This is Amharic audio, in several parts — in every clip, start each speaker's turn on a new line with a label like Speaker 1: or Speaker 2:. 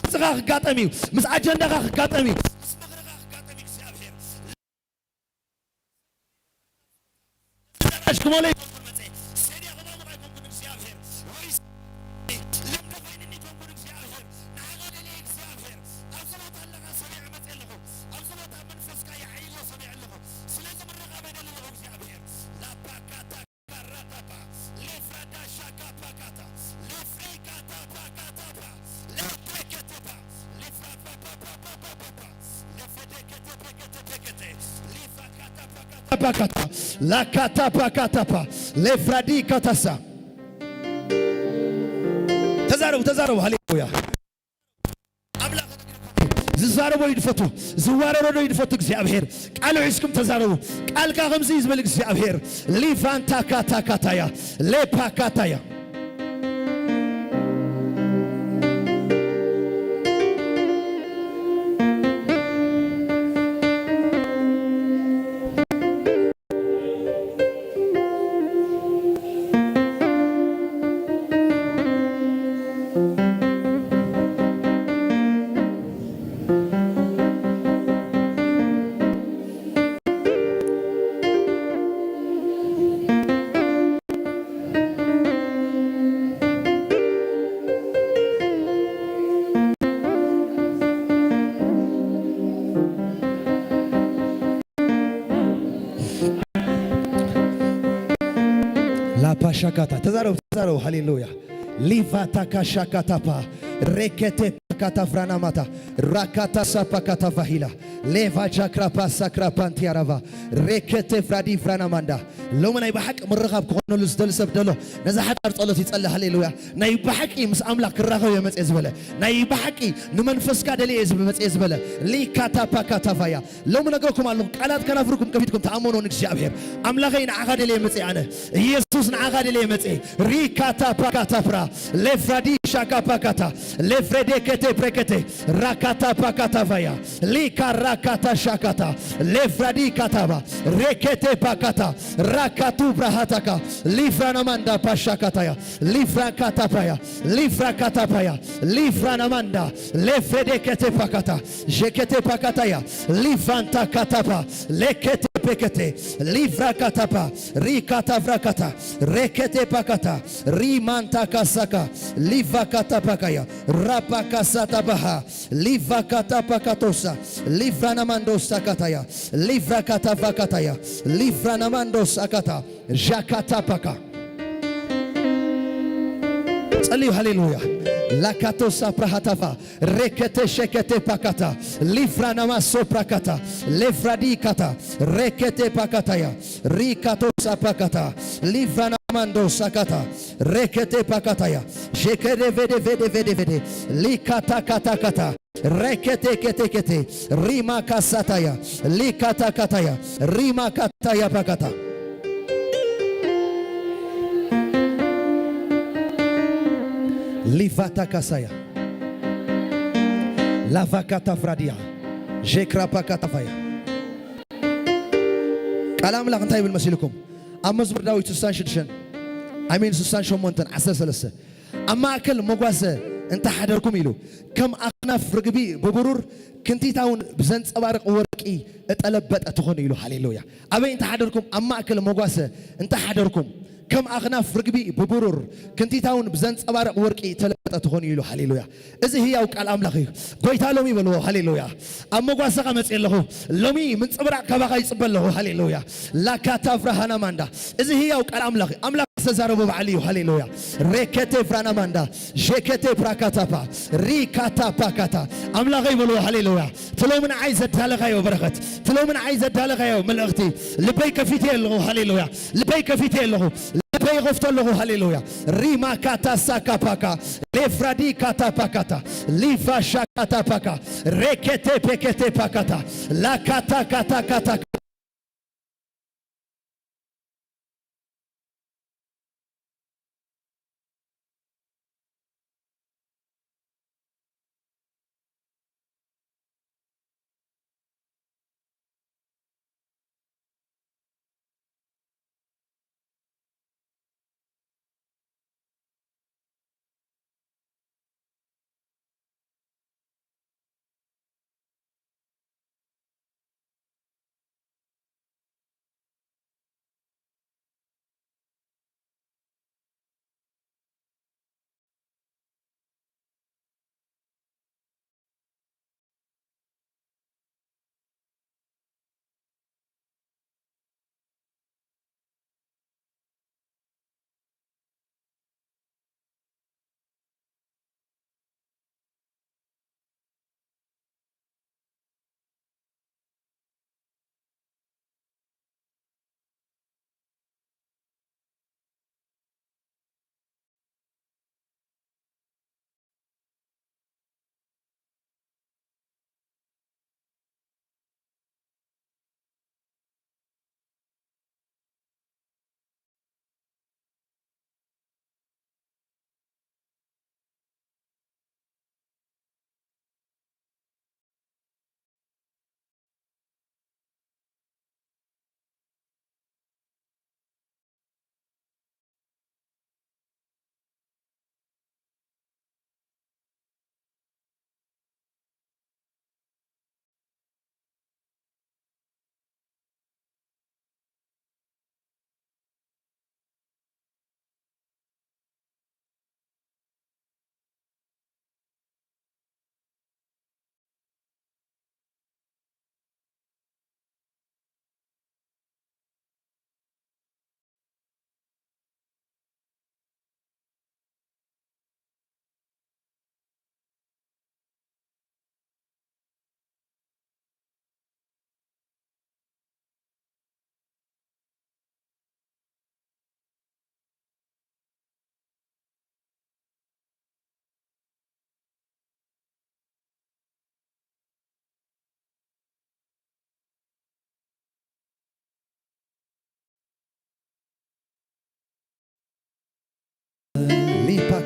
Speaker 1: صغار قاطمي مس أجندة قاطمي أشكو مولي pakata la kata pakata pa lefradi katasa ተዛረቡ ሃሌሉያ አምላክ ዝዛረቡ ይድፈቱ ዝዋረሩ ይድፈቱ እግዚአብሔር ቃሉ ይስኩም ተዛረቡ ቃል ካገምዚ ይዝበል እግዚአብሔር ሊፋንታ ካታ ካታያ ለፓካታያ ላፓሻካታ ተዛረው ሃሌሉያ ሊቫታ ካሻካታፓ ሬኬቴ ፓካታ ፍራናማታ ራካታ ሳፓካታ ቫሂላ ሌቫቻ ክራፓ ሳክራፓንቲ ያራቫ ሬኬቴ ፍራዲ ፍራናማንዳ ሎመናይ በሐቅ ምረኻብ ከሆነሉ ዝደልሰብ ደሎ ነዛ ሓጣር ጸሎት ይጸልይ ሃሌሉያ ናይ በሐቂ ምስ አምላክ ክራኸው የመጽ ዝበለ ናይ በሐቂ ንመንፈስካ ደልየ ዝመጽ ዝበለ ሊካታ ፓካታ ቫያ ሎም ነገርኩም አለሁ ቃላት ከናፍርኩም ከፊትኩም ተአመኑን እግዚአብሔር አምላኸይ ንዓኻ ደልየ መጽ አነ ኢየሱስ ንዓኻ ደልየ መጽ ሪካታ ፓካታ ፍራ ለፍራዲ ሻካ ፓካታ ለፍሬዴ ከቴ ፕሬከቴ ራካታ ፓካታ ቫያ ሊካ ራካታ ሻካታ ለፍራዲ ካታባ ሬኬቴ ፓካታ ራካቱ ብራሃታካ ሊፍራናማንዳ ፓሻካታያ ሊፍራካታፓያ ሊፍራካታፓያ ሊፍራናማንዳ ለፍሬዴ ከቴ ፓካታ ጀከቴ ፓካታያ ሊፋንታ ካታፓ ለከቴ ፔከቴ ሊፍራካታፓ ሪካታ ፍራካታ ሬከቴ ፓካታ ሪማንታ ካሳካ ሊቫካታ ፓካያ ራፓካሳታ ባሃ ሊቫካታ ፓካቶሳ ሊፍራናማንዶሳ ካታያ ሊፍራካታ ቫካታያ ሊፍራናማንዶስ አካታ ዣካታ ፓካ ጸልዩ ሃሌሉያ ላካቶሳ ፕራሃታፋ ሬከቴ ሸከቴ ፓካታ ሊፍራናማ ሶፕራካታ ለፍራዲ ካታ ሬከቴ ፓካታያ ሪካቶሳ ፓካታ ሊፍራናማንዶስ አካታ ሬከቴ ፓካታያ ሸከዴ ቬዴ ሊካታ ካታ ካታ ሬከቴ ከቴ ከቴ ሪማ ካሳታያ ሊካታ ካታያ ሪማ ካታያ ፓካታ ሊቫታ ካሳያ ላቫካታ ፍራዲያ ጄክራፓካታፋያ ቃል አምላክ እንታይ ብል መሲልኩም ኣብ መዝሙር ዳዊት 66 አሜን 68 13 ኣብ ማእከል መጓሰ እንታ ሓደርኩም ኢሉ ከም ኣኽናፍ ርግቢ ብብሩር ክንቲታውን ብዘንጸባርቕ ወርቂ እጠለበጠ ትኾኑ ኢሉ ሃሌሉያ ኣበይ እንታ ሓደርኩም ኣብ ማእከል መጓሰ እንታ ሓደርኩም كم أغنى فرقبي ببرور كنتيتاون بزنصبارق ورقي تلبط تخون يلو هاليلويا إذا هي وقال أملاخي قويتا لومي بلو هاليلويا أما قواسقا مصيلو لومي من صبرق كباغا يصبل له هاليلويا لا كاتفرهنا ماندا إذا هي وقال أملاخي أملاخ سزارو بعليو هاليلويا ريكته فرانا ماندا جيكته براكاتابا ريكاتا باكاتا أملاخي بلو هاليلويا تلو من عايز دالغايو بركت تلو من عايز دالغايو ملغتي لبيك فيتي له هاليلويا لبيك فيتي له لبي غفت له هاليلويا ريما كاتا ساكا باكا لفرادي كاتا باكاتا ليفا شاكاتا باكا ريكته بكته باكاتا لا كاتا كاتا كاتا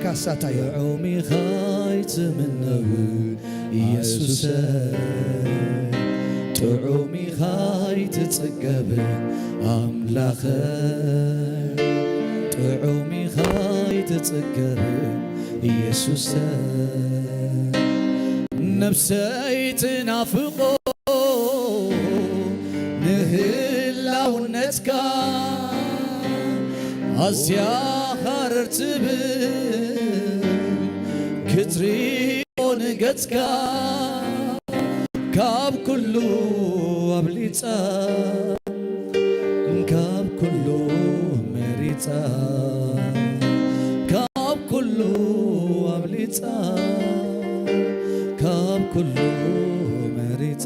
Speaker 1: ካሳታየ
Speaker 2: ጥዑም ኢኻ ይትምነው ኢየሱስ ጥዑም ኢኻ ይትጽገብ አምላኽ ጥዑም ኢኻ ይትጽገብ ኢየሱስ ነፍሰይ ትናፍቆ ንህላውነትካ አዝያ ሃረር ትብል ክትሪኦ ንገጽካ ካብ ኩሉ አብሊጻ ካብ ኩሉ መሪጻ ካብ ኩሉ አብሊጻ ካብ ኩሉ መሪጻ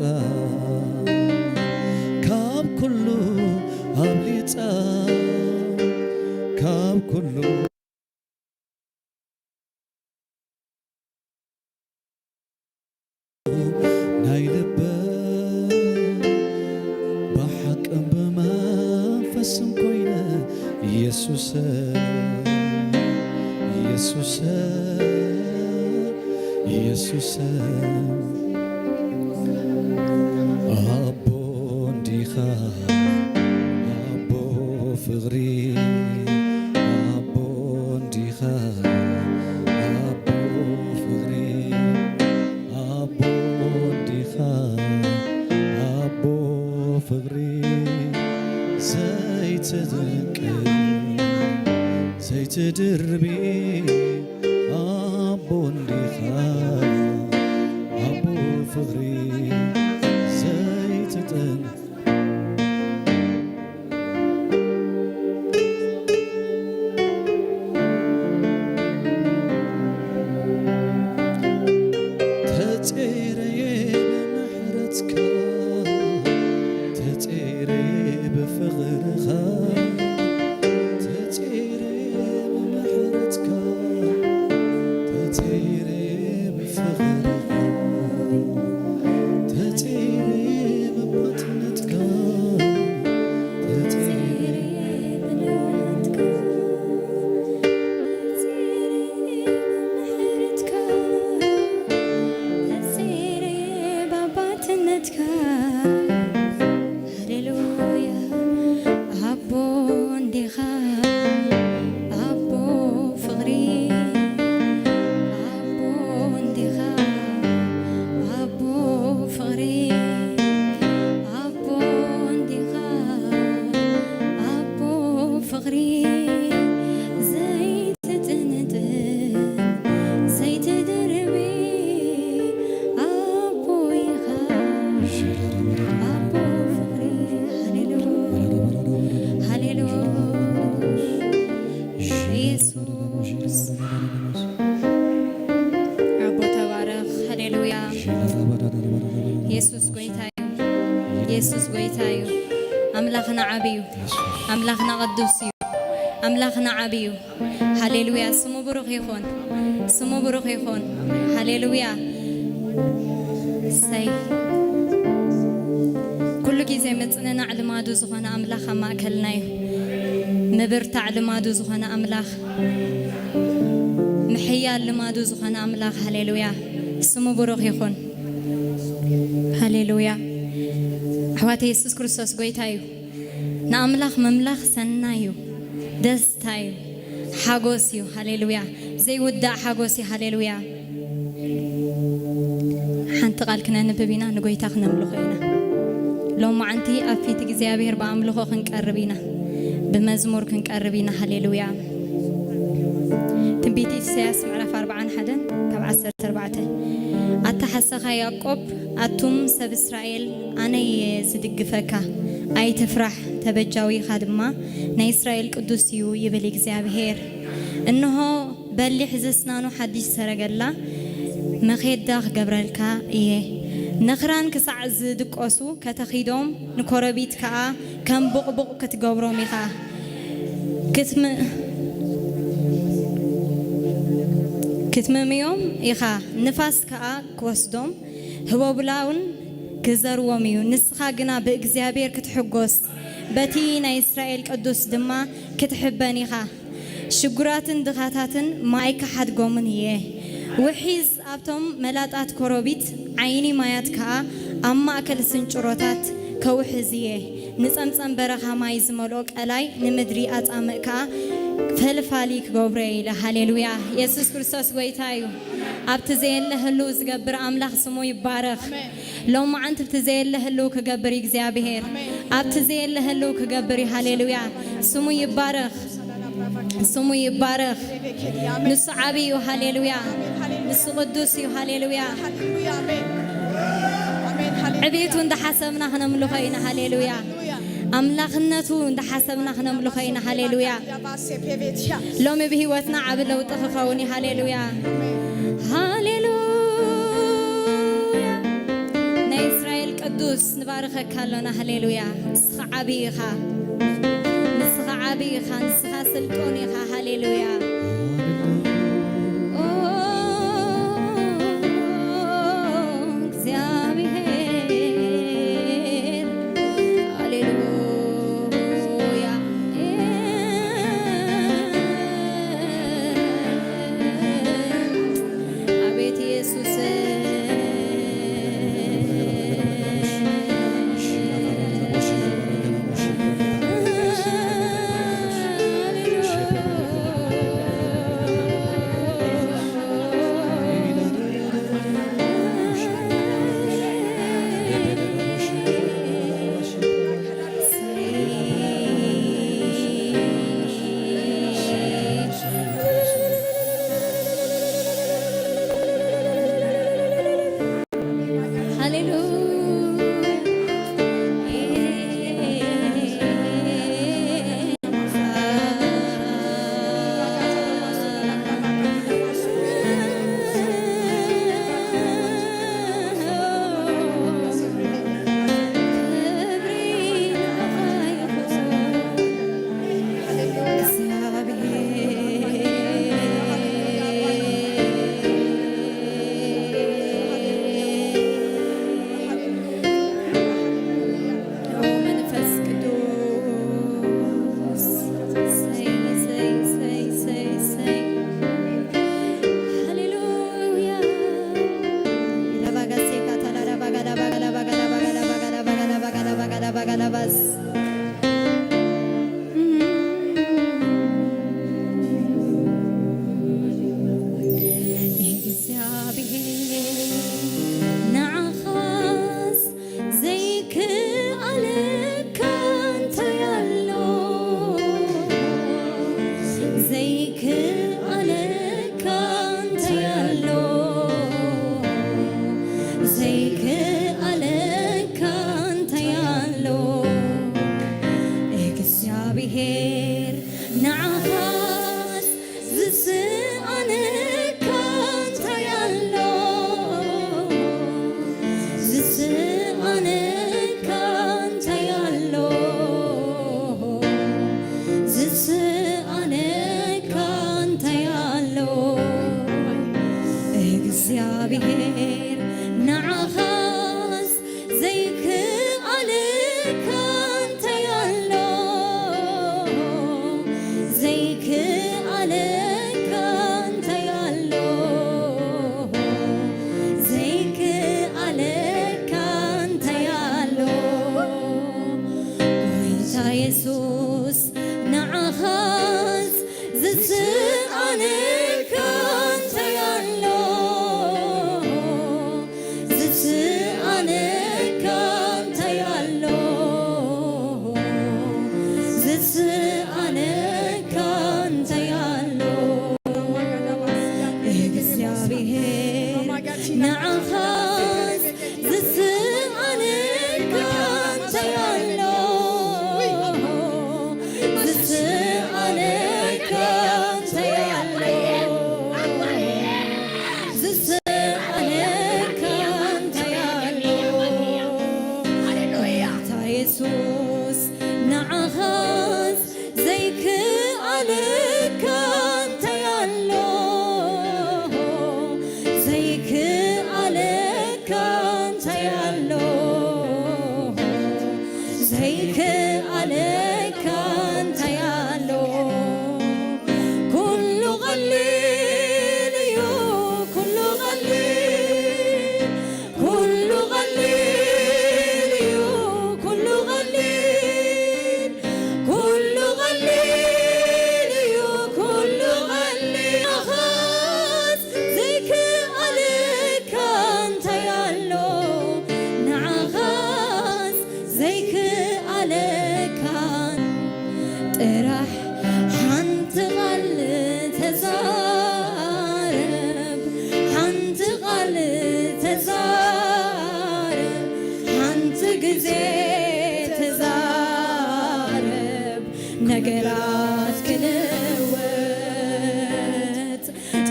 Speaker 2: ካብ ኩሉ አብሊጻ ካብ ኩሉ ናይ ልበ ብሓቅን ብመንፈስን ኮይነ ኢየሱስ ኢየሱስ ኢየሱስ አቦ እንዲኻ አቦ ፍቅሪ አቦ እንዲኻ አቦ ፍቅሪ አቦ እንዲኻ አቦ ፍቅሪ ዘይትድንቅ ዘይትድርቢ አቦ እንዲኻ አቦ ፍቅሪ ዘይትጥን ተጼረየ ብምሕረትካ ተጼረየ ብፍቅርኻ ተጼረየ ብምሕረትካ ተጼረየ ብፍቅርኻ ተጼረየ በቦትነትካ ኢየሱስ ጎይታዩ አምላኽና ዓብዩ አምላኽና ቅዱስዩ አምላኽና ዓብዩ ሃሌሉያ ስሙ ብሩኽ ይኹን ስሙ ብሩኽ ይኹን ሃሌሉያ ሰይ ኩሉ ጊዜ መጽነና ልማዱ ዝኾነ አምላኽ ማእከልናዩ ምብርታዕ ልማዱ ዝኾነ አምላኽ ምሕያል ልማዱ ዝኾነ አምላኽ ሃሌሉያ ስሙ ብሩኽ ይኹን ሃሌሉያ አሕዋት ኢየሱስ ክርስቶስ ጎይታዩ ንአምላኽ መምላኽ ሰናዩ ደስታዩ ሓጎስዩ ሃሌሉያ ዘይውዳእ ሓጎስዩ ሃሌሉያ ሓንቲ ቃል ክነንብብ ኢና ንጎይታ ክነምልኾ ኢና ሎም ዓንቲ ኣብ ፊት እግዚኣብሔር ብኣምልኾ ክንቀርብ ኢና ብመዝሙር ክንቀርብ ኢና ሃሌሉያ ትንቢት ኢሳይያስ ምዕራፍ 41 ካብ 14 ኣታሓሰኻ ያዕቆብ ኣቱም ሰብ እስራኤል ኣነ ዝድግፈካ ኣይትፍራሕ ተበጃዊኻ ድማ ናይ እስራኤል ቅዱስ እዩ ይብል እግዚአብሔር እንሆ በሊሕ ዘስናኑ ሓዲስ ሰረገላ መኼዳ ክገብረልካ እየ ነኽራን ክሳዕ ዝድቆሱ ከተኺዶም ንኮረቢት ከዓ ከም ቡቕቡቕ ክትገብሮም ኢኻ ክትምምዮም ኢኻ ንፋስ ከዓ ክወስዶም ህቦብላውን ክዘርዎም እዩ ንስኻ ግና ብእግዚአብሔር ክትሕጎስ በቲ ናይ እስራኤል ቅዱስ ድማ ክትሕበን ኢኻ ሽጉራትን ድኻታትን ማይካ ሓድጎምን እየ ውሒዝ ኣብቶም መላጣት ኮሮቢት ዓይኒ ማያት ከዓ ኣብ ማእከል ስንጭሮታት ከውሕዝ እየ ንጸምጸም በረኻ ማይ ዝመልኦ ቀላይ ንምድሪ ኣጻምእ ከዓ ፈልፋሊ ክገብሮ ኢለ ሃሌሉያ ኢየሱስ ክርስቶስ ጎይታ እዩ ኣብቲ ዘየለ ህሉ ዝገብር ኣምላኽ ስሙ ይባረኽ ሎማ ዓንቲ ኣብቲ ዘየለ ህሉ ክገብር እግዚአብሔር ኣብቲ ዘየለ ህሉ ክገብር ሃሌሉያ ስሙ ይባረኽ ስሙ ይባረኽ ንሱ ዓቢ እዩ ሃሌሉያ ንሱ ቅዱስ እዩ ሃሌሉያ ዕቤቱ እንዳሓሰብና ክነምልኾ ኢና ሃሌሉያ ኣምላኽነቱ እንዳሓሰብና ክነምልኾ ኢና ሃሌሉያ ሎሚ ብሂወትና ዓብ ለውጢ ክኸውን እዩ ሃሌሉያ ሃሌሉያ ናይ እስራኤል ቅዱስ ንባርኸካ ኣሎና ሃሌሉያ ንስኻ ዓቢ ኢኻ ንስኻ ዓቢ ኢኻ ንስኻ ስልጡን ኢኻ ሃሌሉያ
Speaker 3: Say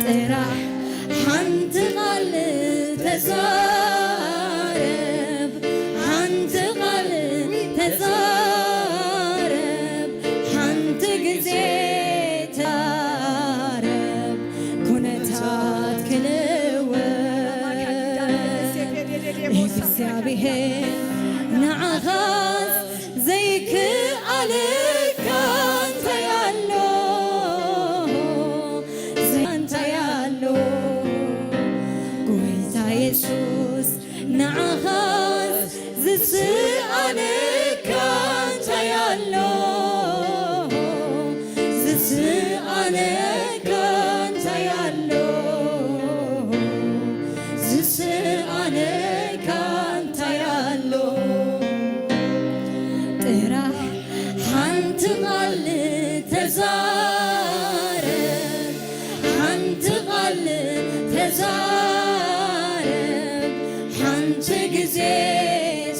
Speaker 2: ጥራሕ ሓንቲ ቃል ተዛረብ ሓንቲ ቃል ተዛረብ ሓንቲ ግዜ ተዛረብ ኩነታት ክልወጥ እግዚአብሔር ንዓኻስ ዘይክኣልካ እንተ ያሎ እንተ ያሎ ጎይታ ኢየሱስ ንዓኻስ ዝስኣልካ እንተ ያሎ ዝስኣልካ እንተ ያሎ ዝስኣልካ እንተ ያሎ ጥራሕ ሓንቲ ቃል ተዛረብ ሓንቲ ቃል ተዛረብ ሓንቲ ግዜ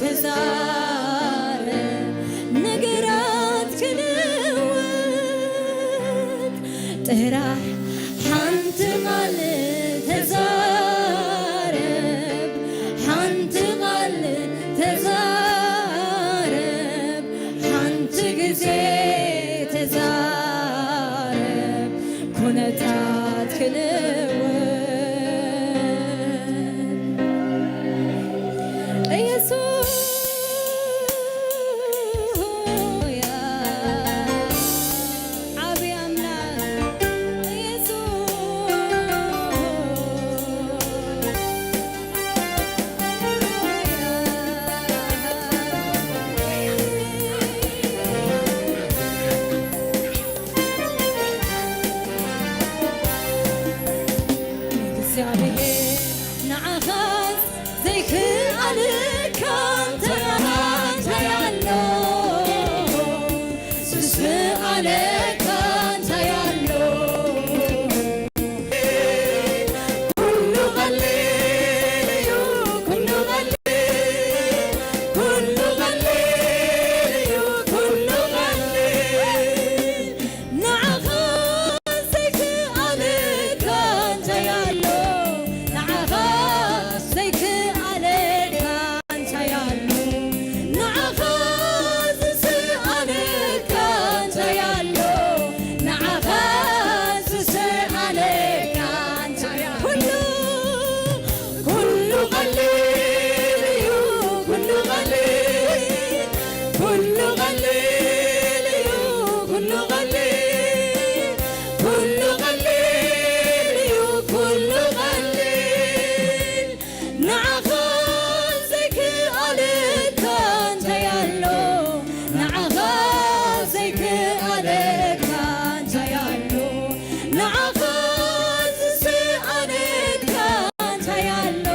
Speaker 2: ተዛረብ ነገራት ክልወጥ ጥራሕ ሓንቲ ቃል ተዛረብ ሓንቲ ቃል ተዛረብ ሓንቲ ግዜ ተዛረብ ኩነታት ክልወጥ ኢየሱስ ዓብይ አምላክ እግዚአብሔር ንዓኻስ ዘይክኣልካ እንተ ያሎ ዝስኣለካ እንተ ያሎ ኩሉ ቀሊል እዩ ኩሉ ቀሊል ኩሉ ቀሊል እዩ ኩሉ ቀሊል ንዓኻስ ዘይክኣልካ እንተ ያሎ ንዓኻስ ዘይክኣልካ እንተ ያሎ ንዓኻስ ዝስኣልካ እንተ ያሎ ንዓኻስ ዝስኣልካ እንተ ያሎ ኩሉ ቀሊል እዩ ኩሉ ቀሊል ኩሉ ቀሊል እዩ ኩሉ ቀሊል ኩሉ ቀሊል እዩ ኩሉ ቀሊል ንዓኻስ ዘይክኣልካ እንተ ያሎ ንዓኻስ ዘይክኣልካ እንተ ያሎ ንዓኻስ ዝስኣልካ እንተ ያሎ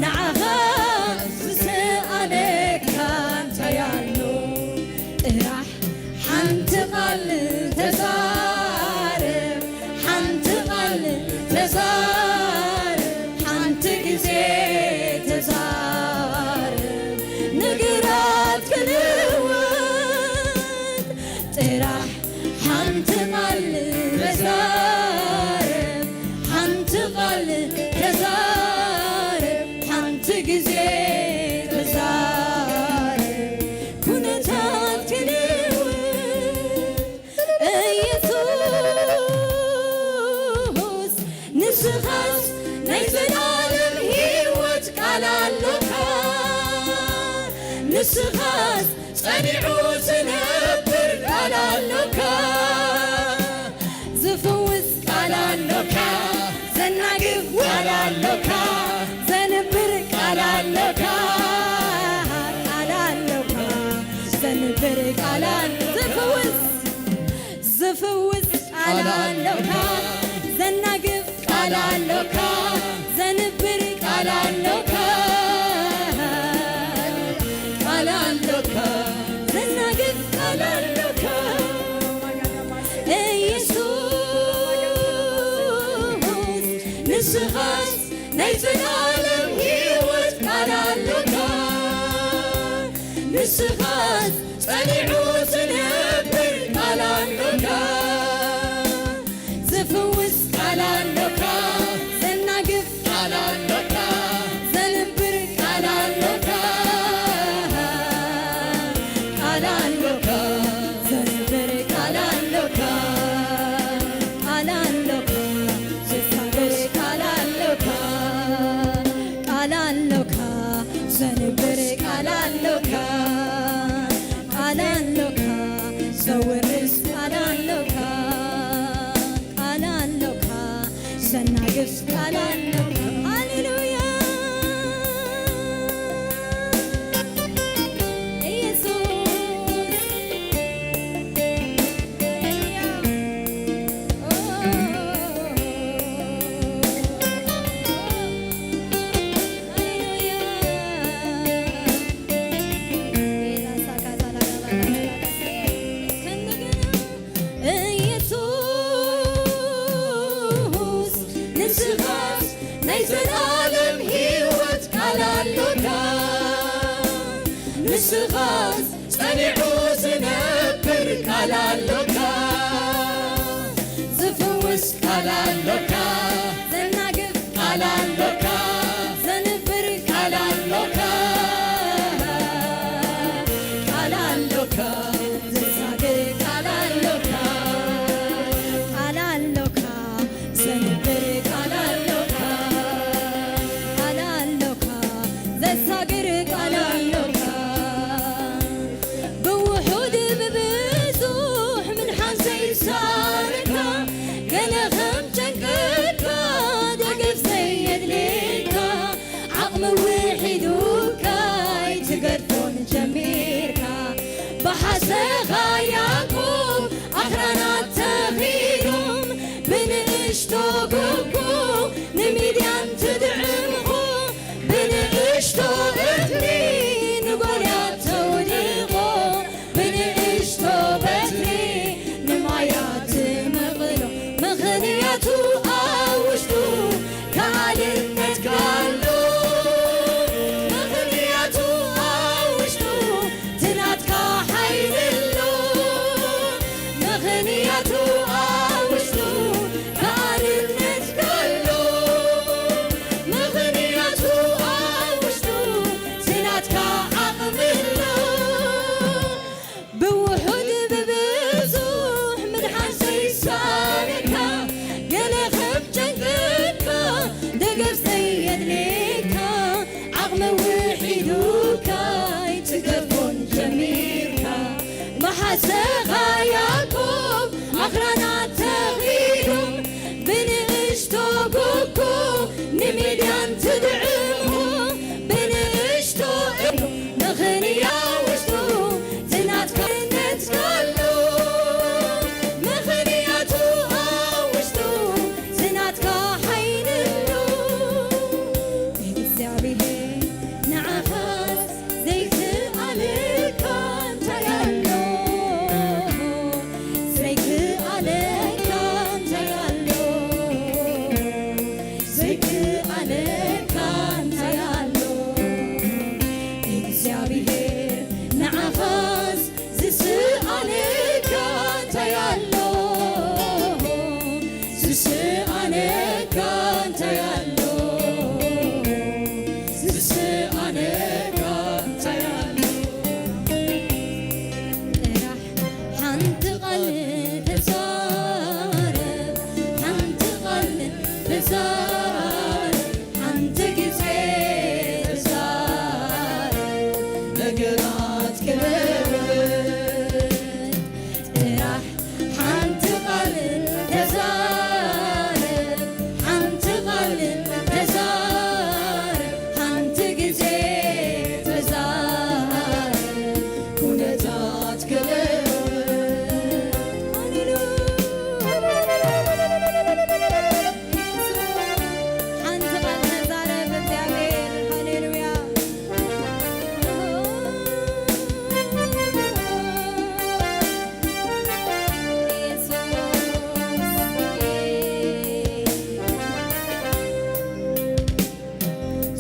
Speaker 2: ንዓኻስ ዝስኣልካ እንተ ያሎ ጥራሕ ሓንቲ ቃል ተዛረብ ሓንቲ ቃል ተዛረብ ሓንቲ ግዜ ተዛረብ ነገራት ክልወጥ ጥራሕ ሓንቲ ቃል ተዛረብ ሓንቲ ቃል ተዛረብ ሓንቲ ግዜ ተዛረብ ኩነታት ክልወጥ ኢየሱስ ንስኻስ ናይ ዘላለም ህይወት ቃል ኣለካ ንስኻስ ጸኒዑ ዝነብር ቃል ኣለካ ዝፍውስ ቃል ኣለካ ዘናግፍ ቃል ኣለካ ዘንብር ቃል ኣለካ ቃል ኣለካ ዘንብር ቃል ዝፍውስ ዝፍውስ ቃል ኣለካ ዘናግፍ ቃል ኣለካ ዘንብር ቃል ኣለካ ቃል ኣለካ ዘናግፍ ቃል ኣለካ ኢየሱስ ንስኻስ ናይ ዘላለም ህይወት ቃል ኣለካ ንስኻስ ጸኒዑ ዝነብር ቃል ኣለካ ዝፍውስ ቃል ኣለካ ዘናግፍ ቃላለሁ ሃሌሉያ
Speaker 3: ንስኻስ ጸኒዑ ዝነብር ቃል ኣለካ ዝፍውስ ቃል ኣለካ
Speaker 2: ዘናግፍ
Speaker 3: ቃል ኣለካ
Speaker 2: ዘንብር
Speaker 3: ቃል ኣለካ ቃል ኣለካ ዘሳግር ቃል ኣለካ
Speaker 2: ቃል ኣለካ ዘንብር ቃል ኣለካ ቃል ኣለካ ዘሳግር ቃል ኣለካ ብውሑድ ብብዙሕ ምን ሓንሰይ ሳርካ ገለ ኸም ጨንቅድካ ደገፍ ዘየድልካ ዓቕሚ ውሒዱካ ይትገድፎን ጀሚርካ ብሓሰኻ ያዕቆብ ኣኽራናት ተኺዶም ብንእሽቶ ጎጎ ንምድያን ትድዕምኹ ብንእሽቶ እኽሊ ንጎልያት ተውድቆ ብንእሽቶ በትሪ ንማያት ትመቕሎ ምኽንያቱ ኣብ ውሽጡ ካልእነት ካሎ ምኽንያቱ ኣብ ውሽጡ ትናትካ ሓይልሎ ምኽንያቱ ኣብ ውሽጡ ካልእነት ካሎ ምኽንያቱ ኣብ ውሽጡ ትናትካ ዓቕምሎ ብውሑድ ብብዙሕ ምድሓን ዘይሳነካ ገለ ኸም ጨንቅድካ ደገፍ ዘየድልካ ዓቕሚ ውሒዱካ ይትገድፎን ጀሚርካ ብሓሰኻ ያዕቆብ ኣኽራናት ተኺዶም ብንእሽቶ ጎጎ ንምድያን ትድዕምኹ ብንእሽቶ ምኽንያት ውሽጡ ትናትካነት ካሎ ምኽንያቱ ኣብ ውሽጡ ትናትካ ሓይልሎ እግዚአብሔር ንዓኻስ ዘይከኣለካ እንታይ ኣሎ ዘይከኣለካ እንታይ ኣሎ ዘይከኣለካ እንታይ ኣሎ እግዚአብሔር ንዓኻስ ዝስኣለካ እንታይ ኣሎ ዝስኣለካ እንታይ ኣሎ ዝስኣለካ እንታይ ኣሎ ጥራሕ ሓንቲ ቃል ተዛረብ ሓንቲ ቃል ተዛረብ ሓንቲ ግዜ ተዛረብ
Speaker 3: ነገራት ክነብር
Speaker 2: ጥራሕ ሓንቲ ቃል ተዛረብ ሓንቲ ቃል ተዛረብ ሓንቲ ግዜ ተዛረብ
Speaker 3: ኩነታት ክነብር
Speaker 2: ሓንቲ ቃል ተዛረብ እግዚአብሔር ሃሌሉያ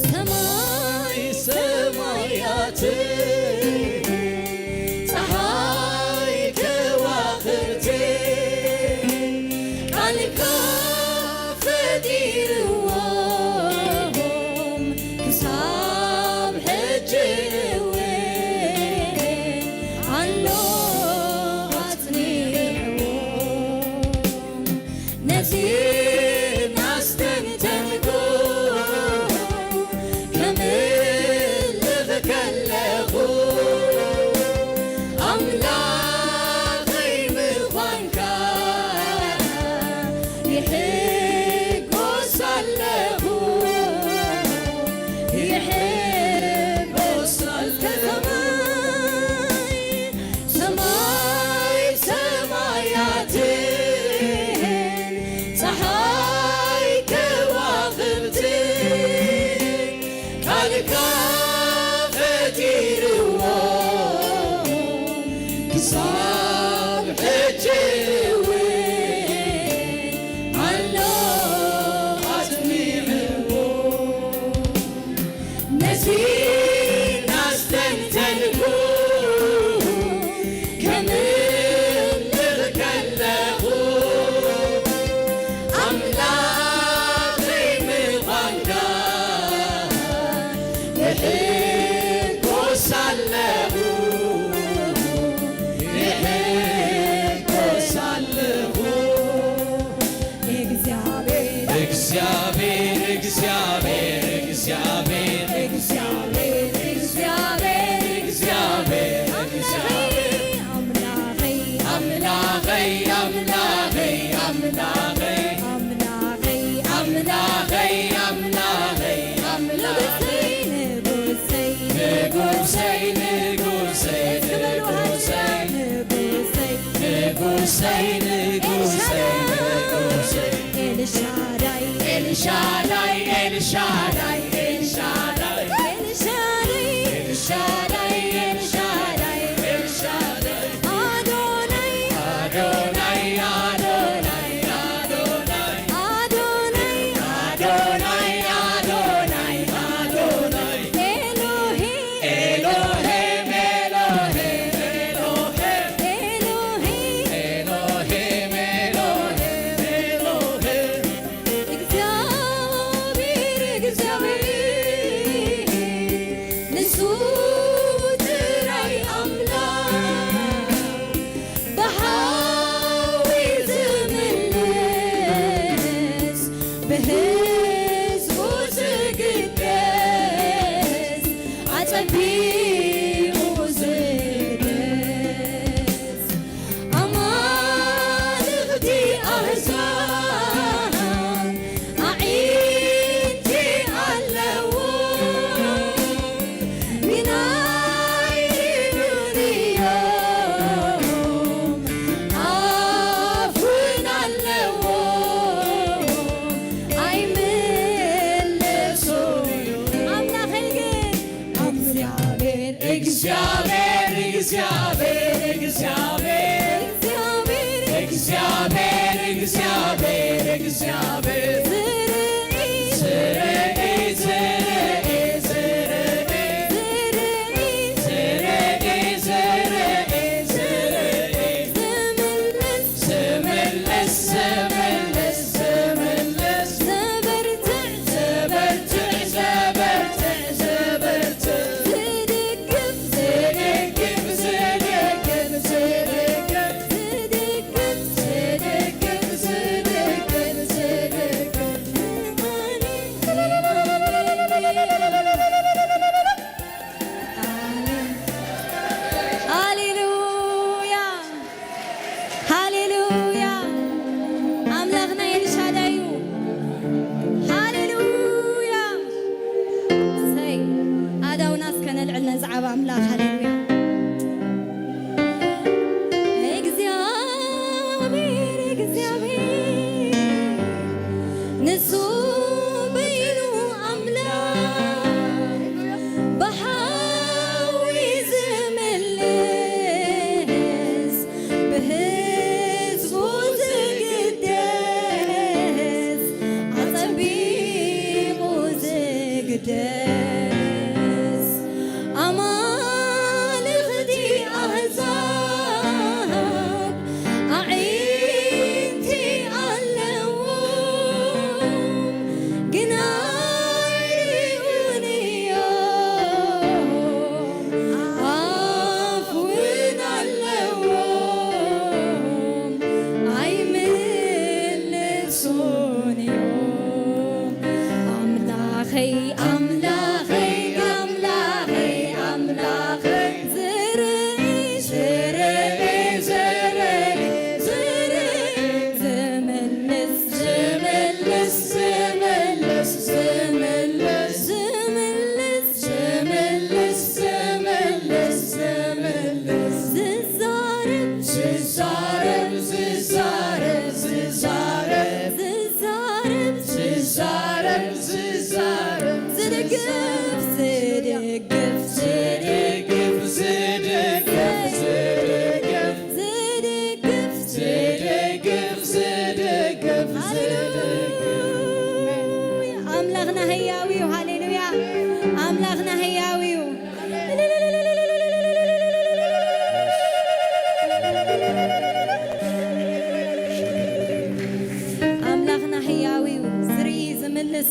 Speaker 2: ሰማይ
Speaker 3: ሰማያት ፀሓይ ከዋኽብቲ
Speaker 2: ቃልካ ፈጢርዎም ክሳብ ሕጂ እውን ኣሎ ኣጽኒዕዎም ነዚ ናስተንተንኩ ከምልኽ ከለኹ ኣምላኸይ ምዃንካ ይሕጎ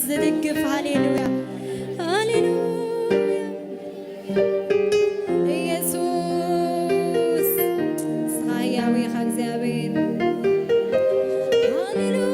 Speaker 2: ዝድግፍ ሃሌሉያ ሃሌሉያ ኢየሱስ ሃያዊ እግዚአብሔር ሃሌሉያ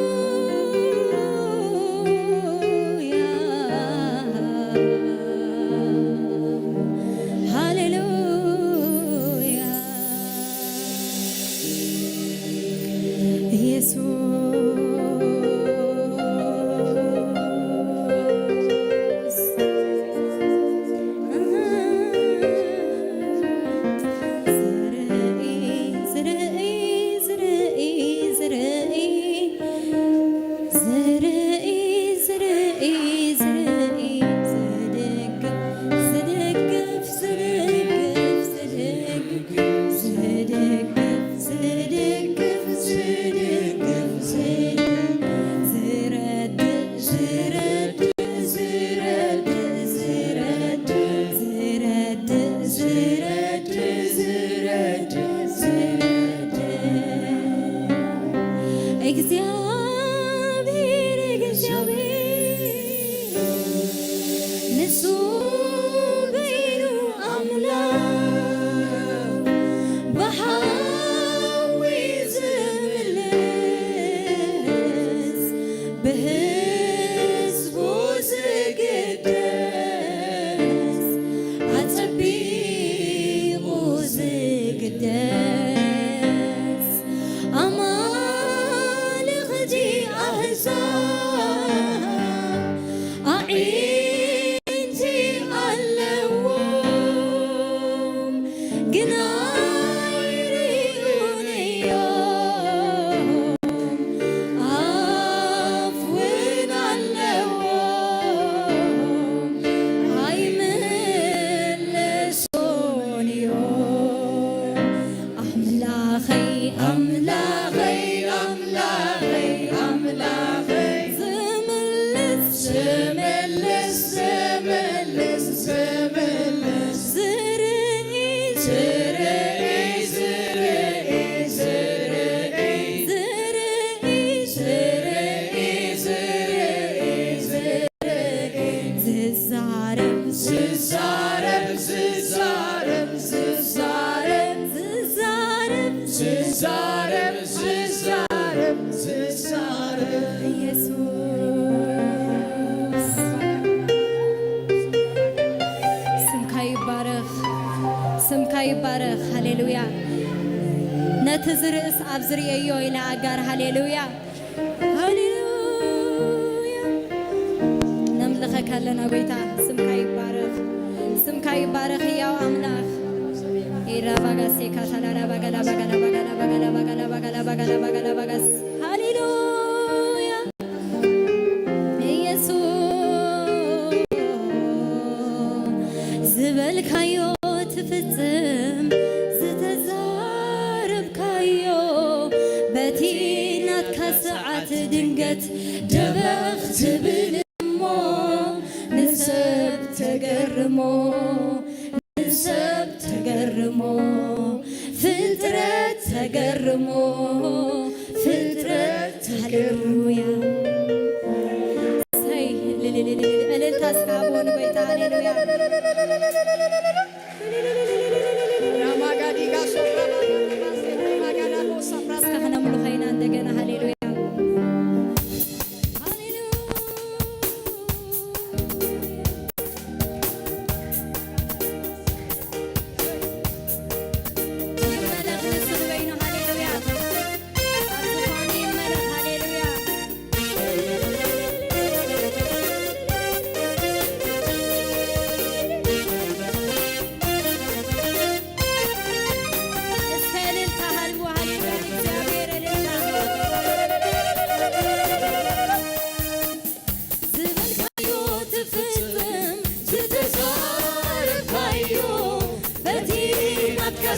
Speaker 3: بهزبو زقدس عتبيغو زقدس أمال غدي أحزاب أعينتي اللوم قنايري ونيوم عفوين اللوم هاي من لسون يوم أملاخي أملاخي أملاخي أملاخي زملس زملس زملس زملس زرقي زرقي زرقي زرقي زرقي زرقي زرقي زرقي ززارم ززارم ززارم ززارم ززارم ززارم ززارم ززارم ኢየሱስ ስምካ ይባረኽ ስምካ ይባረኽ ሃሌሉያ ነቲ ዝርእስ ኣብ ዝርአዮ ኢላ ኣጋር ሃሌሉያ ሃሌሉያ ነምልኸካ ኣለና ጎይታ ስምካ ይባረኽ ስምካ ይባረኽ ሕያው ኣምላኽ ኢራባጋሴካ ታላላ ባጋላ ባጋላ ባጋላ ባጋላ ባጋላ ባጋላ ባጋላ ባጋላ ባጋስ ሃሌሉያ ኢየሱስ ዝበልካዮ ትፍጽም ዝተዛረብካዮ በቲ ናትካ ሰዓት ድንገት ደበኽ ትብል እሞ ንሰብ ተገርሞ ንሰብ ተገርሞ ፍጥረት ተገርሞ ፍጥረት ሃሌሉያ ሰይ እልልታ ስካቦን ጎይታ ሃሌሉያ እስካኸነ ሙሉ ኸይና እንደገና ሃሌሉያ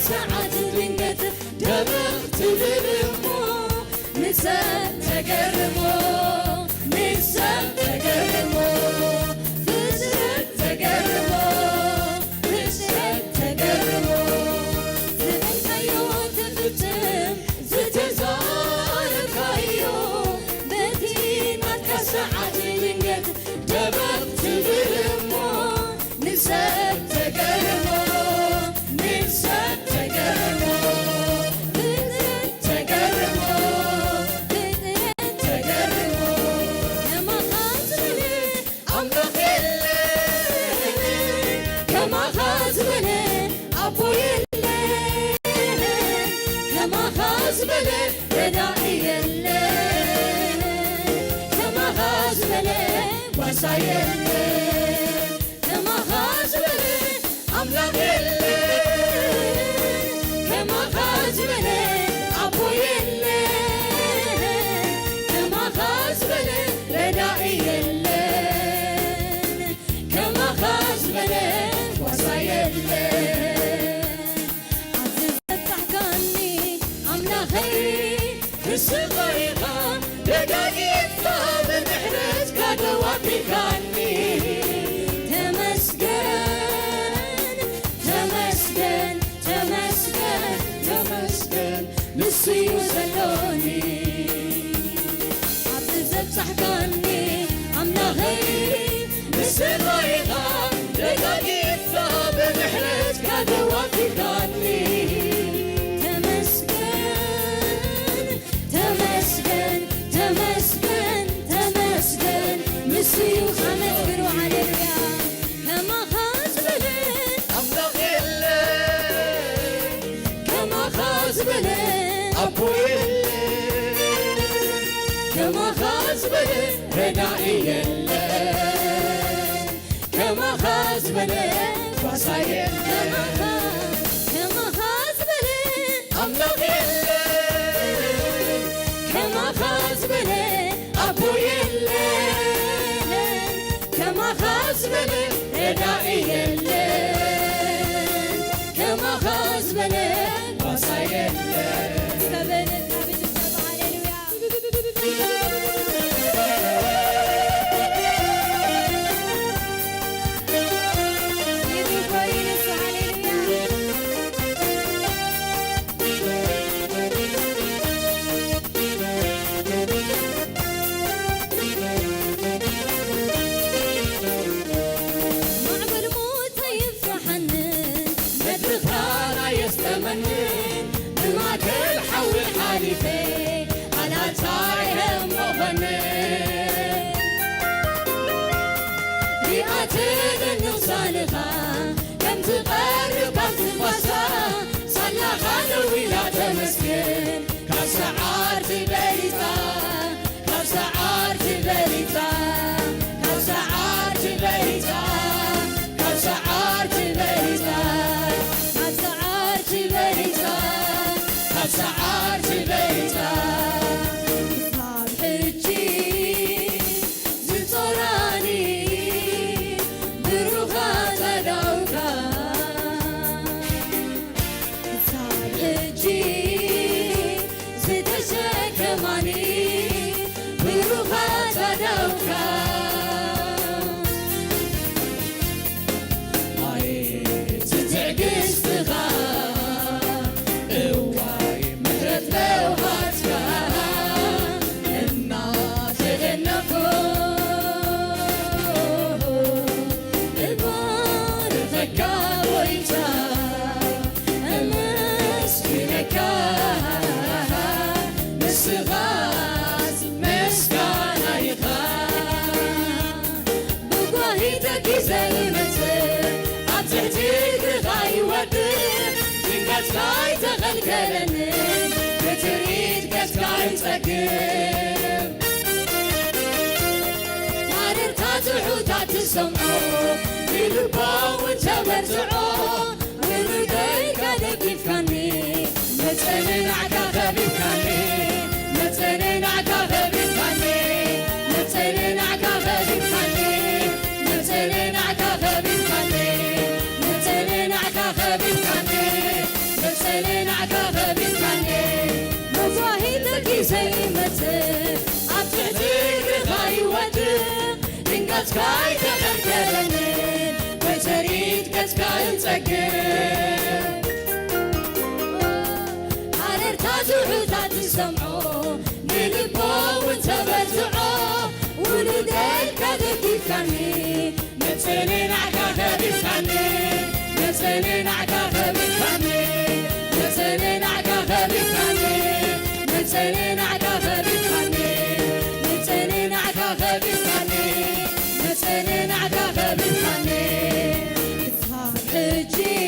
Speaker 3: ساعات ድንገት ደበኽ ትብል እሞ ንሰብ ተገርሞ ንሰብ ተገርሞ ፍጥረት ተገርሞ ፍጥረት ተገርሞ ዝበልካዮ ትፍጽም ዝተዛረብካዮ በቲ ናትካ ሰዓት ድንገት ደበኽ ትብል እሞ ንሰብ ተገርሞ ተመስገን ተመስገን ተመስገን
Speaker 4: رنائي يلن كما خاز بلن وصايل
Speaker 3: كما خاز بلن
Speaker 4: أملاك يلن كما خاز بلن أبو يلن كما خاز بلن رنائي يلن كما خاز بلن وصايل كم تقرب كم تفوسا صلى خانوي لا تمسكن كسعار تبريتا كسعار تبريتا كسعار تبريتا كسعار تبريتا كسعار تبريتا كسعار تبريتا كاي تغلغلني بتريد كاي تقيم نار تاتحو تاتسمعو للباو تبرزعو ولدي كذكيف كاني متنين عكا خبيب كاني متنين عكا خبيب كاني متنين عكا خبيب كاني متنين عكا خبيب كاني متنين عكا خبيب كاني متنين عكا خبيب كاني مزاهيدك زي متن عبتعتيك غاي ودن لنقات كاي تغلقلني بتريد كات كاي تقيم حرر تاتحو تاتسمعو للباو تبرزعو ولدي كذكيف كاني متنين عكا خبيب كاني متنين عكا خبيب كاني متنين عكا خبيب كاني متنين عكا خبيب كاني متنين عكا خبيب كاني متنين عكا خبيب كاني اصحاب حجي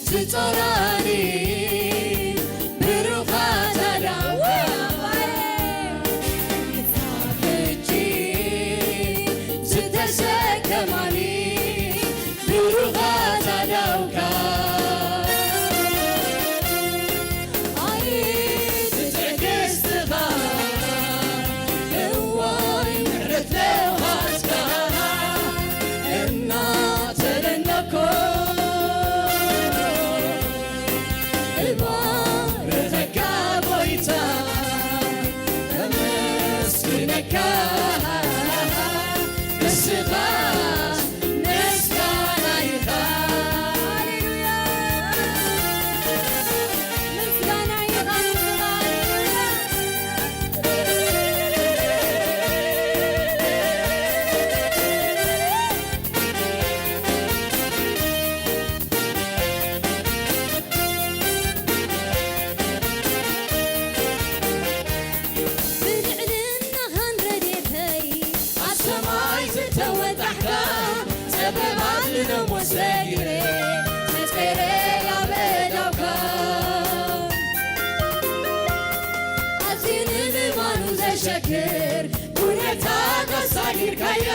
Speaker 4: زطراني بروخات الأوام اصحاب حجي زتسكماني بروخات الأوكام شكر ጌርካያ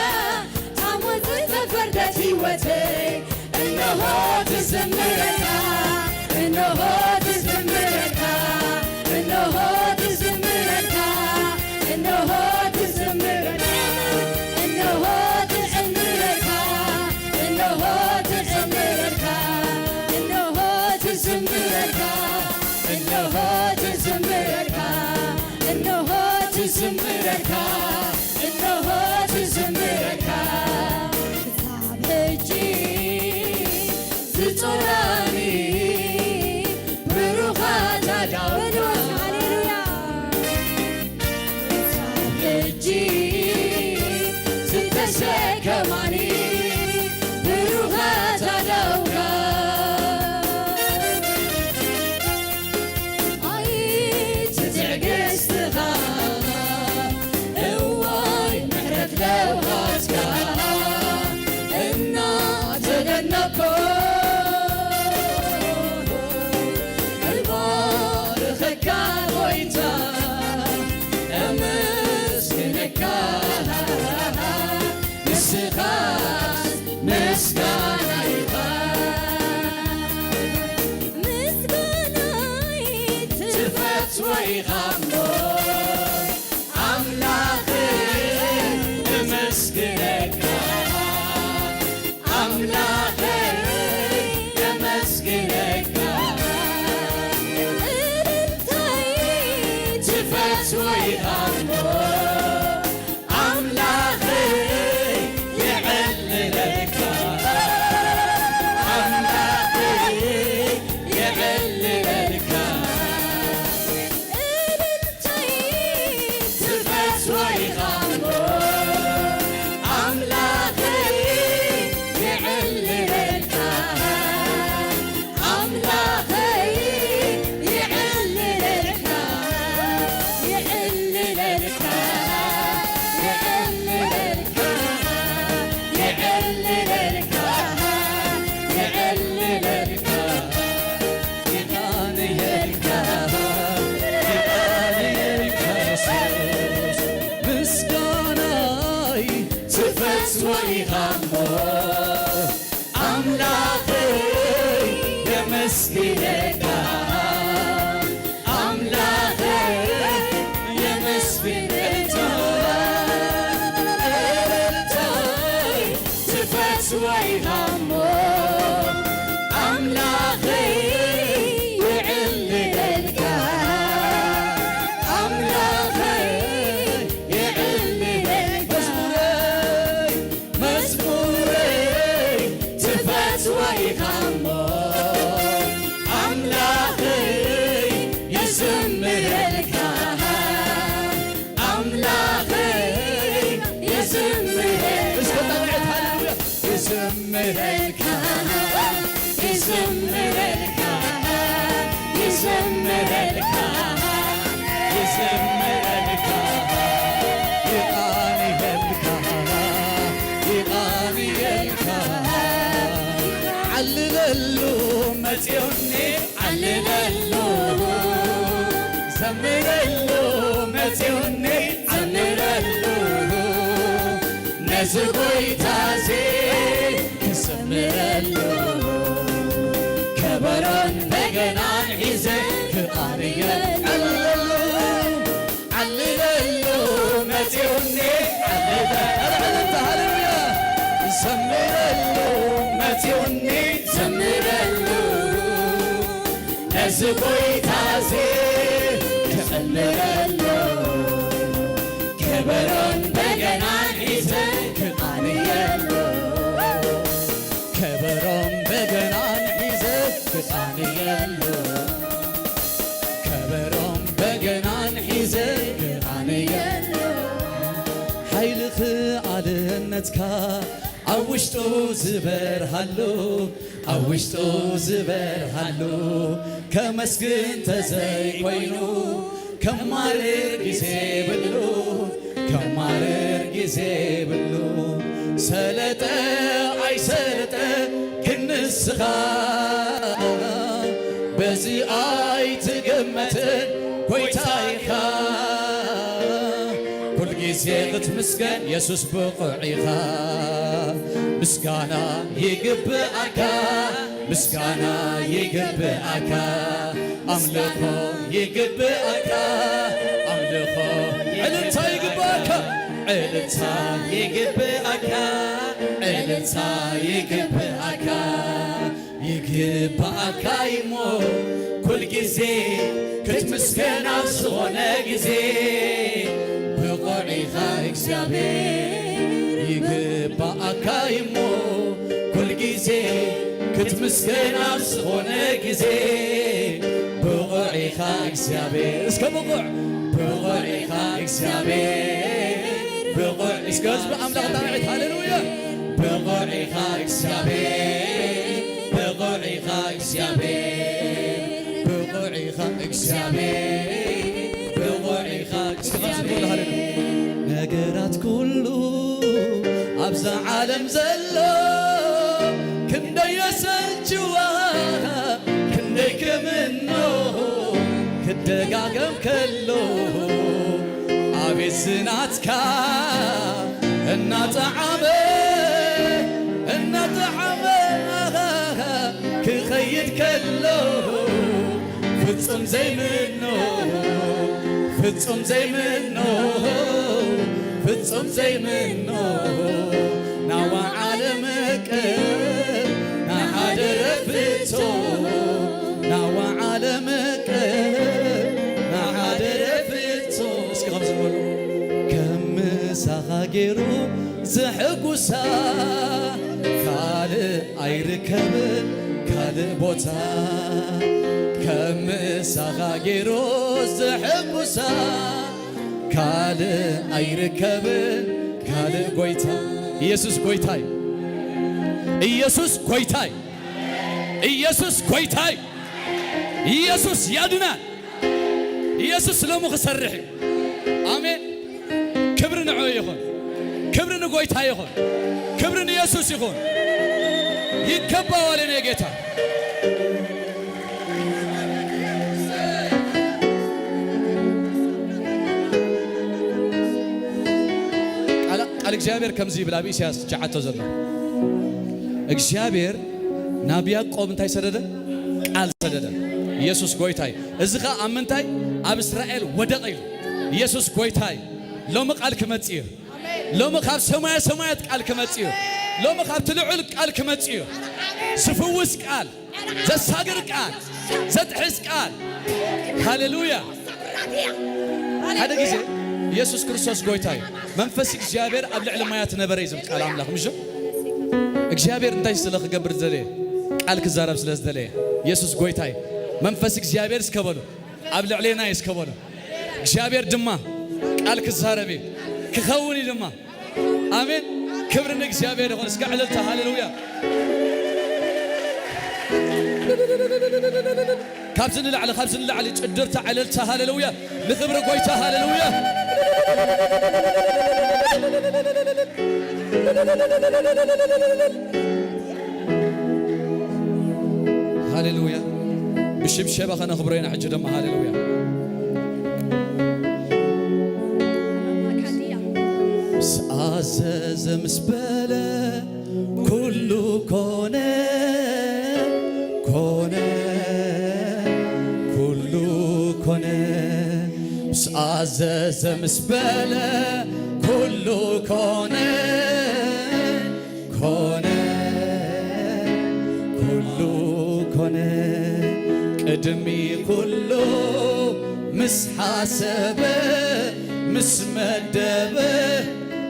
Speaker 4: ታሞት ተፈርደት ሕይወቴ እነሆ ትዝምረካ እነሆ ትዝምረካ እነሆ ትዝምረካ እነሆ ትዝምረካ እነሆ ትዝምረካ እነሆ ትዝምረካ እነሆ ትዝምረካ እነሆ ትዝምረካ እነሆ ትዝምረካ እነሆ ትዝምረካ ታብጂ ዝጾራኒ ብሩኻት አዳውና ሃሌሉያ ታብጂ ዝተሸከማኒ ብሩኻት አዳውና
Speaker 5: ዝጎይታዜ ክሰምረሉ ከበሮን በገናን ሒዘ ክቃርየ ዓልለሉ መጺኡኒ ሃሌሉያ ዘምረሉ መጺኡኒ ዘምረሉ ነዝጎይታዜ ክሰምረሉ ከበሮን በገናን ሒዘ ከበሮም በገናን ሒዘ ክቃንየሉ ከበሮም በገናን ሒዘ ክቃንየሉ ኃይልኽ ኣልነትካ ኣብ ውሽጡ ዝበርሃሉ ኣብ ውሽጡ ዝበርሃሉ ከመስግን ተዘይኮይኑ ከማርር ጊዜ ብሉ ከማርር ጊዜ ብሉ ሰለጠ ኣይሰለጠ ክንስኻ በዚ ኣይትገመትን ጐይታ ኢኻ ኩልጊዜ جزيغت مسكن يسوس بقعيها مسكانا يقبعك مسكانا يقبعك أملكو يقبعك أملكو علتا يقبعك علتا يقبعك علتا يقبعك يقبعك يمو كل جزي كنت مسكن أصغنا جزي بقعيها إكسابير يقبعك يمو كل جزي كنت مسكين أصغنا جزي بقعيها إكسابير اسكا بقع بقعيها إكسابير بقع اسكاز بأملاق طالعت هاللويا بقعيها إكسابير بقعيها إكسابير بقعيها إكسابير بقعيها إكسابير نقرات كله أبزع عالم زلو كندي يسجوها كندي كمنو كدقاقم كله عبي سناتك النطعمه كخيد كله فتصم زي منه فتصم زي منه فتصم زي منه ناوى عالمك نحادر فتو ناوى عالمك نحادر فتو اسكي خمس نقول كم ساغيرو زحقوسا كالي ايركب كالي بوتا كم ساغيرو زحقوسا كالي ايركب كالي قويتا ኢየሱስ ጎይታይ ኢየሱስ ጎይታይ ኢየሱስ ጎይታይ ኢየሱስ ያድናል ኢየሱስ ለሙ ክሰርሕ አሜን ክብር ንዑ ይኹን ክብር ንጎይታ ይኹን ክብር ንኢየሱስ ይኹን ይገባዋል የኔ ጌታ ቃል እግዚአብሔር ከምዚ ብላ ኢሳይያስ ጃዓቶ ዘሎ እግዚአብሔር ናብ ያዕቆብ እንታይ ሰደደ ቃል ሰደደ ኢየሱስ ጎይታይ እዚኻ ኣብ ምንታይ ኣብ እስራኤል ወደቕ ኢሉ ኢየሱስ ጎይታይ ሎሚ ቃል ክመጽእ እዩ ሎሚ ካብ ሰማያ ሰማያት ቃል ክመጽእ እዩ ሎሚ ካብ ትልዑል ቃል ክመጽእ እዩ ዝፍውስ ቃል ዘሳግር ቃል ዘጥሕስ ቃል ሃሌሉያ ሓደ ጊዜ ኢየሱስ ክርስቶስ ጎይታይ መንፈስ እግዚአብሔር ኣብ ልዕሊ ማያት ነበረ ይዝም ቃል አምላክ ምሽ እግዚአብሔር እንታይ ስለ ክገብር ዘለ ቃል ክዛረብ ስለ ዘለ ኢየሱስ ጎይታይ መንፈስ እግዚአብሔር እስከበሉ ኣብ ልዕሊና እስከበሉ እግዚአብሔር ድማ ቃል ክዛረብ ክኸውን ድማ አሜን ክብር ንእግዚአብሔር ይሁን እስከ ዕለልታ ሃሌሉያ ካብዝን ላዕሊ ጭድርታ ዕለልታ ሃሌሉያ ንክብር ጎይታ ሃሌሉያ ሃሌሉያ ብሽብሸባ ከነኽብሮና ሕጂ ድማ ሃሌሉያ ስኣዘዘ ምስ በለ ኩሉ ኮነ ኮነ ኩሉ ኮነ ስኣዘዘ ምስ በለ ኩሉ ኮነ ኮነ ኩሉ ኮነ ቅድሚ ኩሉ ምስ ሓሰበ ምስ መደበ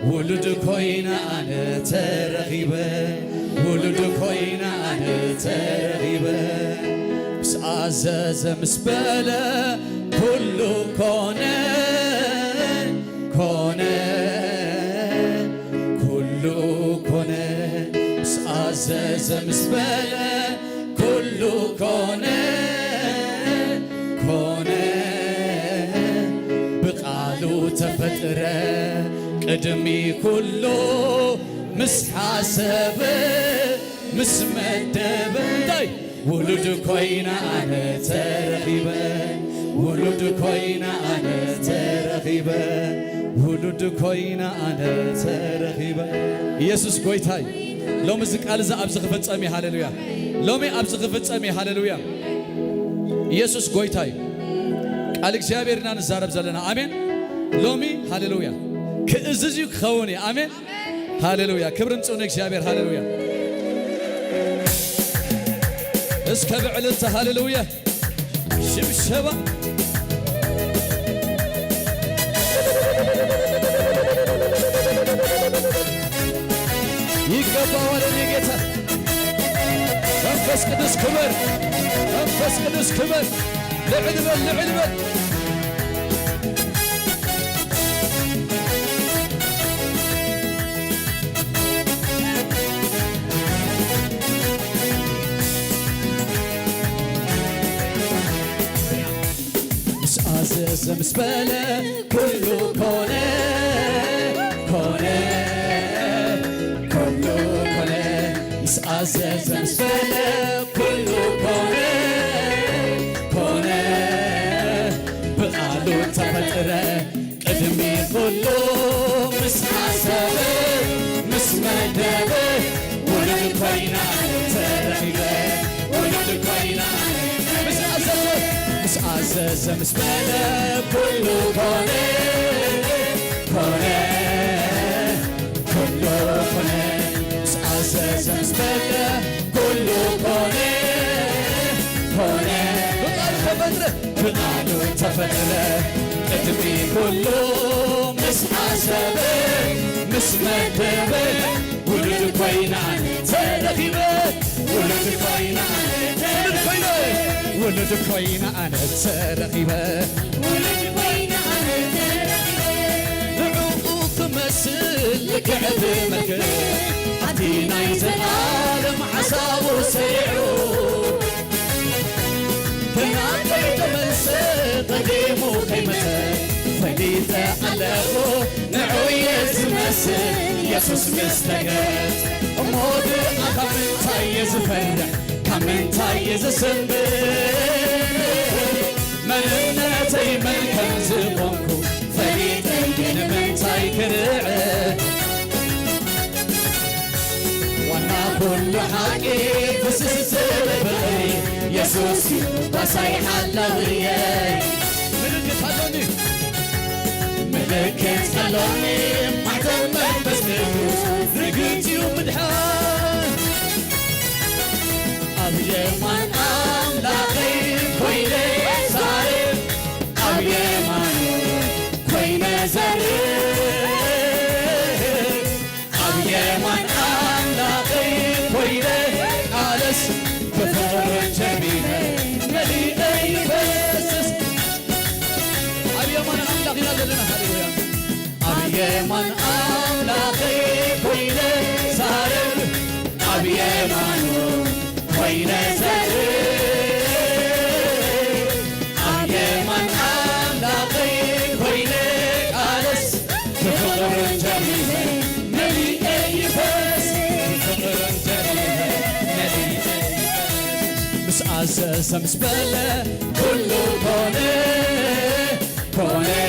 Speaker 5: ውሉድ ኮይና ኣነ ተረኺበ ውሉድ ኮይና ኣነ ተረኺበ ስኣዘዘ ምስ በለ ኩሉ ኮነ ኮነ ኩሉ ኮነ ስኣዘዘ ምስ በለ ኩሉ ኮነ ኮነ ብቃሉ ተፈጥረ ቅድሚ ኩሉ ምስ ሓሰበ ምስ መደበ እንታይ ውሉድ ኮይና ኣነ ተረኺበ ውሉድ ኮይና ኣነ ተረኺበ ውሉድ ኮይና ኣነ ተረኺበ ኢየሱስ ጎይታይ ሎሚ እዚ ቃል እዚ ኣብዚ ክፍጸም እዩ ሃሌሉያ ሎሚ ኣብዚ ክፍጸም እዩ ሃሌሉያ ኢየሱስ ጎይታይ ቃል እግዚአብሔርና ንዛረብ ዘለና አሜን ሎሚ ሃሌሉያ ክእዝዝ እዩ ክኸውን እዩ አሜን ሃሌሉያ ክብርን ጽኑ እግዚአብሔር ሃሌሉያ እስከ ብዕልልታ ሃሌሉያ ሽብሸባ ይገባዋል እኔ ጌታ መንፈስ ቅዱስ ክብር መንፈስ ቅዱስ ክብር ልዕል በል ልዕል በል مسعزز مسبلة كله كونه كونه كله كونه مسعزز مسبلة كله كونه كونه بقالو تفترة قدمي كله مسحسبة مسمدبة ولد كوينا ترحيبة ولد كوينا مسعزز مسبلة كله كونه كونه كله كونه مسعزز مسبلة كله كونه كونه بقالو تفترة قدمي كله مسحسبة مسمدبة ولد كوينا ترحيبة ولد كوينا ولد كوينا أنا ترقيبة ولد كوينا أنا ترقيبة نعوق مسل قعد مكر عدينا يتعالم عصاب وسيعو كنا قيد مسل قديم وقيمته فليته علقو نعوي يزمسل يسوس مستقات مود أخمن تايز فرح كمن تايز سنبل مننتي من كنز بونكو فريتين من تاي كرعه وانا كل حاجة فسسل بغي يسوس وصيح اللوية ملكت هلوني ملكت هلوني معتمد بس نفوس رقيتي ومدحان أبيمان أملاقي كوينة زارب أبيمان كوينة زارب أبيمان أملاقي كوينة عالس بفور جميلة مليئة يبسس أبيمان أملاقي نادلنا حلويا أبيمان أملاقي كوينة زارب أبيمان كوينة زارب أبيمان أملاقي كوينة عالس بفور جميلة مليئة يبسس بفور جميلة مليئة مسعزز مسبلة كله كونه كونه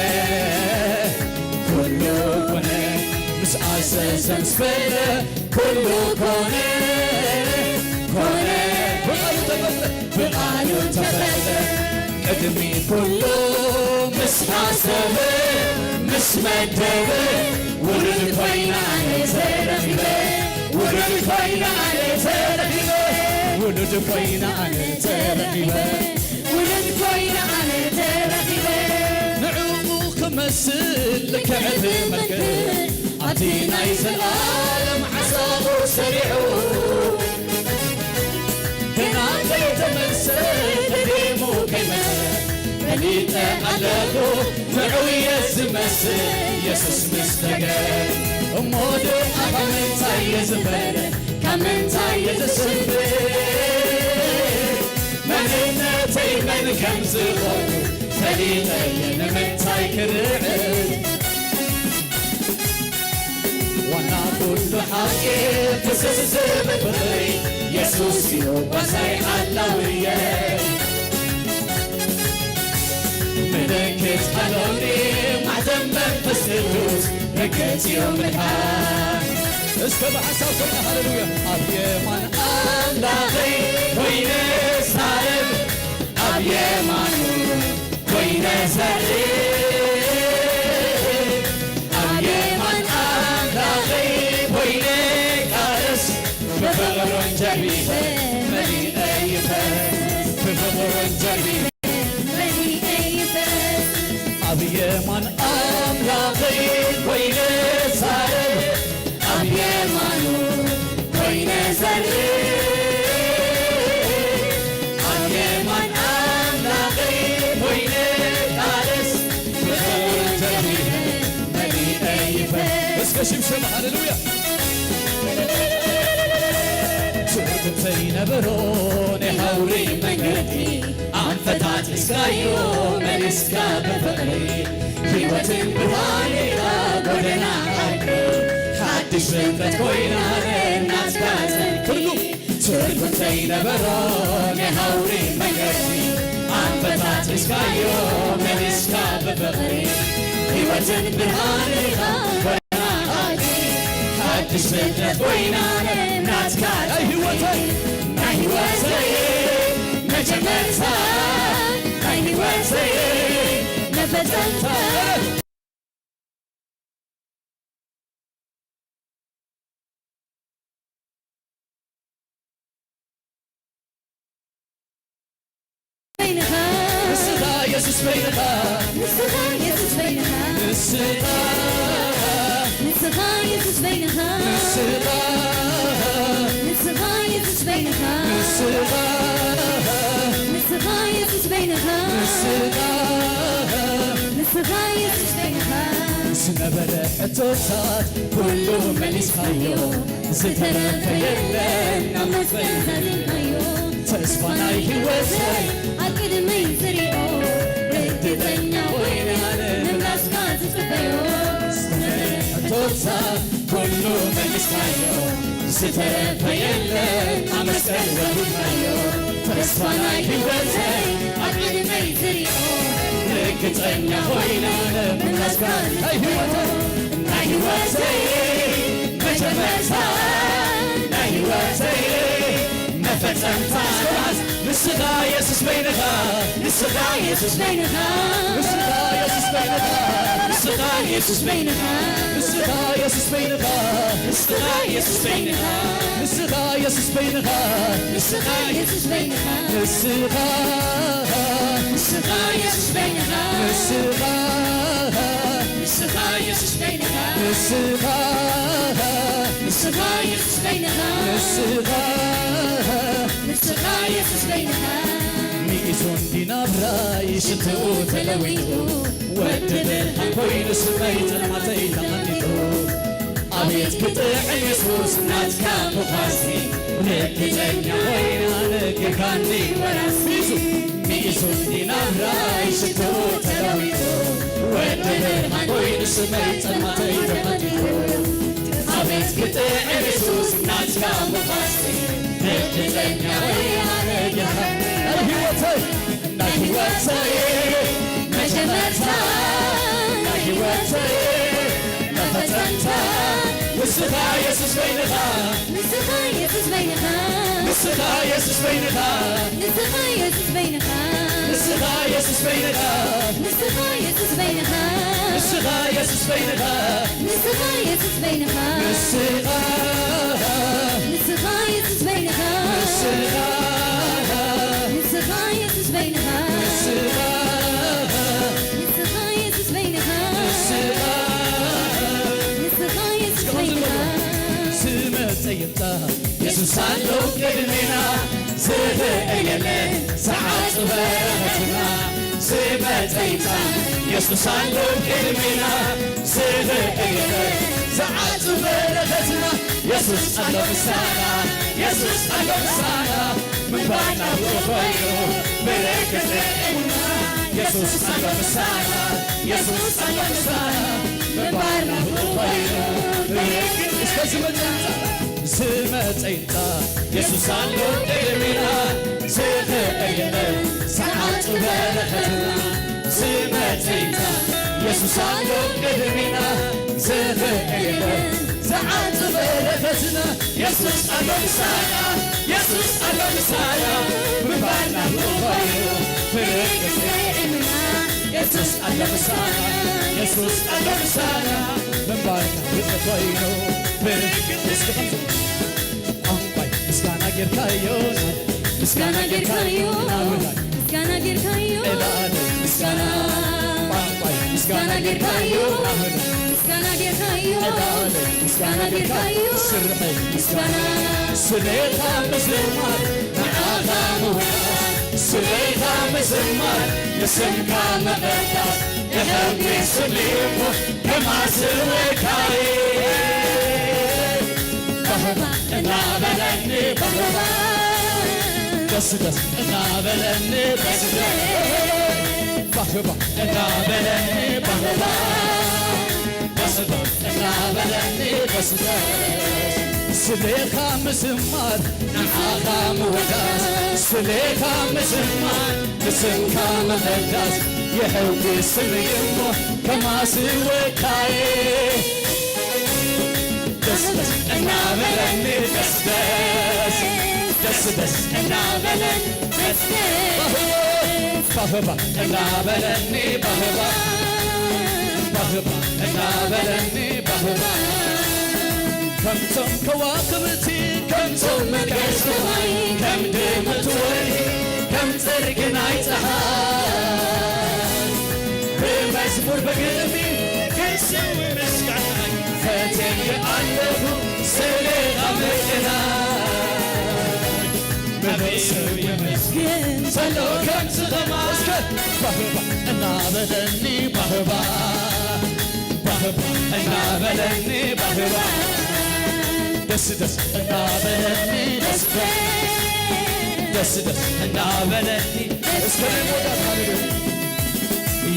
Speaker 5: كله كونه مسعزز مسبلة كله كونه كونه بقالو تفتة قدمي كله مسحسبة مسمدبة ولد كوينا على ترقيبة ولد كوينا على ترقيبة ولد كوينا على ترقيبة ولد كوينا على ترقيبة نعوق مسل كعب مكر عطينا يسلام عصاب وسريعو هنا قيت مسل قديم وقيمته فليته علقو معوية زمسل يسوس مستقر مود أكمن تايز بره كمن تايز سنبه مننتي من كمز غورو فليته من تاي كرعه وانا كل حاجة فسس بفري يسوس يوم وصيح اللوية ملكت حلوني معدل
Speaker 4: በመንፈስ ቅዱስ ረገጽዮን ብርሃን
Speaker 5: እስከ በሐሳብ ሰውና ሃሌሉያ አብየማን
Speaker 4: አምላኬ ኮይነ ሳርብ አብየማኑ ኮይነ ዘር አብየማን አምላኬ ኮይነ ቃርስ በፍቅሩን ጀርቢበ መሊአ ይፈስ በፍቅሩን ጀርቢበ መሊአ ይፈስ
Speaker 5: አብየማን
Speaker 4: አምላኬ ኮይነ ሳርብ አብየማኑ ኮይነ ዘር አብየማን አምላኬ ኮይነ ቃርስ በፍቅሩን ጀርቢበ መሊአ ይፈስ
Speaker 5: እስከ ሽምሸም ሃሌሉያ
Speaker 4: ትርጉም ዘይነበሮን የሐውሪ መንገዲ አንፈታት እስካዮ መልስካ በፍቅሪ ሕይወትን ብርሃኔራ ጎደና አድሪ ሓድሽ ፍጥረት ኮይና እናትካ ዘንኪ ትርጉም ዘይነበሮን የሐውሪ መንገዲ አንፈታት እስካዮ መልስካ በፍቅሪ ሕይወትን ብርሃኔራ ጎደና አድሪ ሓድሽ ፍጥረት ኮይና እናትካ ናይ ሕይወተይ መጀመርታ ናይ ሕይወተይ መፈጸምታ
Speaker 5: ንስኻ ኢየሱስ በይንኻ
Speaker 3: ንስኻ ኢየሱስ በይንኻ
Speaker 5: ንስኻ
Speaker 3: ንስኻ ኢየሱስ በይንኻ
Speaker 5: ንስኻ
Speaker 3: ንስኻ ኢየሱስ በይንኻ
Speaker 5: ንስኻ
Speaker 3: ንስኻ ኢየሱስ በይንኻ
Speaker 5: ንስኻ
Speaker 3: ንስኻ ኢየሱስ በይንኻ
Speaker 5: ዝነበረ ሕቶታት ኩሉ መሊስካዮ ዝተረፈ የለን
Speaker 3: ናብ መስቀል ዘድንካዮ
Speaker 5: ተስፋ ናይ ሕይወተይ
Speaker 3: ኣብ ቅድመይ ዝሪኦ ርግጠኛ ኮይነ ንምላስካ ዝፅበዮ
Speaker 5: ሕቶታት
Speaker 4: ኩሉ መሊስካዮ ዝተረፈ የለን ኣብ መስቀል ወዲድካዮ ተስፋ ናይ ሕይወተይ ኣብ ቅድመይ ዝሪኦ ርግጠኛ ኮይነ ንምላስካ
Speaker 5: ናይ ሕይወተይ
Speaker 4: ናይ ሕይወተይ መጀመርታ ናይ ሕይወተይ መፈጸምታ ንስኻ ኢየሱስ በይንኻ ንስኻ ኢየሱስ በይንኻ
Speaker 5: ንስኻ ኢየሱስ በይንኻ
Speaker 4: ንስኻ ኢየሱስ በይንኻ
Speaker 5: ንስኻ ኢየሱስ በይንኻ
Speaker 4: ንስኻ ኢየሱስ በይንኻ
Speaker 5: ንስኻ ኢየሱስ በይንኻ
Speaker 4: ንስኻ ኢየሱስ በይንኻ
Speaker 5: ንስኻ
Speaker 4: ንስኻ ኢየሱስ በይንኻ
Speaker 5: ንስኻ
Speaker 4: ንስኻ ኢየሱስ በይንኻ
Speaker 5: ንስኻ
Speaker 4: ንስኻ ኢየሱስ በይንኻ
Speaker 5: ንስኻ
Speaker 4: ንስኻ ኢየሱስ በይንኻ
Speaker 5: ሚእዞን ዲናብራይ ሽትኡ
Speaker 4: ተለዊጡ ወዲ ብርሃን ኮይኑ ስመይ ጽልመተይ ተቐኒጡ አቤት ክጥዕ ኢየሱስ ናትካ ብኳሲ ርግጠኛ ኮይና ንግካኒ ወራሲ ሚእዞን ዲናብራይ ሽትኡ ተለዊጡ ወዲ ብርሃን ኮይኑ ስመይ ጽልመተይ ተቐኒጡ አቤት ክጥዕ ኢየሱስ ናትካ ብኳሲ ርግጠኛ ኮይና ንግካኒ
Speaker 5: ሕይወተይ
Speaker 4: ናይ ሕይወተይ መጀመርታ ናይ ሕይወተይ መፈጸምታ ንስኻ ኢየሱስ በይንኻ
Speaker 3: ንስኻ ኢየሱስ በይንኻ
Speaker 4: ንስኻ ኢየሱስ በይንኻ
Speaker 3: ንስኻ ኢየሱስ በይንኻ
Speaker 4: ንስኻ ኢየሱስ በይንኻ
Speaker 3: ንስኻ ኢየሱስ በይንኻ
Speaker 4: ንስኻ ኢየሱስ በይንኻ
Speaker 3: ንስኻ ኢየሱስ በይንኻ
Speaker 4: ንስኻ
Speaker 3: ንስኻ ኢየሱስ በይንኻ
Speaker 4: ንስኻ
Speaker 3: ንስኻ ኢየሱስ በይንኻ
Speaker 4: ንስኻ
Speaker 3: ንስኻ ኢየሱስ በይንኻ
Speaker 4: ንስኻ
Speaker 3: ንስኻ ኢየሱስ በይንኻ
Speaker 5: ስመፀይምታ
Speaker 4: ኢየሱስ አለው ቅድሜና ዝርአየለን ሰዓት በረኸትና ስመፀይታ ኢየሱስ አለው ቅድሜና ዝርአየለን ሰዓት በረኸትና ኢየሱስ አለው ምሳና ኢየሱስ አለው ምሳና ምግባርና ብቆይኑ በረከት ለእሙና ኢየሱስ አለው ምሳና ኢየሱስ አለው ምሳና ምግባርና ብቆይኑ በረከት
Speaker 5: እስከ ስመፀይምታ
Speaker 4: ኢየሱስ አለው ቅድሜና ዝርአየለን ሰዓት በረኸትና ስመፀይታ ኢየሱስ
Speaker 5: ኢየሱስ አሎ ቅድሚና ዘፈቀደ ዘዓጽ በረከትና ኢየሱስ አሎ ምሳና ኢየሱስ አሎ ምሳና ብባና ብባዮ ፍርቅስእምና ኢየሱስ አሎ ምሳና ኢየሱስ አሎ ምሳና ብባና ብባዮ ፍርቅስእምና አንቋይ ምስጋና ጌርካዮ ምስጋና ጌርካዮ ምስጋና ጌርካዮ ምስጋና አንቋይ ምስጋና ጌርካዮ ምስጋና ጌርካዮ ምስጋና ጌርካዮ ስርሐይ ምስጋና ስለታ መዘማር መዓዛ መውዳት ስለታ መዘማር የሰንካ መበዳት የህብሬ ስሌሞ ከማስወካዬ ባህባ እናበለኒ ባህባ ደስ ደስ እናበለኒ ደስ ባህባ እናበለኒ ባህባ ደስ እናበለኒ ደስ ስለካ መዘማር ንዓኻ መውዳት ስለካ መዘማር ንስምካ መበዳት የህውቴ ስምይ እሞ ከማስወካዬ ደስ ደስ እናበለኒ ደስ ደስ ደስ ደስ እናበለን ደስ ባህባ እናበለኒ ባህባ ባህባ እናበለኒ ባህባ ከምቶም ከዋክብቲ ከምቶም መቅረዝ ሰማይ ከም ድምቱ ወርሒ ከም ጽርግ ናይ ፀሓይ ብመዝሙር በግጥሚ ክስዊ ምስጋናይ ፈትየ ኣለኹ ስለኻ ምዕናይ መበሰብ የመስግን ዘሎ ከምዚ ኸማስከር ባህባ እናበለኒ ባህባ ባህባ እናበለኒ ባህባ ደስ ደስ እናበለኒ ደስ ደስ ደስ እናበለኒ እስከ ሞዳት ማለት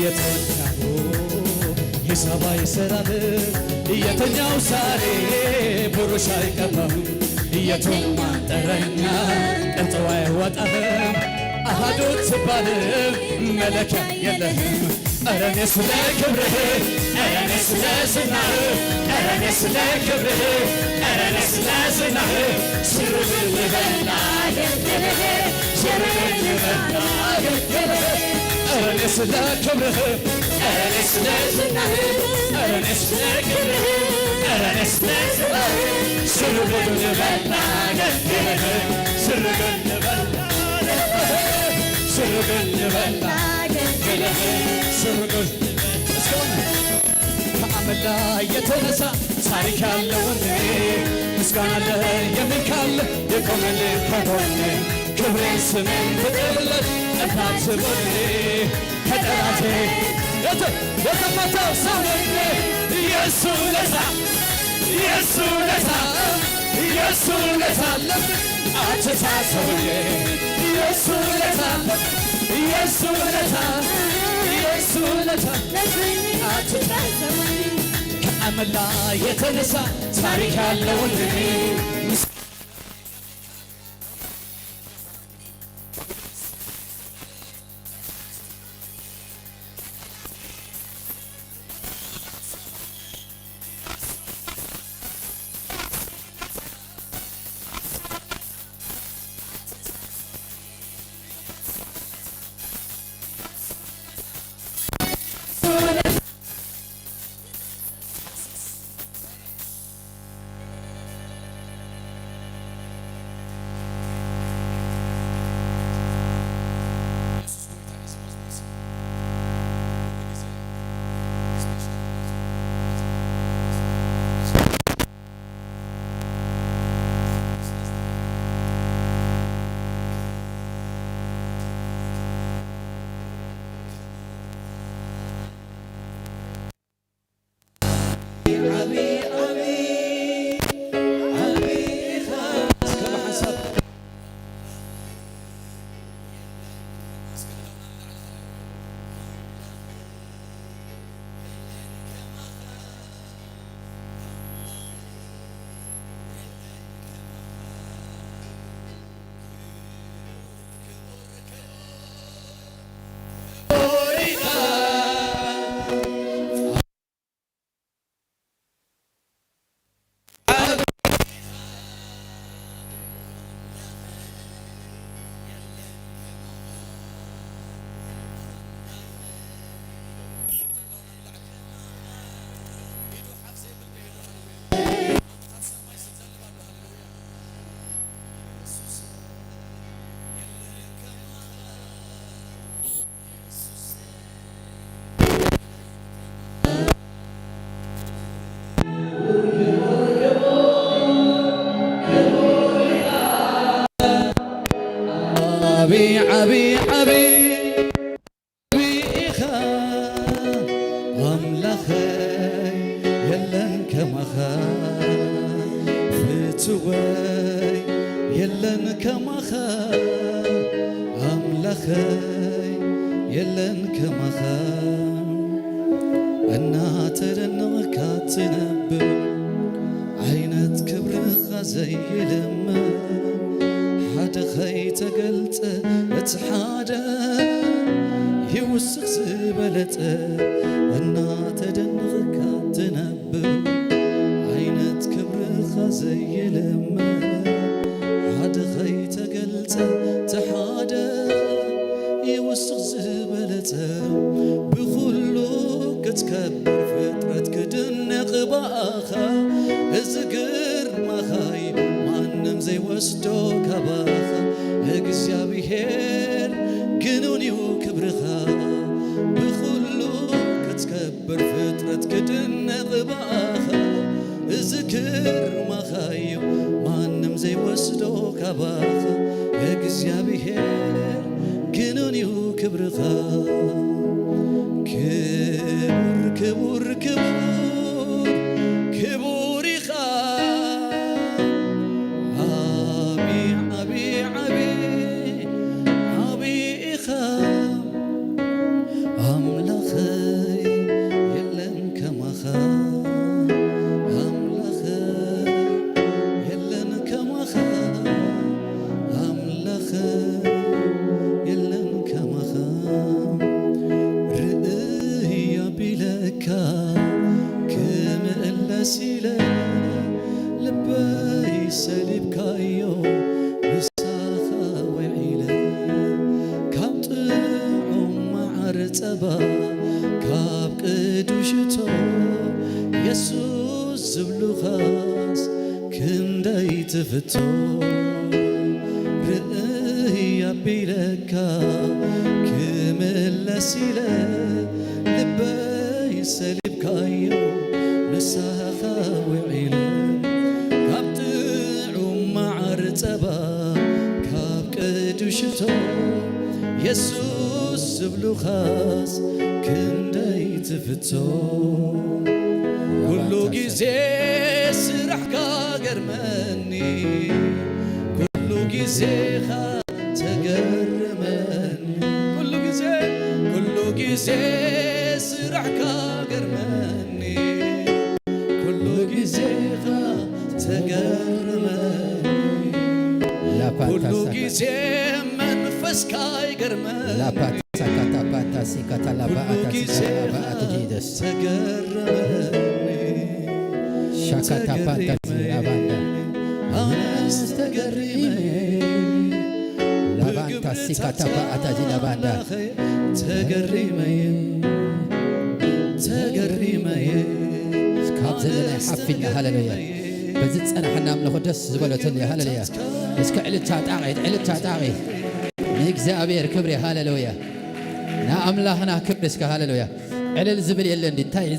Speaker 5: የተኛው የሰማይ ሰላም የተኛው ዛሬ ብሩሽ አይቀባም የቱን ማንጠረኛ ቅርጽዋ አይወጣህም አሃዱ ትባልም መለኪያ የለህም ኧረ እኔ ስለ ክብርህ ኧረ እኔ ስለ ዝናህ ኧረ እኔ ስለ ክብርህ ኧረ እኔ ስለ ዝናህ ሽርብል ልበል አገልግልህ ሽርብል ልበል አገልግልህ ኧረ እኔ ስለ ክብርህ ኧረ እኔ ስለ ዝናህ ኧረ እኔ ስለ ክብርህ ኧረ እኔ ስለ ዝናህ ሽርብል ልበል አገልግልህ ሽርብል ልበል ሽርብል ልበል አገልግልህ ሽርብል እስካሁን ከአመድ ላይ የተነሳ ታሪክ ያለው እኔ ምስጋና አለ የሚል ካለ የቆመልህ ከጎኔ ክብሬን ስሜን ፍቅርለት እናት ስቦኔ ከጠላቴ የተመታው ሰው ነኝ የሱ ለታ የሱ ለታ የሱ ለታ አለብኝ አትታሰብኝ የሱ ለታ የሱ ለታ የሱ ለታ አትታሰብኝ ከአመድ ላይ የተነሳ ታሪክ ያለው እኔ يسوعي يلن كماخا أملاخي يلن كماخا أنا ترنغك تنبب عينت كبرخ زي لما حدا خي تقلت اتحادا يوسخ زبلت أنا تدنغك تنبب عينت كبرخ زي لما حدا خي تقلت تحادا يوسخ زبلت بخلو كتكبر فترة كدنق باخا ازقر مخاي مانم زي وسدو كباخا እግዚአብሔር ግኑኒው ክብርኻ ብኹሉ ክትከብር ፍጥረት ክድነቕ ባኻ እዝክር ማኻዩ ማንም ዘይወስዶ ካባኻ እግዚአብሔር ግኑኒው ክብርኻ ክቡር ክቡር ክቡር ክቡር ኢኻ ካብ ቅዱሽቶ ኢየሱስ ዝብሉኻስ ክንደይ ትፍቶ ርእይ ኣቢለካ ክምለስ ኢለ ልበይ ሰሊብካዮ ንሳኻ ውዒለ ካብ ጥዑም ማዓር ጸባ ካብ ቅዱሽቶ ኢየሱስ ዝብሉኻስ ክንደይ ትፍቶ ኩሉ ጊዜ ስራሕካ ገርመኒ ኩሉ ጊዜኻ ተገርመኒ ኩሉ ጊዜ ስራሕካ ገርመኒ ኩሉ ጊዜኻ ተገርመኒ ኩሉ ጊዜ መንፈስካ ይገርመኒ ሁሉ ጊዜ
Speaker 1: بزيد أنا حنا من خدس زبالة اللي هالليا اسك علتها تعقيد نيكزابير كبري هاللويا نا أملاهنا كبرسك هاللويا علل زبل يلن دي تاي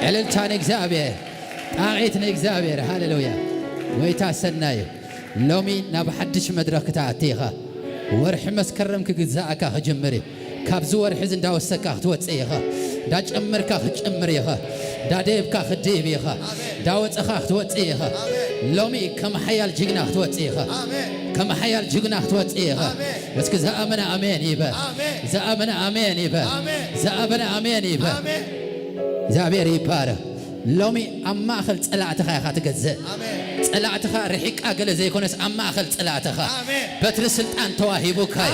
Speaker 1: عللتا نيكزابير تعقيد نيكزابير هاللويا ويتا سناي لومي نبحدش مدرك تعتيها ورح مسكرمك جزاك هجمري كابزو ورح زين داوسك توصيها داج أمرك هجمريها داديبك خديبيها داوت أخاك توصيها لومي كم حيال جينا توصيها كم حيال جينا توصيها بس كزامنا أمين يبا زامنا أمين يبا زامنا أمين يبا زابير يبارا لومي أما أخل تلعتها خاتجزء تلعتها رحيك أقل زي كونس أما أخل تلعتها بتر سلطان تواهبك هاي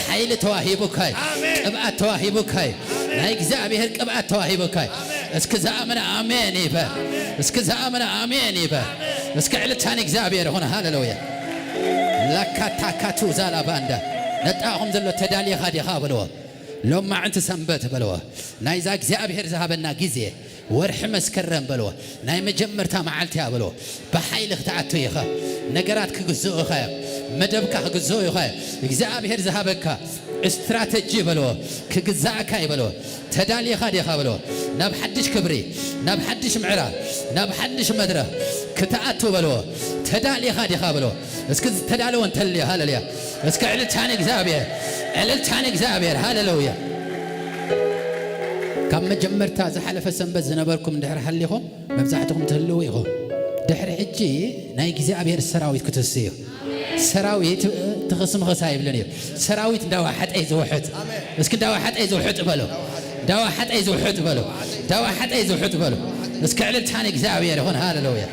Speaker 1: حيل تواهبك هاي أبعد تواهبك هاي نايك زابير أبعد تواهبك هاي اسك زامنا آمين يبا اسك زامنا آمين يبا اسك علتانك زابير هنا هاللويا لك تاكاتو زالا باندا نتاهم ذلو تدالي خادي خابلوا لو ما أنت سنبت بلوا نايزاك زابير ذهبنا جزية ورح مسكرن بلوا ناي مجمرتا معلتها بلوا بحيل اختعتو يخا نقراتك جزء خا مدبك جزء خا زابير ذهبك استراتيجي بلوا كجزاك هاي بلوا تدالي خادي خابلوا نبحدش كبري نبحدش معرا نبحدش مدرة كتعتو بلوا تدالي خادي خابلوا اسك تدالو انت اللي هالليا اسك علتانك زابير هاللويا كم جمرتا زحلف سنبز نبركم دحر حليهم مبزحتكم تهلويهم دحر حج
Speaker 6: ሕጂ ናይ እግዚኣብሔር ሰራዊት ክትስዮ ሰራዊት ትኽስም ኸሳይ ብለን እዩ ሰራዊት እንዳዋ ሓጠይ ዝውሕጥ እስኪ እንዳዋ ሓጠይ ዝውሕጥ በሎ እንዳዋ ሓጠይ ዝውሕጥ በሎ እንዳዋ ሓጠይ ዝውሕጥ በሎ እስኪ ዕልልታን እግዚኣብሔር ይኹን ሃሌሉያ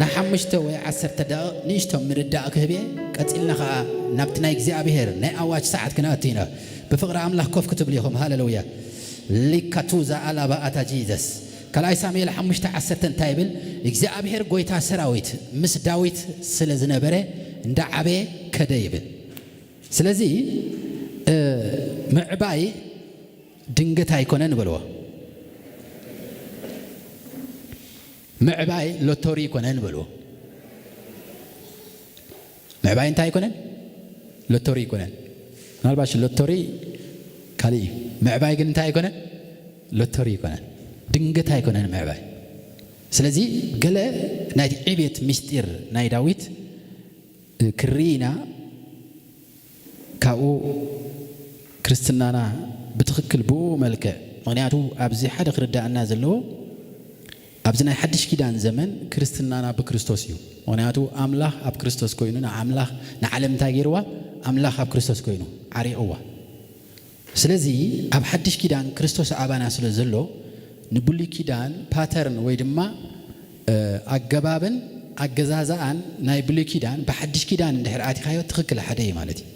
Speaker 6: ንሓሙሽተ ወይ 10 ደቂቕ ንእሽቶም ምርዳእ ክህብ ቀፂልና ከዓ ናብቲ ናይ እግዚኣብሔር ናይ ኣዋጅ ሰዓት ክንኣቱ ኢና ብፍቕሪ ኣምላኽ ኮፍ ክትብል ኢኹም ሃሌሉያ ሊካቱዛ ኣላባኣታ ጂዘስ ካልኣይ ሳሙኤል 5:10 እንታይ ይብል እግዚኣብሔር ጎይታ ሰራዊት ምስ ዳዊት ስለ ዝነበረ እንደ ዓበየ ከደ ይብል ስለዚ ምዕባይ ድንገት ኣይኮነን በልዎ ምዕባይ ሎተሪ ይኮነን በልዎ ምዕባይ እንታይ ይኮነን ሎተሪ ይኮነን ምናልባሽ ሎተሪ ካልእ ምዕባይ ግን እንታይ ይኮነን ሎተሪ ይኮነን ድንገት ኣይኮነን ምዕባይ ስለዚ ገለ ናይ ዕቤት ምስጢር ናይ ዳዊት ክሪና ካብኡ ክርስትናና ብትኽክል ብኡ መልክዕ ምክንያቱ ኣብዚ ሓደ ክርዳእና ዘለዎ ኣብዚ ናይ ሓድሽ ኪዳን ዘመን ክርስትናና ብክርስቶስ እዩ ምክንያቱ ኣምላኽ ኣብ ክርስቶስ ኮይኑ ንዓምላኽ ንዓለም እንታይ ገይርዋ ኣምላኽ ኣብ ክርስቶስ ኮይኑ ዓሪቕዋ ስለዚ ኣብ ሓድሽ ኪዳን ክርስቶስ ኣባና ስለ ዘሎ ንብሉይ ኪዳን ፓተርን ወይ ድማ ኣገባብን ኣገዛዛኣን ናይ ብሉይ ኪዳን ብሓድሽ ኪዳን እንድሕር ኣቲኻዮ ትኽክል ሓደ እዩ ማለት እዩ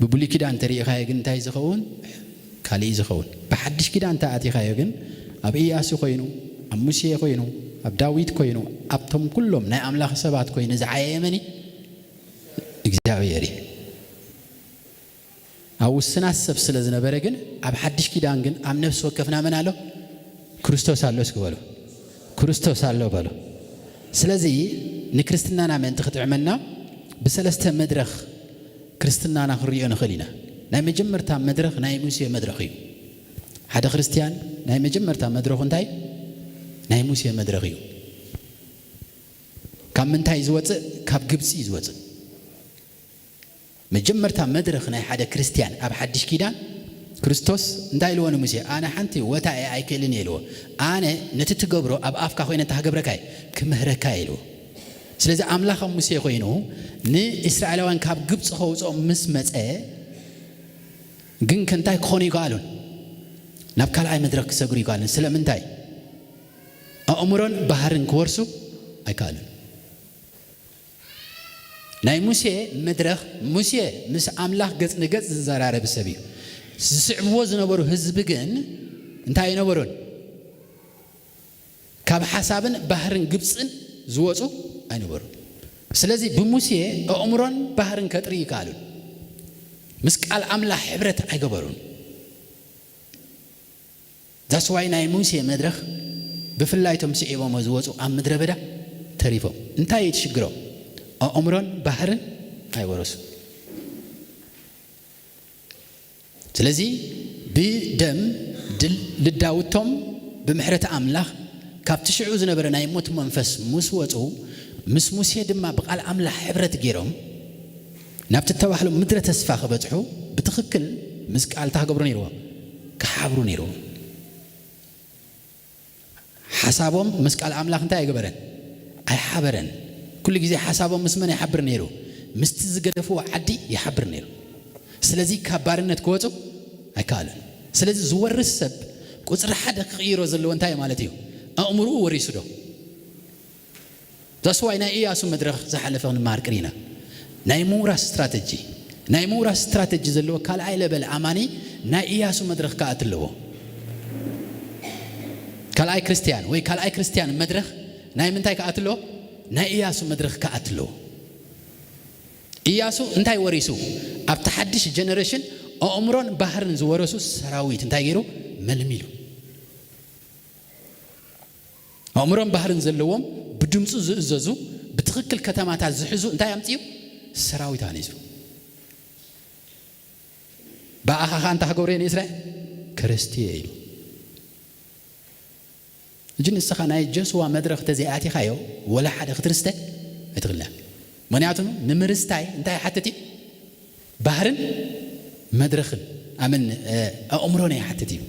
Speaker 6: ብብሉይ ኪዳን ተሪኢኻዮ ግን እንታይ ዝኸውን ካልእ ዝኸውን ብሓድሽ ኪዳን ተኣቲኻዮ ግን ኣብ ኢያሱ ኮይኑ ኣብ ሙሴ ኮይኑ ኣብ ዳዊት ኮይኑ ኣብቶም ኩሎም ናይ ኣምላኽ ሰባት ኮይኑ ዝዓየየ መን እግዚኣብሔር እዩ ኣብ ውስናት ሰብ ስለ ዝነበረ ግን ኣብ ሓድሽ ኪዳን ግን ኣብ ነፍሲ ወከፍና መን ኣሎ ክርስቶስ ኣሎ እስክበሉ ክርስቶስ ኣሎ በሉ ስለዚ ንክርስትናና ምእንቲ ክትዕመና ብሰለስተ መድረኽ ክርስትናና ክሪኦ ንኽእል ኢና ናይ መጀመርታ መድረኽ ናይ ሙሴ መድረኽ እዩ ሓደ ክርስቲያን ናይ መጀመርታ መድረኹ እንታይ ናይ ሙሴ መድረኽ እዩ ካብ ምንታይ ዝወፅእ ካብ ግብፂ ዝወፅእ መጀመርታ መድረኽ ናይ ሓደ ክርስቲያን ኣብ ሓድሽ ኪዳን ክርስቶስ እንታይ ኢልዎ ንሙሴ ኣነ ሓንቲ ወታኤ ኣይክእልን ኢልዎ ኣነ ነቲ ትገብሮ ኣብ ኣፍካ ኮይነ እንተሃገብረካይ ክምህረካ ኢልዎ ስለዚ ኣምላኽ ሙሴ ኮይኑ ንእስራኤላውያን ካብ ግብፂ ከውፅኦም ምስ መፀ ግን ከንታይ ክኾኑ ይከኣሉን ናብ ካልኣይ መድረኽ ክሰግሩ ይከኣሉን ስለምንታይ ኣእምሮን ባህርን ክወርሱ ኣይከኣሉን ናይ ሙሴ መድረኽ ሙሴ ምስ ኣምላኽ ገጽ ንገጽ ዝዘራረብ ሰብ እዩ ዝስዕብዎ ዝነበሩ ህዝቢ ግን እንታይ ነበሩን ካብ ሓሳብን ባህርን ግብፅን ዝወፁ ኣይነበሩ ስለዚ ብሙሴ ኣእምሮን ባህርን ከጥሪ ይከኣሉን ምስ ቃል ኣምላኽ ሕብረት ኣይገበሩን ዛስዋይ ናይ ሙሴ መድረኽ ብፍላይቶም ስዒቦም ዝወፁ ኣብ ምድረ በዳ ተሪፎም እንታይ ይትሽግሮም ኣእምሮን ባህርን ኣይወረሱ ስለዚ ብደም ድል ልዳውቶም ብምሕረት ኣምላኽ ካብ ትሽዑ ዝነበረ ናይ ሞት መንፈስ ምስ ወፁ ምስ ሙሴ ድማ ብቃል ኣምላኽ ሕብረት ገይሮም ናብቲ ተባህሎ ምድረ ተስፋ ክበፅሑ ብትኽክል ምስ ቃል ታገብሩ ነይሮም ክሓብሩ ነይሮም ሓሳቦም ምስ ቃል ኣምላኽ እንታይ ኣይገበረን ኣይሓበረን ኩሉ ግዜ ሓሳቦም ምስ መን ይሓብር ነይሩ ምስቲ ዝገደፍዎ ዓዲ ይሓብር ነይሩ ስለዚ ካብ ባርነት ክወፁ ኣይከኣሉን ስለዚ ዝወርስ ሰብ ቁፅሪ ሓደ ክቕይሮ ዘለዎ እንታይ ማለት እዩ ኣእምርኡ ወሪሱ ዶ ዛስዋይ ናይ ኢያሱ መድረኽ ዝሓለፈ ክንመሃር ቅሪና ናይ ምውራስ ስትራቴጂ ዘለዎ ካልኣይ ለበል ኣማኒ ናይ ኢያሱ መድረኽ ከኣት ኣለዎ ካልኣይ ክርስቲያን መድረኽ ናይ ምንታይ ከኣት ኣለዎ ናይ ኢያሱ መድረኽ ከኣት ኣለዎ ኢያሱ እንታይ ወሪሱ ኣብ ተሓድሽ ጀነሬሽን ኣእምሮን ባህርን ዝወረሱ ሰራዊት እንታይ ገይሩ መልሚሉ ኣእምሮን ባህርን ዘለዎም ብድምፁ ዝእዘዙ ብትኽክል ከተማታት ዝሕዙ እንታይ ኣምፅዩ ሰራዊት ኣነሱ ብኣኻኻ እንታሃገብሮ ንእስራኤል ክርስቲየ ኢሉ እጂ ንስኻ ናይ ጆስዋ መድረኽ ተዘይኣቲኻዮ ወላ ሓደ ክትርስተ ኣይትኽእልና ምክንያቱ ንምርስታይ እንታይ ሓትት እዩ ባህርን መድረኽን ኣምን ኣእምሮን ይሓትት እዩ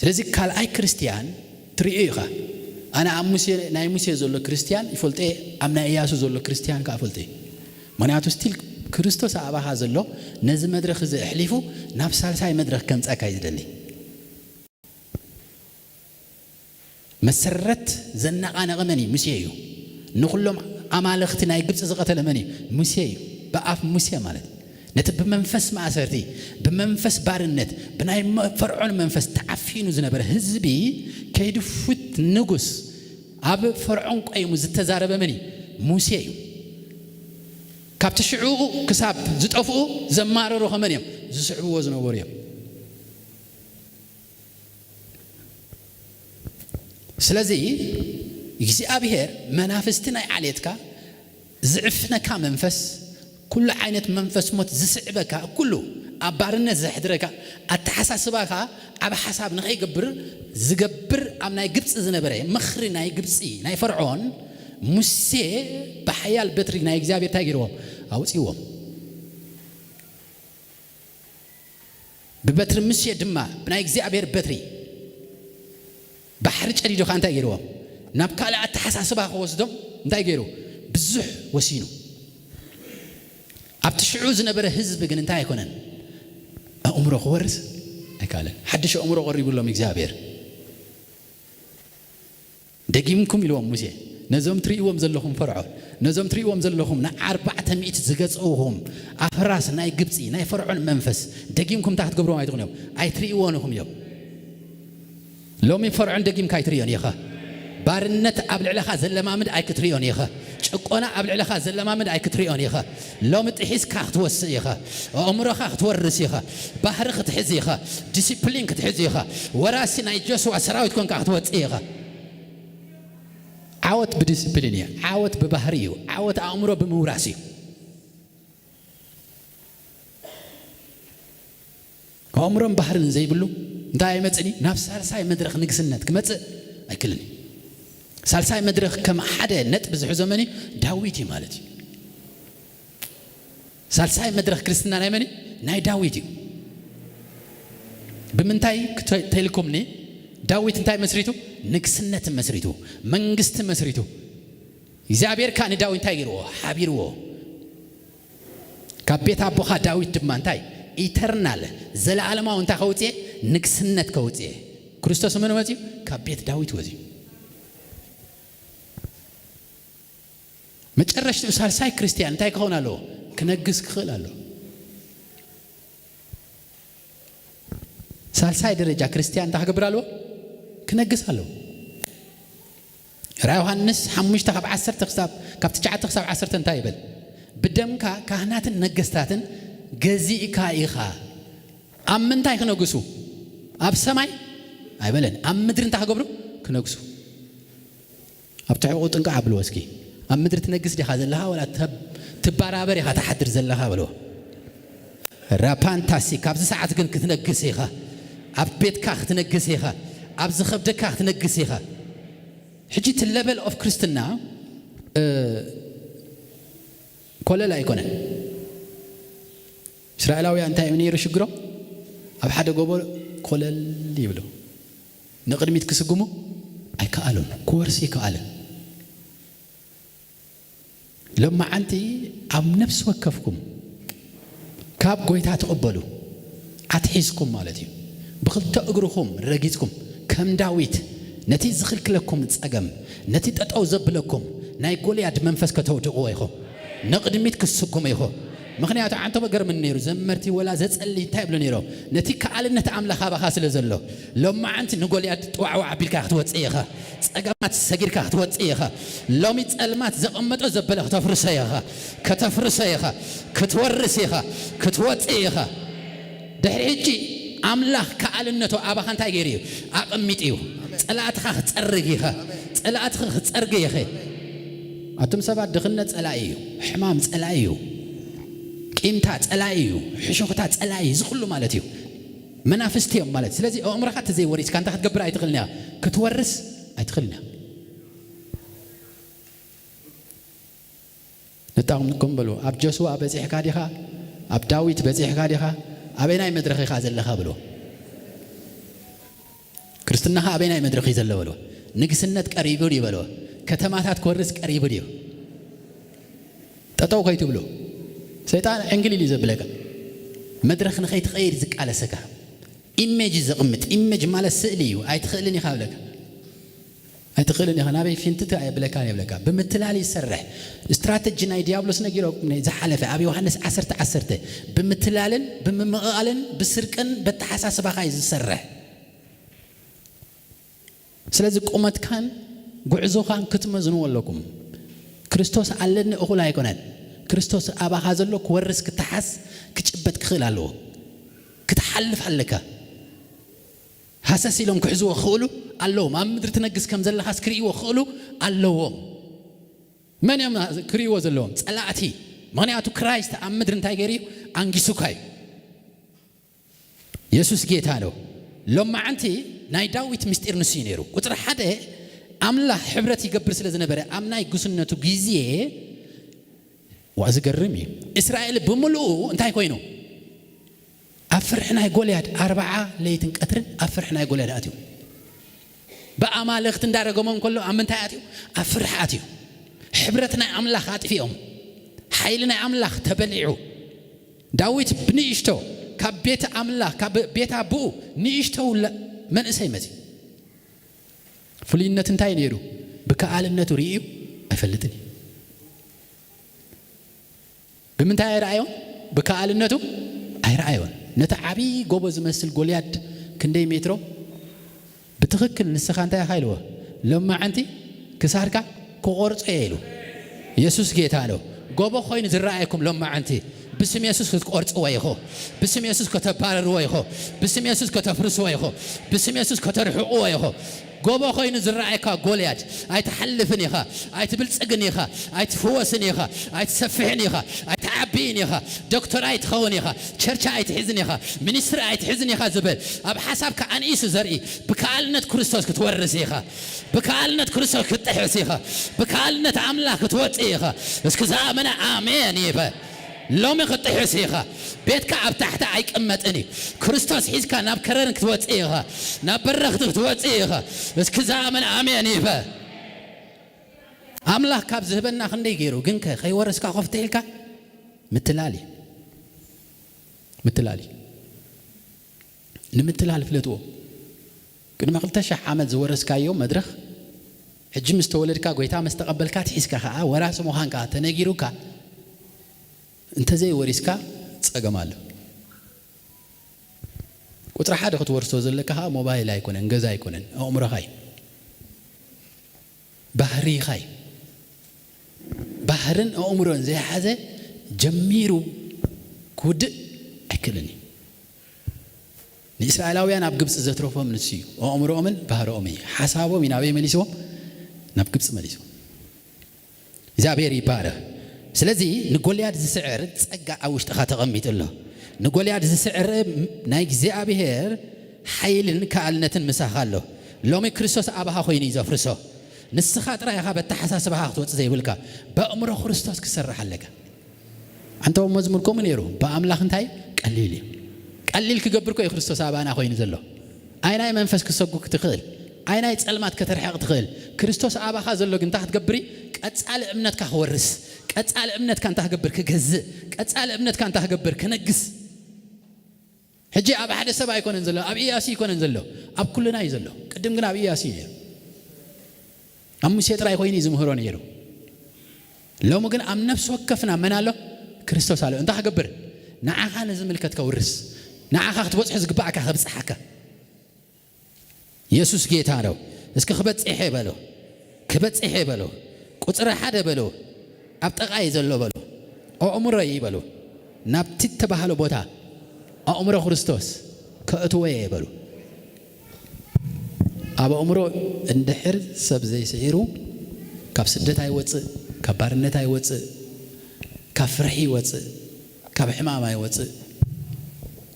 Speaker 6: ስለዚህ ካልኣይ ክርስቲያን ትሪኡ ኢኻ ኣነ ኣብ ሙሴ ናይ ሙሴ ዘሎ ክርስቲያን ይፈልጥ ኣብ ናይ ኢያሱ ዘሎ ክርስቲያን ከዓ ፈልጥ ምክንያቱ ስቲል ክርስቶስ ኣባኻ ዘሎ ነዚ መድረኽ እዚ ኣሕሊፉ ናብ ሳልሳይ መድረኽ ከምፃካ ይደሊ መሰረት ዘነቓነቐ መን እዩ ሙሴ እዩ ንኹሎም ኣማልኽቲ ናይ ግብፂ ዝቐተለ መን እዩ ሙሴ እዩ በኣፍ ሙሴ ማለት ነቲ ብመንፈስ ማእሰርቲ ብመንፈስ ባርነት ብናይ ፈርዖን መንፈስ ተዓፊኑ ዝነበረ ህዝቢ ከይድፉት ንጉስ ኣብ ፈርዖን ቆይሙ ዝተዛረበ መን እዩ ሙሴ እዩ ካብቲ ሽዑኡ ክሳብ ዝጠፍኡ ዘማረሩ ኸመን እዮም ዝስዕብዎ ዝነበሩ እዮም ስለዚ እግዚአብሔር መናፍስቲ ናይ ዓሌትካ ዝዕፍነካ መንፈስ ኩሉ ዓይነት መንፈስ ሞት ዝስዕበካ ኩሉ ኣብ ባርነት ዘሕድረካ ኣተሓሳስባካ ኣብ ሓሳብ ንኸይገብር ዝገብር ኣብ ናይ ግብፂ ዝነበረ ምኽሪ ናይ ግብፂ ናይ ፈርዖን ሙሴ በሓያል በትሪ ናይ እግዚአብሔር ታጊርዎም ኣውፂዎም ብበትሪ ሙሴ ድማ ብናይ እግዚአብሔር በትሪ ባሕሪ ጨዲዶካ እንታይ ገይርዎም ናብ ካልእ ኣተሓሳስባ ከወስዶም እንታይ ገይሩ ብዙሕ ወሲኑ ኣብቲ ሽዑ ዝነበረ ህዝቢ ግን እንታይ ኣይኮነን ኣእምሮ ክወርስ ኣይካለን ሓድሽ ኣእምሮ ቀሪቡሎም እግዚአብሔር ደጊምኩም ኢልዎም ሙሴ ነዞም ትሪእዎም ዘለኹም ፈርዖን ነዞም ትሪእዎም ዘለኹም ና400 ዝገጽውኹም ኣፍራስ ናይ ግብፂ ናይ ፈርዖን መንፈስ ደጊምኩም እንታይ ክትገብሮም ኣይትኽእሉም እዮም ኣይትሪእዎንኹም እዮም ሎሚ ፈርዖን ደጊምካ ኣይትሪእዮን ኢኻ ባርነት ኣብ ልዕለኻ ዘለማምድ ኣይክትሪእዮን ኢኻ ጭቆና ኣብ ልዕለኻ ዘለማምድ ኣይክትሪእዮን ኢኻ ሎሚ ጥሒስካ ክትወስእ ኢኻ ኣእምሮኻ ክትወርስ ኢኻ ባህሪ ክትሕዝ ኢኻ ዲሲፕሊን ክትሕዝ ኢኻ ወራሲ ናይ ጆስዋ ሰራዊት ኮንካ ክትወፅእ ኢኻ ዓወት ብዲሲፕሊን እዩ ዓወት ብባህሪ እዩ ዓወት ኣእምሮ ብምውራስ እዩ ኣእምሮን ባህርን ዘይብሉ እንታይ ኣይመፅኒ ናብ ሳልሳይ መድረኽ ንግስነት ክመፅእ ኣይክልን ሳልሳይ መድረኽ ከም ሓደ ነጥቢ ዝሕዞ መን ዳዊት እዩ ማለት እዩ ሳልሳይ መድረኽ ክርስትና ናይ መን ናይ ዳዊት እዩ ብምንታይ ተልኩምኒ ዳዊት እንታይ መስሪቱ ንግስነት መስሪቱ መንግስት መስሪቱ እግዚአብሔር ካን ዳዊት እንታይ ገይርዎ ሓቢርዎ ካብ ቤት ኣቦኻ ዳዊት ድማ እንታይ ኢተርናል ዘለዓለማዊ እንታይ ከውፅእ ንግስነት ከውፅእ ክርስቶስ ምን ወፂ ካብ ቤት ዳዊት ወፂ መጨረሻው ሳልሳይ ክርስቲያን እንታይ ከሆነ አለው ክነግስ ክኽእል አለው ሳልሳይ ደረጃ ክርስቲያን ታገብር አለው ክነግስ አለው ራእይ ዮሐንስ 5:10 ካብ 9:10 እንታይ ይበል ብደምካ ካህናትን ነገስታትን ገዚእካ ኢኻ ኣብ ምንታይ ክነግሱ ኣብ ሰማይ ኣይበለን ኣብ ምድር እንታይ ክገብሩ ክነግሱ ኣብ ትሕቁ ጥንቃ ኣብልዎ እስኪ ኣብ ምድር ትነግስ ዲኻ ዘለኻ ወላ ትባራበር ኢኻ ተሓድር ዘለኻ ብልዎ ራፓንታሲ ካብዚ ሰዓት ግን ክትነግስ ኢኻ ኣብ ቤትካ ክትነግስ ኢኻ ኣብ ዝኸብደካ ክትነግስ ኢኻ ሕጂ እቲ ሌቨል ኦፍ ክርስትና ኮለል ኣይኮነን እስራኤላውያን እንታይ ነይሩ ሽግሮም ኣብ ሓደ ጎቦ ኮለል ይብሉ ንቅድሚት ክስግሙ ኣይከኣሉን ክወርሲ ይከኣልን لما أنتي أم نفس وكفكم كاب قويتا تقبلوا أتحسكم مالتي بخل تأجركم رجيتكم كم داويت نتي زخلك لكم تسأجم نتي تتأوزب لكم نايقولي أد منفس كتو تقويهم نقدميت كسكم يهو مخني أنت بقر من نيرو زمرتي ولا زت اللي تابل نيرو نتي كعلن نتعامل خابا خاص لزلو لما أنت نقولي أد توع بالكاخت وتسيخه أجمعت السجير كاخت وتسيخه لومي تسلمات زقمت أزبله تفرسيها كتفرسيها كتورسيها كتوتسيها دهريجي أملاك كعلن نتو أبا خان تاجريو أقميتيو تلات خاخ ترجيها تلات خاخ ترجيها أتم سبعة دخلنا تلاقيه حمام تلاقيه كيمتات تلاقيه حشوكتات تلاقيه زخلو مالتيو منافستيهم مالت سلازي عمرك تزي وريس كان تاخد قبر أيتخلنا كتورس أيتخلنا نتاهم كمبلو أب جسوا بزيح كاديها أب داويت بزيح كاديها أبينا مدرخي خازل لخابلو ክርስትና አበና መድረኽ ይዘለበለው ንግስነት ቀሪቡ ይበለው ከተማታት ኮርስ ቀሪቡ ይው ጠጣው ከይቱ ብሎ ሰይጣን እንግሊዝ ይዘብለካ መድረኽ ንኸይ ተኸይር ዝቃለሰካ ኢሜጅ ዘቅምጥ ኢሜጅ ማለት ስዕል እዩ አይትኽልን ይኻብለካ አይትኽልን ይኻና በይ ፊንትታ አይብለካ ይብለካ በመትላል ይሰርሕ ስትራቴጂ ናይ ዲያብሎስ ነጊሮ ዝሓለፈ አብ ዮሐንስ 10:10 በመትላልን በመመቃልን በስርቅን በተሐሳስባኻ ይሰርሕ ስለዚህ ቁመትካን ጉዕዞኻን ክትመዝኑ ወለኩም ክርስቶስ አለኒ እኹል አይኮነን ክርስቶስ አባኻ ዘሎ ክወርስ ክትሓስ ክጭበት ክኽእል ኣለዎ ክትሓልፍ ኣለካ ሃሰስ ኢሎም ክሕዝዎ ክኽእሉ ኣለዎም ኣብ ምድሪ ትነግስ ከም ዘለኻስ ክርእይዎ ክኽእሉ ኣለዎም መን እዮም ክርእይዎ ዘለዎም ጸላእቲ ምክንያቱ ክራይስት ኣብ ምድሪ እንታይ ገይሩ አንጊሱካ እዩ ኢየሱስ ጌታ ነው ሎማዓንቲ ናይ ዳዊት ምስጢር ንሱ ነይሩ ቁጥር 1 አምላክ ሕብረት ይገብር ስለዝነበረ አምናይ ጉስነቱ ጊዜ ወአዝገርም እስራኤል በሙሉ እንታይ ኮይኑ አፍርሕናይ ጎልያድ 40 ለይትን ቀትርን አፍርሕናይ ጎልያድ አትዩ በአማልክት እንዳረገመን كله አምንታይ አትዩ አፍርሕ አትዩ ሕብረትናይ አምላክ አጥፊኦም ኃይልናይ አምላክ ተበልዑ ዳዊት ብንይሽቶ ካብ ቤት አምላክ ካብ ቤት አቡ ንይሽቶ መንእሰይ መዚ ፍልይነት እንታይ ነይሩ በከአልነቱ ሪዩ አይፈልጥኒ በምንታይ አይራአዮም በከአልነቱ አይራአዮም ነተዓቢ ጎበዝ መስል ጎልያድ ክንደይ ሜትሮ بتخكل نسخانتا خايلو لما انت كساركا كقرص يلو يسوع جيتالو غوبو خوين زرايكم لما انت بسم يسوع كقرص ويخو بسم يسوع كتبارر ويخو بسم يسوع كتفرس ويخو بسم يسوع كترحق ويخو غوبو خوين زرايكا غوليات اي تحلفنيخا اي تبلصغنيخا اي تفوسنيخا اي تسفحنيخا اي تعبينيخا دكتور اي تخونيخا تشرش اي تحزنيخا منستر اي تحزنيخا زبل اب حسابك انيس زرعي بكالنت كريستوس كتورسيخا بكالنت كريستوس كتحسيخا بكالنت املاك كتوطيخا اسك زامنا امين يبا لومي كتحسيخا بيتك اب تحت ايقمطني كريستوس حيزكا ناب كرن كتوطيخا ناب برخت كتوطيخا اسك زامن امين يبا املاك كاب زهبنا خندي غيرو گنك خي ورسكا خفتيلكا متلالي نمتلال فلتو كنا قلتش عمد زورسكايو مدرخ حج مستولدكا غويتا مستقبلكا تحسكا خا وراس موهانكا تنغيروكا انت زي وريسكا تصقمالو ቁጥር 1 ክትወርሶ ዘለካ ሞባይል አይኮነን ገዛ አይኮነን አእምሮኻይ ባህሪ ኻይ ባህርን አእምሮን ዘያሐዘ ጀሚሩ ኩድ አይከለኒ ለእስራኤላውያን ኣብ ግብጽ ዘትረፎም ንስዩ አእምሮምን ባህሮም ሐሳቦም ይናበይ መልሶ ናብ ግብጽ መልሶ እግዚአብሔር ይባረክ ስለዚህ ንጎልያድ ዝስዕር ጸጋ አውሽጥኻ ተቀሚጥሎ ንጎልያድ ዝስዕር ናይ እግዚአብሔር ኃይልን ከአልነትን መሳኻሎ ሎሚ ክርስቶስ አባኻ ኮይኑ ይዘፍርሶ ንስኻ ጥራይኻ በተሐሳስባኻ ክትወጽ ዘይብልካ በእምሮ ክርስቶስ ክሰርሕ ኣለካ አንተ መዝሙርኩም ነይሩ በአምላክ እንታይ ቀሊል ክገብርኮ የክርስቶስ አባና ኮይኑ ዘሎ አይናይ መንፈስ ክሰጉክ ትኽእል አይናይ ጸልማት ከተርሐቅ ትኽእል ክርስቶስ አባኻ ዘሎ ግን ታሕት ገብሪ ቀጻል እምነትካ ክወርስ ቀጻል እምነትካ እንታ ክገብር ክገዝ ቀጻል እምነትካ እንታ ክገብር ክነግስ ሕጂ ኣብ ሓደ ሰብ ኣይኮነን ዘሎ ኣብ ኢያሱ ይኮነን ዘሎ ኣብ ኩልና እዩ ዘሎ ቅድም ግን ኣብ ኢያሱ እዩ ኣብ ሙሴ ጥራይ ኮይኑ ዝምህሮ ነይሩ ሎሚ ግን ኣብ ነፍስ ወከፍና መናሎ ክርስቶስ አለ እንታ ክገብር ንዓኻ ንዝምልከትካ ውርስ ንዓኻ ክትበጽሕ ዝግባእካ ክብጽሓካ ኢየሱስ ጌታ ነው እስኪ ክበጽሕ በሎ ቁጥር 1 በሎ ኣብ ጠቃይ ዘሎ በሎ አእምሮ ይበሎ ናብቲ ተባህለ ቦታ አእምሮ ክርስቶስ ከእትወየ በሎ ኣብ አእምሮ እንድሕር ሰብ ዘይስዒሩ ካብ ስደት ኣይወጽእ ካብ ባርነት ኣይወጽእ ካብ ፍርሒ ይወጽእ ካብ ሕማም ኣይወጽእ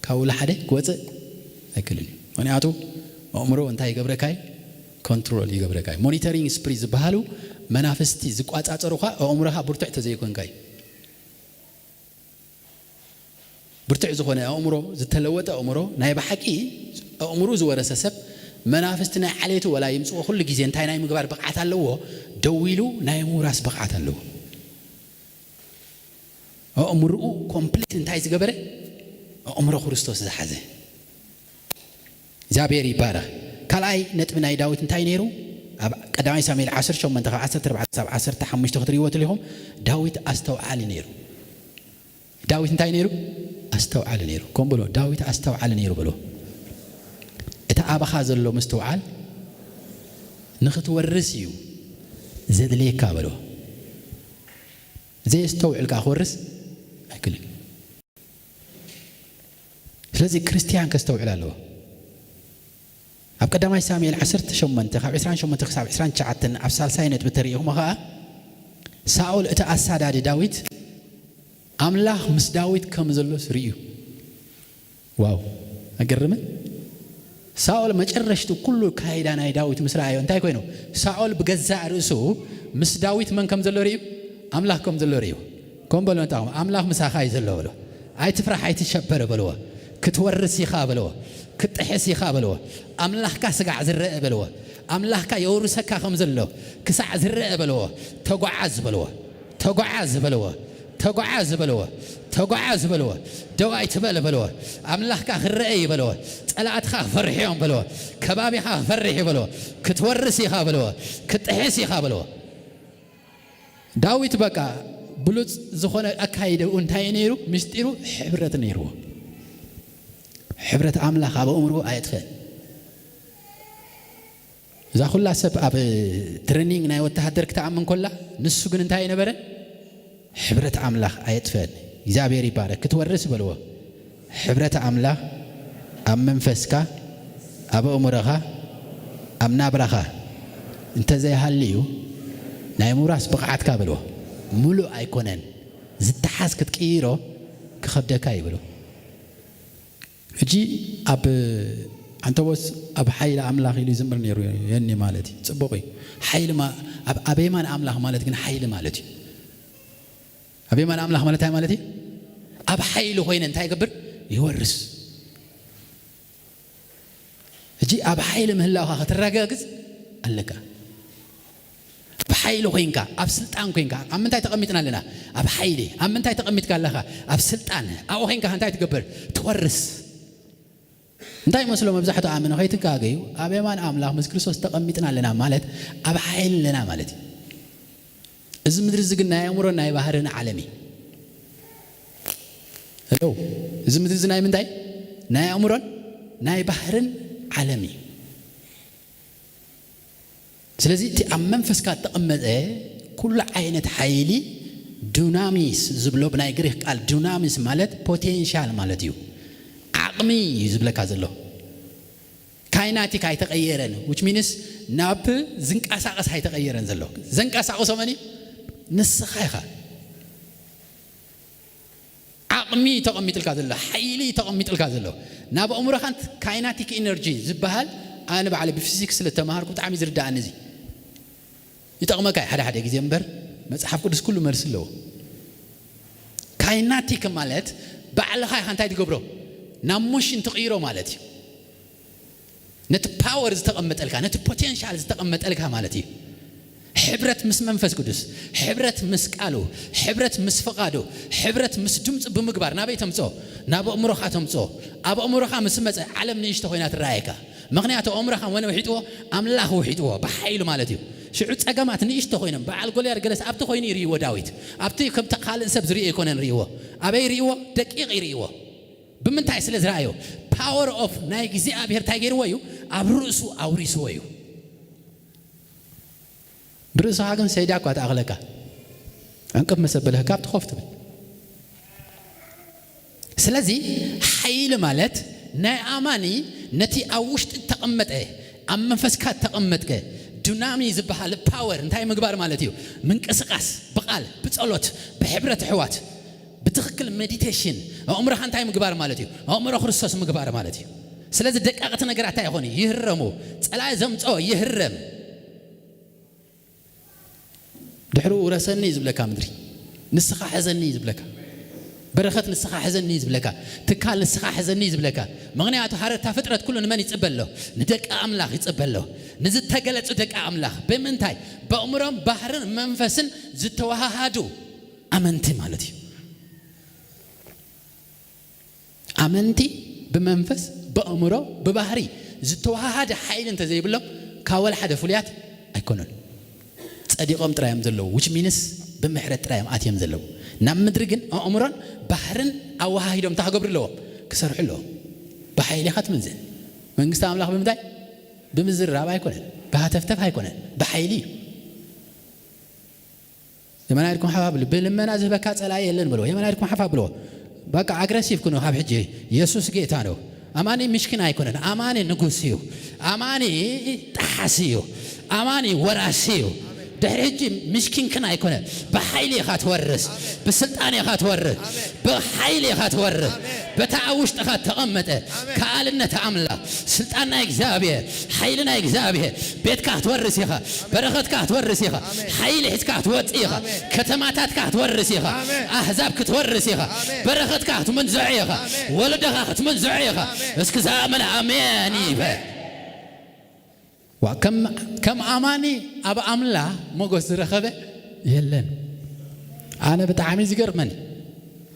Speaker 6: ካብ ውላሓደ ክወጽእ ኣይክእልን ምክንያቱ አእምሮ እንታይ ይገብረካይ ኮንትሮል ይገብረካይ ሞኒተሪንግ ስፕሪት ዝበሃሉ መናፍስቲ ዝቋጻጸሩኻ አእምሮኻ ብርቱዕ ተዘይኮንካይ ብርቱዕ ዝኾነ አእምሮ ዝተለወጠ አእምሮ ናይ ባሕቂ አእምሮ ዝወረሰ ሰብ منافستنا عليته ولا يمصو كل جزء انتي ناي مقبار بقعت اللو دويلو ناي موراس بقعت اللو أمرؤ كومبليت انتي زقبره أمر خريستوس زحزه زابيري بارا كلاي نتمنى داوود انتي نيرو قدامي ساميل 10 شو منطقة 10 4 7 10 تحمش تخطريوت لهم داوود استوعل نيرو داوود انتي نيرو استوعل نيرو كم بلو داوود استوعل نيرو بلو إتا أبا خازل له مستوعل نخت ورسيو زد ليه كابلو زي استوعل كاخورس أكل لذي كريستيان كاستوعل له أبقى دامي سامي 10 شو منطقة 20 شو منطقة 20 شعتن أفصال ساينت بتريهم ها ساول إتا أساد على داوود أملاح مس داوود كم زلوا سريو واو أقرمه ساول ما جرشتو كله كايدانا داوود مسرعيو انتي كوينو ساول بجزاء رسو مس داوود من كم زلوا ريو أملاح كم زلوا ريو كم بلو انتاهم أملاح مساخاي زلوا بلو أي تفرح أي تشبر بلو كتورسي خابلو كتحسي خابلو أملاح كاسقع زرق بلو أملاح كا يورسك كم زلوا كسع زرق بلو تقعز بلو تقعز بلو تقعز بلو تقعز بلو دواي تبل بلو أملاح كخرئي بلو طلعت خا فرحيهم بلو كبابي خا فرحي بلو كتورسي خا بلو كتحسي خا بلو داويت بقى بلوت زخونه أكايد وانتهي نيرو مشتيرو حبرة نيرو حبرة أملاح أبو أمرو آيتفن إذا خلا سب أب ترينينغ ناي وتحضر كتعمل كله نسوق انتهي نبره حبرة أملاح آيتفن إزابيري بارك كتورس بلوه حبرة أملاح أم منفسكا أبو أمرها أم نابرها أنت زي هالليو نايمو راس بقعت كابلوه ملو أيكونن زت حاس كتكيرو كخبدة كايبلو جي أب أنت بس أب حيل أملاح اللي زمر نيرو يعني مالتي تصبقي حيل ما أبي ما أملاح مالتي كن حيل مالتي أبي ما أملاح مالتي أب حيله وين أنت يقبر يورس جي أب حيل مهلا خاطر رجاجز قالك أب حيله وين كا أب سلطان وين كا أم أنت تقمتنا لنا أب حيلي أم أنت تقمت كلها أب سلطان أو وين كا أنت تقبر تورس أنت مسلم بزحته آمن وهي تكاجيو أبي ما أملاح مس كريستوس تقمتنا لنا مالت أب حيل لنا مالتي إذا مدرس قلنا يمرنا يبهرنا عالمي هلو إذا مدرس ناي من داي ناي أمرن ناي بحرن عالمي سلزي تأمن فسكات تأمن كل عينة حيلي ديناميس زبلو بناي غريق قال ديناميس مالت بوتنشال مالتيو عقمي يزبلك هذا كائناتي كاي تغيرن which means ناب زنك أساقس هاي تغيرن زلو زنك أساقس مني نسخيخه عقمي تقمي تلك هذا حيلي تقمي تلك هذا ناب عمره خانت كائناتك إنرجي زبهال أنا بعلي بفيزيكس للتمهار كنت عم يزرد عنزي يتقمك حدا يجيمبر مصحف قدس كله مرسله كائناتك مالت بعلها خانت هاي تقبره ناموش تغيره مالتي نت باورز تقمت لك نت بوتنشالز تقمت لك مالتي حبرة مس منفس قدس حبرة مس قالو حبرة مس فقادو حبرة مس دمص بمقبار نابي تمصو نابو امرخا تمصو ابو امرخا مس مص عالم نيشته هينات رايكا مغنياتو امرخا وانا وحيدو املاح وحيدو بحيل مالتي شعو صقمات نيشته هينم بعل غوليار جلس ابتو هيني ريو داويت ابتي كم تقال انسب زري يكونن ريو ابي ريو دقيق ريو بمنتاي سلاز رايو باور اوف ناي غزي ابير تايغير ويو ابرسو اوريسو ويو برسها عن سيدك وتأغلك أنك مسبلها كابت خفت سلازي حيل مالت نا أماني نتي أوشت تقمت أما فسكات تقمت دينامي زبها الباور انتهي مقبار مالتيو من قسقاس بقال بتصلوت بحبرة حوات بتخكل مديتيشن عمرها انتهي مقبار مالتيو عمره خريستوس مقبار مالتيو سلازي دقيقة نقرأتها يخوني يهرمو سلا زمصو يهرم دحرو ورسني يزبلك مدري نسخة حزني يزبلك برخت نسخة حزني يزبلك تكال نسخة حزني يزبلك مغنيات حارتها فترة كل من يتقبل له ندك أملاخ يتقبل له نزت تقلت دك أملاخ بمنتاي بأمرهم بحر منفسن زتوها هادو أمنتي مالتي أمنتي بمنفس بأمره ببحري زتوها هذا حيل أنت زي بلو كاول حدا فليات أيكونون صديقهم ترايم زلو وش مينس بمحرة ترايم آتيم زلو نام مدرجن أمران بحرن أو هايدهم تحقبر له كسر حلو بحيل خات منزل من قستام الله بمداي بمزر رابع يكونن بهاتفتف هيكونن بحيلي يمنا يركم حفاب بلما نازل بكات على يلن بلو يمنا يركم حفاب بلو بقى أجريسيف كنوا حب حجي يسوع جيتانو أماني مشكلة يكونن أماني نقصيو أماني تحسيو أماني وراسيو دهرجي مشكين كنا يكونه بحيلي خات ورس بسلطاني خات ورس بحيلي خات ورس بتعوش خات تقمته كالنا تعمله سلطاننا إجزابيه حيلنا إجزابيه بيت كات ورس يخا برخت كات ورس يخا حيلي حت كات وط يخا كتماتات كات ورس يخا أحزاب كات ورس يخا برخت كات منزع يخا ولد كات منزع يخا اسكزامنا أماني به وكم أماني أبا أملا مقص رخبة يلن أنا بتعامل زجرمني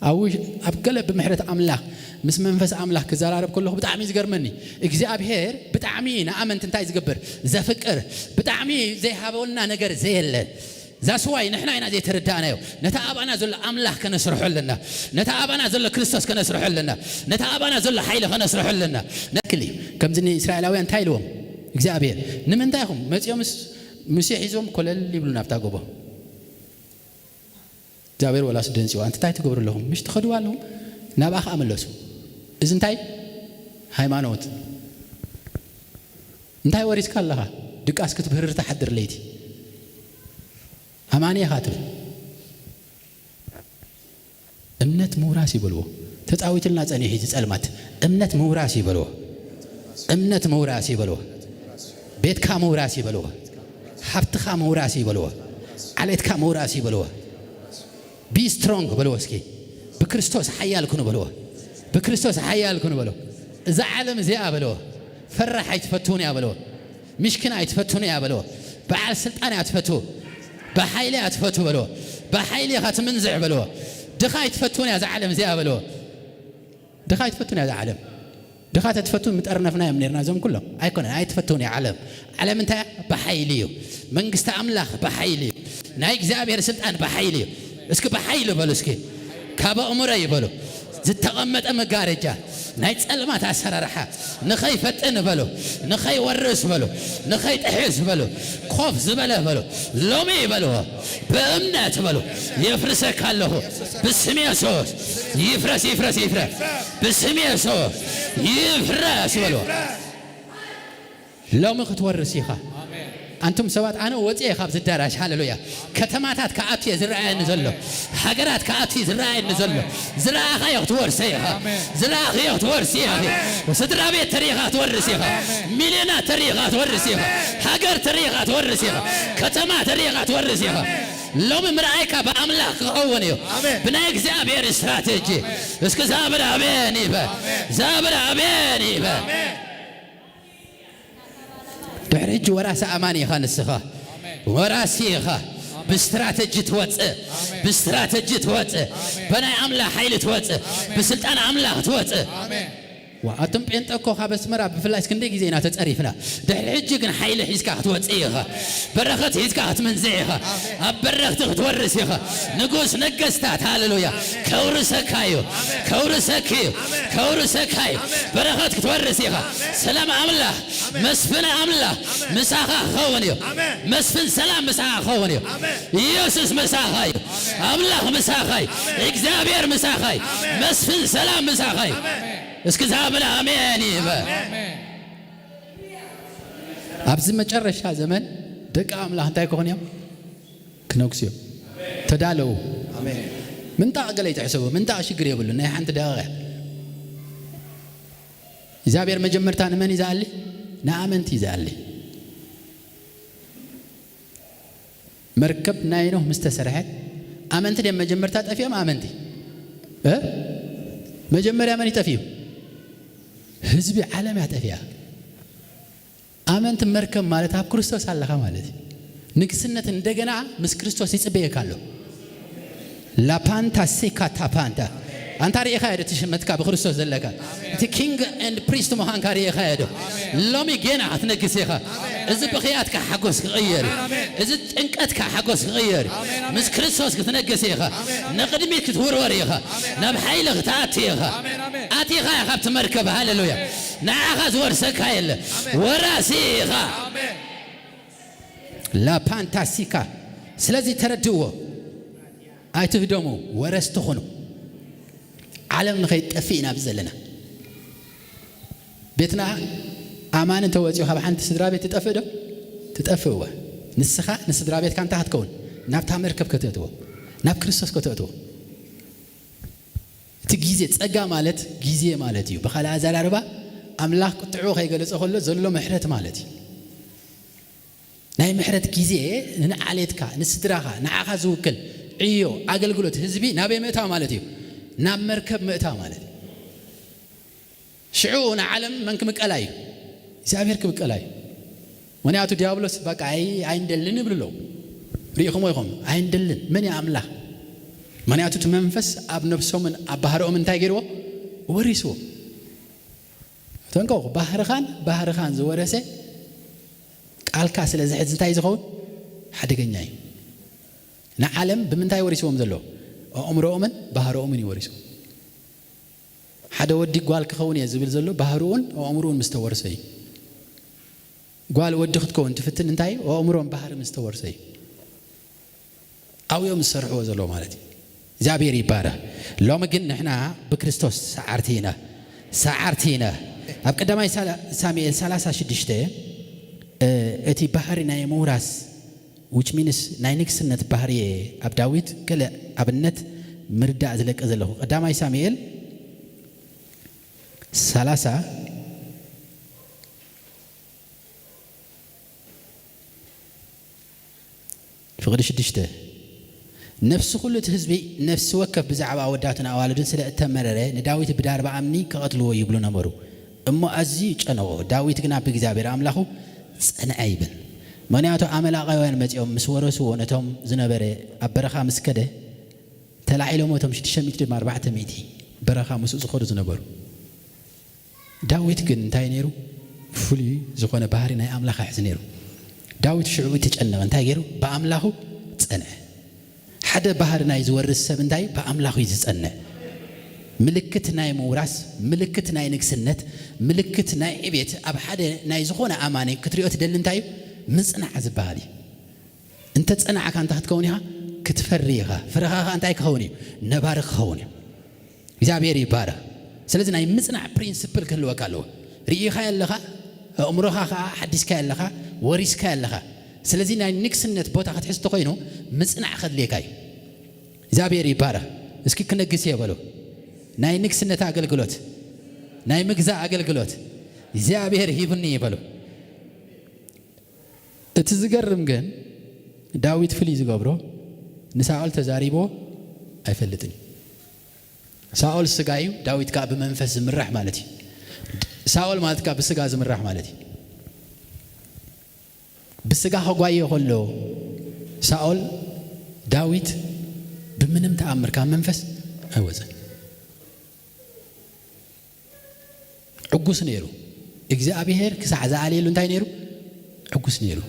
Speaker 6: أوش أبكله بمحرة أملا مس منفس أملا كزرارب كله بتعامل زجرمني إجزاء بهير بتعامينا أمن تنتاي زجبر ذا فكر بتعامي زي هبولنا نجر زي يلن ذا سواي نحنا هنا زي تردانا يو نتعبنا زل أملا كنسرح لنا نتعبنا زل كريستوس كنسرح لنا نتعبنا زل حيله كنسرح لنا نكلي كم زني إسرائيليين تايلوهم እግዚአብሔር ንምንታይኹም መጽዮምስ ሙሴ ሒዞም ኮለል ይብሉና አፍታጎቦ እግዚአብሔር ወላስ ደንጽዮ አንተ ታይ ትገብርለሁም ምሽ ትኸድዋለሁም ናባኻ አመለሱ እዝንታይ ሃይማኖት እንታይ ወሪስ ካለኻ ድቃስ ክትብህር ተሐድር ለይቲ አማኒ ኻትብ እምነት መውራስ ይበልዎ ተጻዊትና ጸኔ ሂጅ ጸልማት እምነት መውራስ ይበልዎ እምነት መውራስ ይበልዎ بيت كامو راسي بلوه حبت كامو راسي بلوه عليت كامو راسي بلوه بي سترونغ بلوه سكي بكريستوس حيال كونو بلوه بكريستوس حيال كونو بلوه إذا عالم زي بلوه فرح يتفتوني يا بلوه مشكلة يتفتوني يا بلوه بعد سلطان يتفتو بحيلي يتفتو بلوه بحيلي خات منزع بلوه دخا يتفتوني يا عالم زي بلوه دخا يتفتوني يا عالم دخات تفتون متقرنفنا منيرنا زم كلهم أيكون أي تفتوني علم أنت بحيليو من قست أملاخ بحيليو نايك زابير سلطان بحيليو اسك بحيلو بلو اسكي كابا أموري بلو زت تغمت أما قارجة نايت سألمات عسر رحا نخي فتن بلو نخي ورس بلو نخي تحس بلو خوف زبله بلو لومي بلو بأمنات بلو يفرسك هالله باسم يسوع يفرس يفرس يفرس باسم يسوع يفرس بلو لو مخت ورسيخه أنتم سوات أنا وزي خابز الدراج هاللويا كتماتات كأتي زراعي نزله حجرات كأتي زراعي نزله زراعة خيط ورسيها زراعة خيط ورسيها وصدر بيت تاريخات ورسيها مليونات تاريخات ورسيها حجر تاريخات ورسيها كتمات تاريخات ورسيها لو من مرأيك بأملاك قوانيو بنايك زابير استراتيجي اسك زابر أبيني با زابر أبيني با دحرج وراس أماني خان السخاء وراسي خا باستراتيجي توصى باستراتيجي توصى بناي عمله حيل توصى بسلطان عمله توصى وأتم بينتكو خابس مرة بفلاش كندي جزينا تتعرفنا دحرج كن حيل حيسك توصيها برخت حيسك تمنزيها أبرخت تورسيها نقص نقصتات هاللويا كورسكايو كورسكيو كورسكايو برخت تورسيها سلام عمله مسفن عمله مساخة خوانيو مسفن سلام مساخة خوانيو يوسف مساخاي عمله مساخاي إكزابير مساخاي مسفن سلام مساخاي اسك زابنا آمين أبز ما جرش هذا زمن دك عمله أنت يكون يوم كنوكسيو تدالو من تاقل يتحسبه من تاش يقري يقول لنا أنت داغه زابير مجمرتان من يزعلي نعم أنت يزعلي مركب ناينه مستسرحت أمنت لما جمرتات أفيام أمنتي መጀመሪያ ማን ይጠፊው ህዝብ ዓለም ያጠፊያ አመንት መርከብ ማለት አብ ክርስቶስ አለኻ ማለት ንግስነት እንደገና ምስ ክርስቶስ ይጽበየካለሁ ላፓንታ ሲካታ ፓንታ አንተ አሪኻ ያደት ሽመትካ በክርስቶስ ዘለካ እቲ ኪንግ ኤንድ ፕሪስት መሃን ካሪኻ ያዶ ሎሚ ገና አትነግስኻ እዚ በኺያትካ ሓጎስ ክቕየር እዚ ጭንቀትካ ሓጎስ ክቕየር ምስ ክርስቶስ ክትነግስኻ ንቅድሚት ክትወርወር ኢኻ ናብ ሓይል ክትኣትኻ ኣቲኻ ካብቲ መርከብ ሃሌሉያ ንዓኻ ዝወርሰካ የለ ወራሲ ኢኻ ላፓንታሲካ ስለዚ ተረድዎ ኣይትህደሙ ወረስቲ ኹኑ ዓለም ንኸይጠፊእና ብዘለና ቤትና ኣማን እንተወፂኡ ካብ ሓንቲ ስድራ ቤት ትጠፍእ ዶ ትጠፍእዋ ንስኻ ንስድራ ቤትካ እንታይ ክትከውን ናብታ መርከብ ከተእትዎ ናብ ክርስቶስ ከተእትዎ እቲ ግዜ ፀጋ ማለት ግዜ ማለት እዩ ብኻልእ ኣዘራርባ ኣምላኽ ቁጥዑ ከይገለጸ ከሎ ዘሎ ምሕረት ማለት እዩ ናይ ምሕረት ግዜ ንዓሌትካ ንስድራኻ ንዓኻ ዝውክል ዕዮ ኣገልግሎት ህዝቢ ናበይ ምእታው ማለት እዩ ናብ መርከብ ምእታው ማለት ሽዑ ንዓለም መን ክምቀላ እዩ እግዚአብሔር ክምቀላ እዩ ምክንያቱ ዲያብሎስ በቃ ኣይንደልን ይብልሎ ሪኢኹሞ ኢኹም ኣይንደልን መን ኣምላኽ ምክንያቱ እቲ መንፈስ ኣብ ነብሶምን ኣብ ባህርኦም እንታይ ገይርዎ ወሪስዎ ተንቀቑ ባህርኻን ዝወረሰ ቃልካ ስለ ዝሕዝ እንታይ ዝኸውን ሓደገኛ እዩ ንዓለም ብምንታይ ወሪስዎም ዘሎ ኣእምሮኦምን ባህርኦምን ይወሪሱ ሓደ ወዲ ጓል ክኸውን እየ ዝብል ዘሎ ባህርኡን ኣእምሮኡን ምስ ተወርሰ እዩ ጓል ወዲ ክትከውን ትፍትን እንታይ ኣእምሮን ባህር ምስ ተወርሰ እዩ ኣብዮም ዝሰርሕዎ ዘሎ ማለት እዩ እግዚአብሔር ይባረክ ሎሚ ግን ንሕና ብክርስቶስ ሰዓርቲ ኢና ኣብ ቀዳማይ ሳሙኤል 36 እቲ ባህሪ ናይ ምውራስ which means ናይ ንግስነት ባህሪ ኣብ ዳዊት ገለ ኣብነት ምርዳእ ዝለቀ ዘለኹ ቀዳማይ ሳሙኤል 30 ፍቅዲ 6 ነፍሲ ኩሉ እቲ ህዝቢ ነፍሲ ወከፍ ብዛዕባ ኣወዳትን ኣዋልድን ስለ እተመረረ ንዳዊት ብዳርባ ኣምኒ ከቐትልዎ ይብሉ ነበሩ እሞ ኣዝዩ ጨነቆ ዳዊት ግን ኣብ እግዚአብሔር ኣምላኹ ጸንዐ ይብል ምክንያቱ ኣመላቃውያን መፂኦም ምስ ወረስዎ ነቶም ዝነበረ ኣብ በረኻ ምስ ከደ ተላዒሎም እቶም 640 በረኻ ምስኡ ዝኸዱ ዝነበሩ ዳዊት ግን እንታይ ነይሩ ፍሉይ ዝኾነ ባህሪ ናይ ኣምላኽ ይሕዝ ነይሩ ዳዊት ሽዑ ተጨነቐ እንታይ ገይሩ ብኣምላኹ ጸንዐ ሓደ ባህሪ ናይ ዝወርስ ሰብ እንታይ ብኣምላኹ ዝጸንዐ ምልክት ናይ ምውራስ ምልክት ናይ ንግስነት ምልክት ናይ ዕቤት ኣብ ሓደ ናይ ዝኾነ ኣማኒ ክትሪኦ ትደሊ እንታይ ምጽናዕ ዝበሃል እንተ ጸናዕካ እንታይ ክትከውን ኢኻ ክትፈሪ ኢኻ ፍረኻኻ እንታይ ክኸውን እዩ ነባሪ ክኸውን እዩ እግዚአብሔር ይባረክ ስለዚ ናይ ምጽናዕ ፕሪንሲፕል ክህልወካ ኣለዎ ርኢኻ ያለኻ ኣእምሮኻ ከዓ ሓዲስካ ያለኻ ወሪስካ ያለኻ ስለዚ ናይ ንግስነት ቦታ ክትሕዝ ተኮይኑ ምጽናዕ ከድልየካ እዩ እግዚአብሔር ይባረክ እስኪ ክነግስ የበሉ ናይ ንግስነት ኣገልግሎት ናይ ምግዛእ ኣገልግሎት እግዚአብሔር ሂብኒ ይበሉ እቲ ዝገርም ግን ዳዊት ፍልይ ዝገብሮ ንሳኦል ተዛሪቦ ኣይፈልጥን ሳኦል ስጋ እዩ ዳዊት ከዓ ብመንፈስ ዝምራሕ ማለት እዩ ሳኦል ማለት ከዓ ብስጋ ዝምራሕ ማለት እዩ ብስጋ ከጓየ ከሎ ሳኦል ዳዊት ብምንም ተኣምር ካብ መንፈስ ኣይወፀን ዕጉስ ነይሩ እግዚአብሔር ክሳዕ ዝኣልየሉ እንታይ ነይሩ ዕጉስ ነይሩ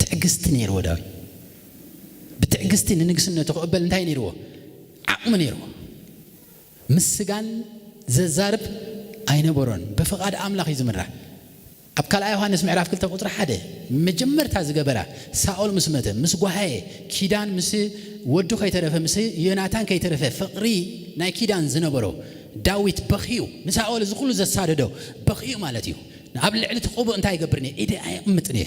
Speaker 6: ትዕግስቲ ነይርዎ ዳዊት ብትዕግስቲ ንንግስነቱ ክቕበል እንታይ ነይርዎ ዓቕሚ ነይርዎ ምስጋን ዘዛርብ ኣይነበሮን ብፍቓድ ኣምላኽ እዩ ዝምራሕ ኣብ ካልኣይ ዮሃንስ ምዕራፍ 2 ቁጥሪ 1 መጀመርታ ዝገበራ ሳኦል ምስ መተ ምስ ጓሃየ ኪዳን ምስ ወዱ ከይተረፈ ምስ ዮናታን ከይተረፈ ፍቕሪ ናይ ኪዳን ዝነበሮ ዳዊት በኺዩ ንሳኦል ዝኩሉ ዘሳደዶ በኺዩ ማለት እዩ ኣብ ልዕሊ ትቕቡእ እንታይ ይገብርኒ ኢደ ኣይቕምጥን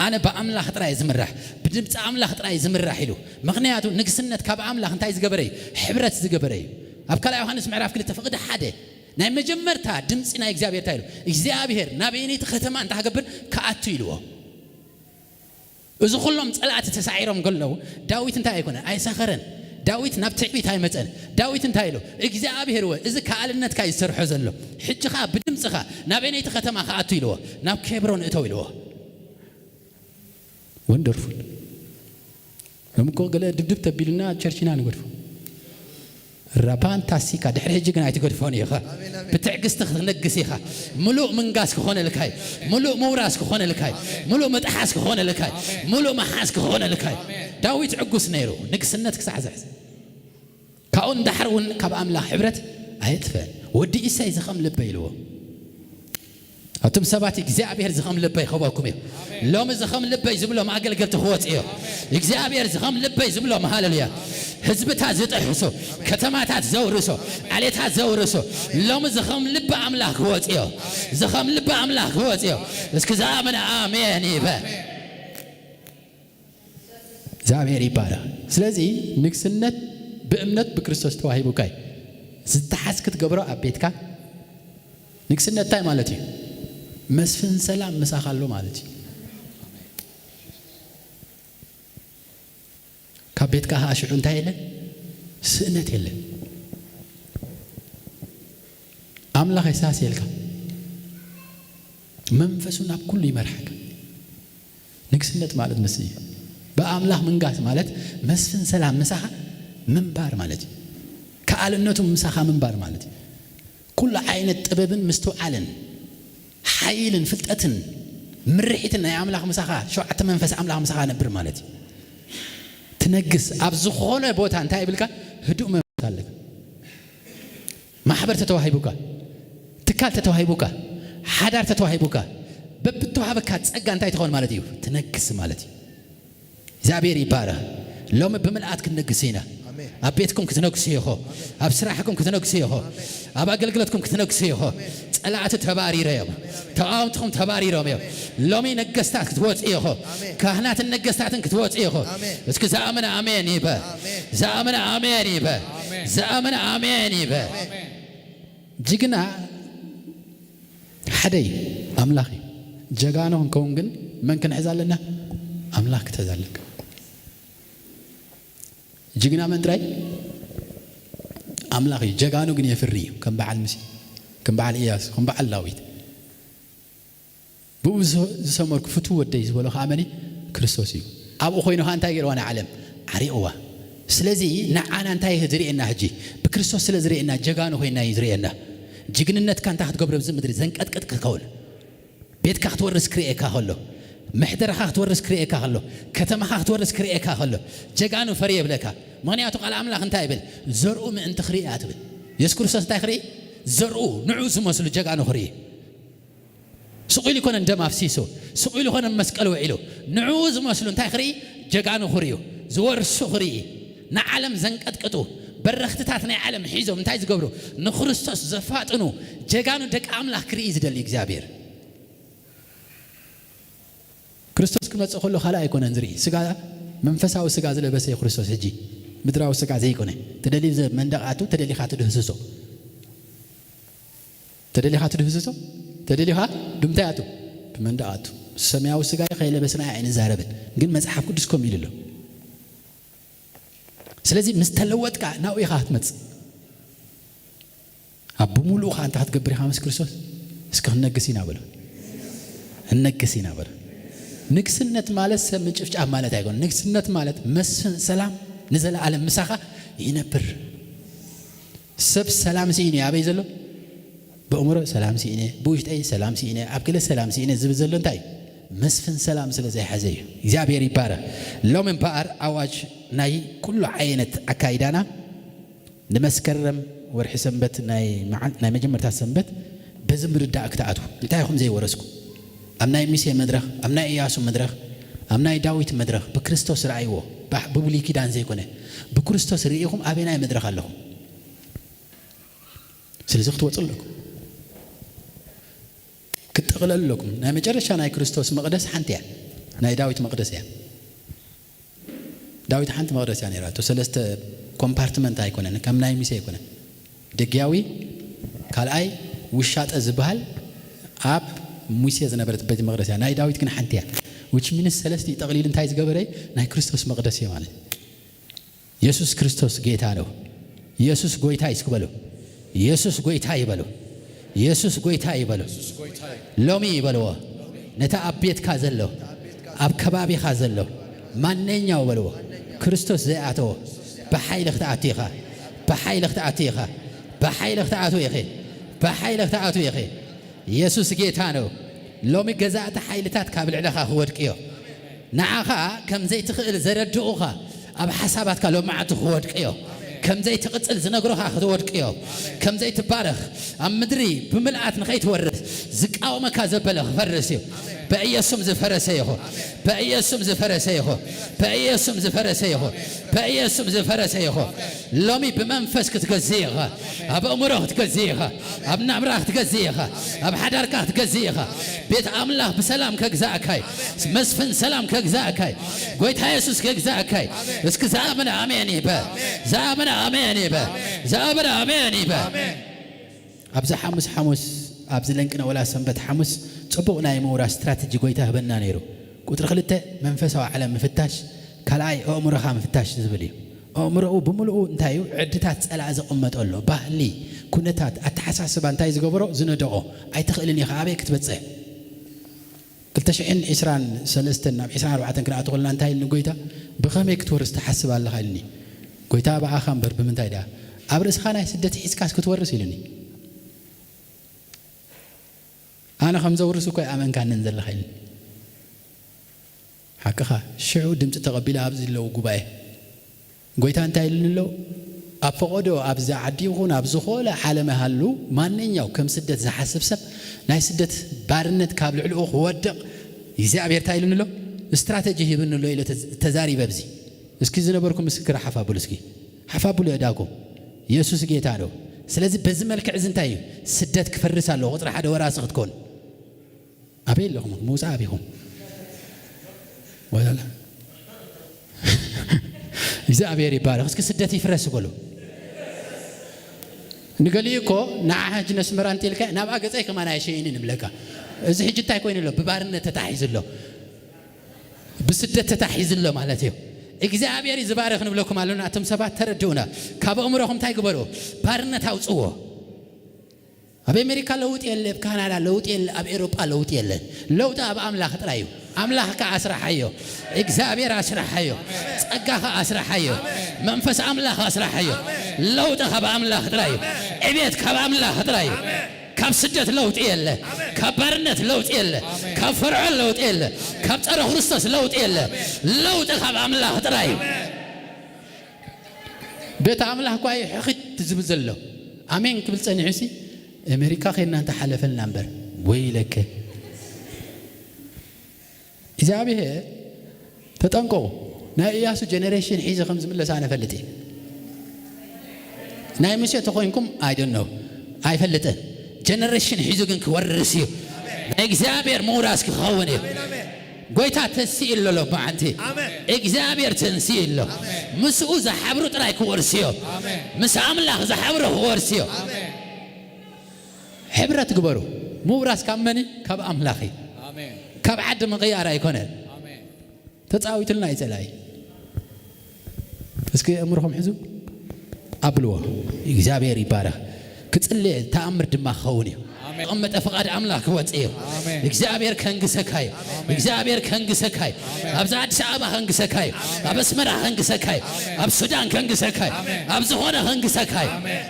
Speaker 6: ኣነ ብኣምላኽ ጥራይ ዝምራሕ ብድምፂ ኣምላኽ ጥራይ ዝምራሕ ኢሉ ምክንያቱ ንግስነት ካብ ኣምላኽ እንታይ ዝገበረ እዩ ሕብረት ዝገበረ እዩ ኣብ ካልኣይ ዮሃንስ ምዕራፍ 2 ፍቕዲ 1 ናይ መጀመርታ ድምፂ ናይ እግዚአብሔር ታይሉ እግዚአብሔር ናበይነቲ ከተማ እንታይ ገብር ከኣቱ ኢልዎ እዚ ኩሎም ጸላእቲ ተሳዒሮም ገለው ዳዊት እንታይ ኣይኮነ ኣይሰኸረን داويت نبتعبيت هاي متن داويت انتايلو እግዚአብሔር ወይ እዚ ከአልነት ካይ ሰርሖ ዘሎ ሕጅኻ ብድምጽኻ ናበኔት ከተማ ካአቱ ይልዎ ናብ ኬብሮን እተው ይልዎ ወንደርፉል ለምኮ ገለ ድብድብ ተቢልና ቸርችና ንገድፉ ራፓንታሲካ ድሕሪ ሕጂ ግን ኣይትገድፎን ኢኻ ብትዕግስት ክትነግስ ኢኻ ሙሉእ ምንጋስ ክኾነ ልካይ ሙሉእ መውራስ ክኾነ ልካይ ሙሉእ መጥሓስ ክኾነ ልካይ ሙሉእ መሓስ ክኾነ ልካይ ዳዊት ዕጉስ ነይሩ ንግስነት ክሳሕዝሕ ካውን ዳሕርውን ካብ ኣምላኽ ሕብረት ኣይጥፍእን ወዲ ኢሳይ ዝኸም ልበ ኢልዎ أتم سبات إجزابير زخم لبي خباكم يا لوم زخم لبي زملهم عقل قلت خوات إيه إجزابير زخم لبي زملهم هالليا حزبتها زت حسو كتماتها زورسو عليتها زورسو لوم زخم لب أملاك خوات إيه زخم لب أملاك خوات إيه بس كزامنا آمين يبا زابير يبارا سلازي نكسنت بأمنت بكريستوس توهي بوكاي زتحسكت قبرو أبيتك نكسنت تاي مالتي مسفن سلام مساخلو مالتي كبيتك هاشعون تايله سنت يله أملاك إحساس يلك منفسنا بكل مرحك نكسنت مالت مسيح بأملاك من قاس مالت مسفن سلام مساخة منبار مالتي كألنتو مساخة منبار مالتي كل عين الطبب مستوعلن حيل فلتأتن مرحيتنا يا أملاك مساخة شو عت منفس أملاك مساخة نبر مالتي تنقص أبزخونه بوتها أنت يبلك هدوء منفسالك ما حبرت توهيبك تكال تتوهيبك حدار تتوهيبك ببتوهبك تسقى أنت يتخون مالتي تنقص مالتي زابير يبارة لو ما بملأت كنقصينا أبيتكم كتنقصيه هو أبسراحكم كتنقصيه هو أبقلقلتكم كتنقصيه هو طلعت تباري ريم تعاونتكم تباري ريم لو مي نقصتات كتوت إيه هو كهنات النقصتات كتوت إيه هو بس كزامنا آمين يبا زامنا آمين يبا زامنا آمين يبا جينا حدي أملاخي جاغانهم كونغن من كان حزالنا أملاك تزالك جينا من دراي أملاخي جاغانو غني يفري كم بعل مسي كم بعل إياس كم بعل لاويت بوز سمرك فتو وديز ولا خامني كريستوسي أبو خوينو هانتاير وانا علم عريقوا سلازي نعانا انتاي هدرينا هجي بكريستوس سلازرينا جاغانو خوينا يزرينا جيغننت كان تحت قبر بزم مدري زنقطقط كول بيت كاخ تورس كريكا هلو محدر خاخ تورس كريكا هلو كتم خاخ تورس كريكا هلو جاغانو فري بلكا مغنياتو قال املاك انتاي بل زرؤ من انت خريات بل يسكرسوس انتاي خري زرؤ نعوز مسلو جاغانو خري سقيل يكون اندم افسيسو سقيل يكون مسقل وعيلو نعوز مسلو انتاي خري جاغانو خريو زورسو خري نعلم زنقطقطو برختتاتنا عالم حيزو انتاي زغبرو نخريستوس زفاطنو جاغانو دق املاك كري زدل اغزابير كريستوس كما تصخلو خلا يكون انزري سغا منفساو سغا زلبسه كريستوس هجي مدراو سغا زي يكون تدلي مندقاتو تدلي خاطو دهسسو تدلي خاطو دهسسو تدلي ها دمتاتو بمندقاتو سمياو سغا خيلبسنا عين زاربن ግን መጽሐፍ ቅዱስ ኮም ይልሉ ስለዚህ ምስተለወጥካ ናው ይኻት መጽ አቡ ሙሉ ኻንተ አትገብር ሐመስ ክርስቶስ እስከ ነገሲና በለ እነገሲና በለ ንግስነት ማለት ሰምጭፍጫፍ ማለት አይሆን ንግስነት ማለት መስፍን ሰላም ንዘላ ዓለም ምሳኻ ይነብር ሰብ ሰላም ሲኔ አበይ ዘሎ በእምሮ ሰላም ሲኔ በውሽጠይ ሰላም ሲኔ አብከለ ሰላም ሲኔ ዝብል ዘሎ እንታይ مسفن سلام سلازي حزي እግዚአብሔር ይባረክ ሎምን ባር አዋጅ ናይ ኩሉ አይነት አካይዳና ለመስከረም ወርሒ ሰንበት ናይ መጀመርታ ሰንበት በዝምርዳ አክታአቱ እንታይኹም ዘይ ወረስኩ አምናይ ሚሴ መድረኽ አምናይ ኢያሱ መድረኽ አምናይ ዳዊት መድረኽ በክርስቶስ ራእይዎ በብሉይ ኪዳን ዘይኮነ በክርስቶስ ራእይኹም አቤናይ መድረኽ አለኹ ስለዚህ ክትወጽልኩ كتقلل لكم ناي مجرشا ناي كريستوس مقدس حنتيا ناي داويت مقدس يا داويت حنت مقدس يعني راتو سلست كومبارتمنت ايكونن كم ناي ميسي يكون دغياوي كالاي وشات ازبال اب موسى زنبرت بيت مقدس ناي داويت كن حنتيا which means سلست تقليل انتاي زغبري ناي كريستوس مقدس يا مالك ኢየሱስ ክርስቶስ ጌታ ነው። ኢየሱስ ጎይታ ይስክበሉ። ኢየሱስ ጎይታ ይበሉ። ኢየሱስ ጎይታ ይበሉ። ሎሚ ይበልዎ ነታ አቤት ካዘለው አብ ከባቢ ካዘለው ማንኛው በልዎ ክርስቶስ ዘአተው በኃይልختአቲኻ በኃይልختአቲኻ በኃይልختአቱ ይኸ በኃይልختአቱ ይኸ ኢየሱስ ጌታ ነው። ሎሚ ገዛእተ ኃይልታት ካብ ልዕለኻ ክወድቅዮ ንዓኻ ከም ዘይትኽእል ዘረድኡኻ ኣብ ሓሳባትካ ሎማዓቱ ክወድቅዮ ከም ዘይትቕፅል ዝነግሩኻ ክትወድቅዮ ከም ዘይትባረኽ ኣብ ምድሪ ብምልኣት ንኸይትወርስ ዝቃወመካ ዘበለ ክፈርስ እዩ። በኢየሱስ ዝፈረሰ ይኹን። በኢየሱስ ዝፈረሰ ይኹን። በኢየሱስ ዝፈረሰ ይኹን። በኢየሱስ ዝፈረሰ ይኹን። ሎሚ ብመንፈስ ክትገዝእ ኢኻ። ኣብ ኣእምሮ ክትገዝእ ኢኻ። ኣብ ናብራ ክትገዝእ ኢኻ። ኣብ ሓዳርካ ክትገዝእ ኢኻ። ቤት ኣምላኽ ብሰላም ከግዛእካይ መስፍን ሰላም ከግዛእካይ ጎይታ ኢየሱስ ከግዛእካይ እስኪ ዝኣመነ ኣሜን ይበል። ዝኣመነ ኣሜን ይበል። ዝኣመነ ኣሜን ይበል። ኣብዚ ሐሙስ ኣብዚ ለንቅና ወላ ሰንበት ሐሙስ ጽቡቕ ናይ ምውራስ ስትራቴጂ ጎይታ ህበና ነይሩ። ቁጥሪ 2 መንፈሳዊ ዓለም ምፍታሽ ካልኣይ ኣእምሮኻ ምፍታሽ ዝብል እዩ። ኣእምሮኡ ብምልኡ እንታይ እዩ ዕድታት ጸላእ ዝቕመጠሎ ባህሊ ኩነታት ኣተሓሳስባ እንታይ ዝገብሮ ዝነደቆ ኣይትኽእልን ኢኻ ኣበይ ክትበጽሕ 2023 ናብ 24 ክንኣቱ ኸለና እንታይ ኢልኒ ጎይታ ብኸመይ ክትወርስ ትሓስብ ኣለኻ ኢልኒ። ጎይታ በዓኻ እምበር ብምንታይ ዳ ኣብ ርእስኻ ናይ ስደት ሒዝካስ ክትወርስ ኢልኒ። أنا خمسة ورثوا كي أمن كان ننزل خيل حقها شعو دمت تقبل أبز اللو جباي قويت أنت اللو أفقدوا أبز عدي وخون أبز خول حالة مهلو ما نينيو كم سدت زحسب سب ناي سدت بارنت كابل علوخ ودق يزع بيرتايل اللو استراتيجي بين اللو إلى تزاري ببزي اسكي زنبركم مسكر حفابول اسكي حفابول يداكم يسوع جيتارو سلازي بزمل كعزنتايو سدت كفرس الله غطر حدا وراسخ تكون أبين لهم موسى أبيهم ولا لا إذا أبي ربارة خس كسدتي فرس قولوا نقوليكو نعهج نسمران تلك نبغى قصي كمان عايشين نملكها إذا هجت تايكوين له ببارنا تتحيز له بسدت تتحيز له مالتيه إذا أبي رزبارة خنب لكم علونا أتم سبعة ترجونا كاب أمرهم تايقبلوا بارنا تاوسوه أبي أمريكا لوت يلا بكندا لوت يلا أبي أوروبا لوت يلا لوت أبى أملاك ترايو أملاك أسرع حيو إكزابير أسرع حيو أجاها أسرع حيو منفس أملاك أسرع حيو لوت أبى أملاك ترايو أبيت كاب أملاك ترايو كاب سجت لوت يلا كاب برنت لوت يلا كاب فرع لوت يلا كاب ترى خرستس لوت يلا لوت أبى أملاك ترايو بيت أملاك كوي حقت تزبزله أمين قبل سنة عسي أمريكا خيرنا تحلف النمبر ويلك إذا أبيه تتنقو ناياسو جنريشن حيز 5 سنة فلتي ناي مسيا تقولكم I don't know أي فلته جنريشن حيزو كنك ورسيو إكزابير موراسك خوني قويتا تنسيل له معنتي إكزابير تنسيل له مسؤول زحبرو ترايك ورسيو مسعام الله زحبرو ورسيو حبرة قبرو مو راس كمني كاب أملاخي كاب عد من غياره يكونه تتعاوي تلنا يتلاقي بس كي أمرهم حزو أبلوه إجابيري باره كتقلي تأمر دم خوني أمة أفقاد أملاك واتيو إجابير كان جسكاي إجابير كان جسكاي أبزاد شعبه كان جسكاي أبسمرة كان جسكاي أبسودان كان جسكاي أبزهورة كان جسكاي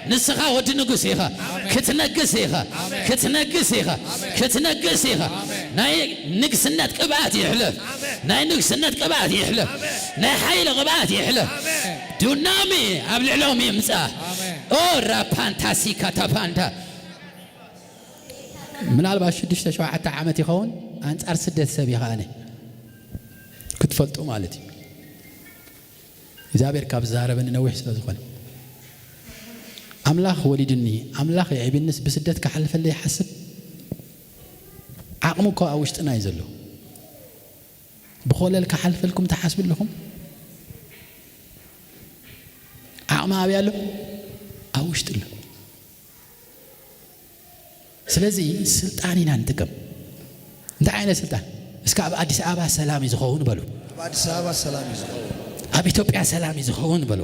Speaker 6: نسخة ودنقسيها كتنقسيها كتنقسيها كتنقسيها ناي نقسنات كبات يحلف ناي نقسنات كبات يحلف ناي حيل غبات يحلف دونامي قبل علومي مساه أو رابانتاسي كتابانتا من ألبا شدش تشوى حتى عامتي خون أنت أرسدت سبيها أنا كنت فلتو مالتي إذا بيركب الزهرة بني نوح سلازخوني أملاخ وليدني أملاخ يعيب الناس بسدت كحلف اللي يحسب عقمك أوشت نايزل له بخول لك حلف لكم تحاسب لكم عقم أبي له أوشت له سلازي سلطانين عندكم انت عين سلطان اسكاب أديس أبا سلام يزخون بلو
Speaker 1: أديس أبا سلام يزخون
Speaker 6: ኣብ ኢትዮጵያ ሰላም ይዝኸውን በሎ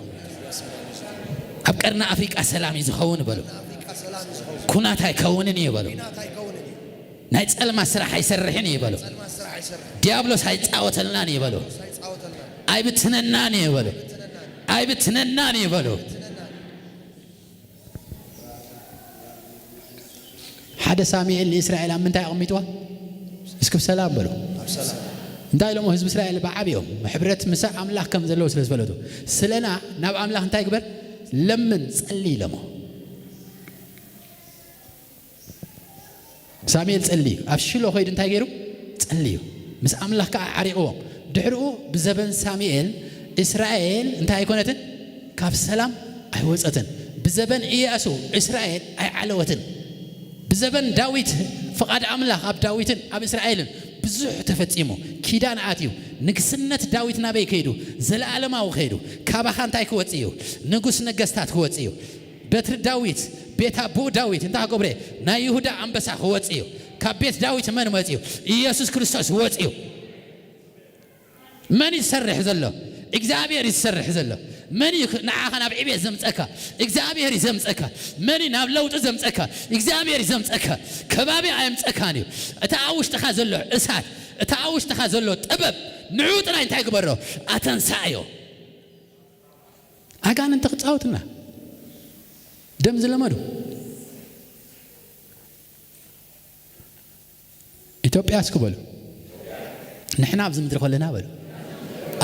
Speaker 6: ኣብ ቀርና ኣፍሪቃ ሰላም ይዝኸውን በሎ ኩናት ኣይከውንን እዩ በሎ ናይ ጸልማ ስራሕ ኣይሰርሕን እዩ በሎ ዲያብሎስ ኣይጻወተልናን እዩ በሎ ኣይብትነናን እዩ በሎ ኣይብትነናን እዩ በሎ ሓደ ሳሙኤል ንእስራኤል ኣብ ምንታይ ኣቕሚጥዋ እስክብ ሰላም በሎ እንታይ ኢሎሞ ህዝቢ እስራኤል ብዓብዮም ሕብረት ምሳ ኣምላኽ ከም ዘለዎ ስለ ዝፈለጡ ስለና ናብ ኣምላኽ እንታይ ግበር ለምን ጸሊ ኢሎሞ ሳሙኤል ጸልዩ ኣብ ሽሎ ኸይዱ እንታይ ገይሩ ጸልዩ ምስ ኣምላኽ ከዓ ዓሪቕዎም ድሕሪኡ ብዘበን ሳሙኤል እስራኤል እንታይ ኣይኮነትን ካብ ሰላም ኣይወፀትን ብዘበን ኢያሱ እስራኤል ኣይዓለወትን ብዘበን ዳዊት ፍቓድ ኣምላኽ ኣብ ዳዊትን ኣብ እስራኤልን ብዙሕ ተፈጺሙ ኪዳን ኣትዩ ንግስነት ዳዊት ናበይ ከይዱ ዘለዓለማዊ ከይዱ ካባኻ እንታይ ክወፅ እዩ ንጉስ ነገስታት ክወፅ እዩ በትሪ ዳዊት ቤት ኣቦ ዳዊት እንታይ ገብረ ናይ ይሁዳ ኣንበሳ ክወፅ እዩ ካብ ቤት ዳዊት መን መፅ እዩ ኢየሱስ ክርስቶስ ወፅ እዩ መን ይሰርሕ ዘሎ እግዚአብሔር ይሰርሕ ዘሎ መን ንዓኻ ናብ ዕቤት ዘምፀካ እግዚአብሔር ይዘምፀካ መን ናብ ለውጥ ዘምፀካ እግዚአብሔር ይዘምፀካ ከባቢ ኣየምፀካን እዩ እታ ውሽጥኻ ዘሎ እሳት እታ ውሽጥኻ ዘሎ ጥበብ ንዑ ጥራይ እንታይ ግበሮ ኣተንሳዮ ኣጋንንት ክፃወትና ደም ዝለመዱ ኢትዮጵያ እስክበሉ ንሕና ኣብዚ ምድሪ ኮለና በሉ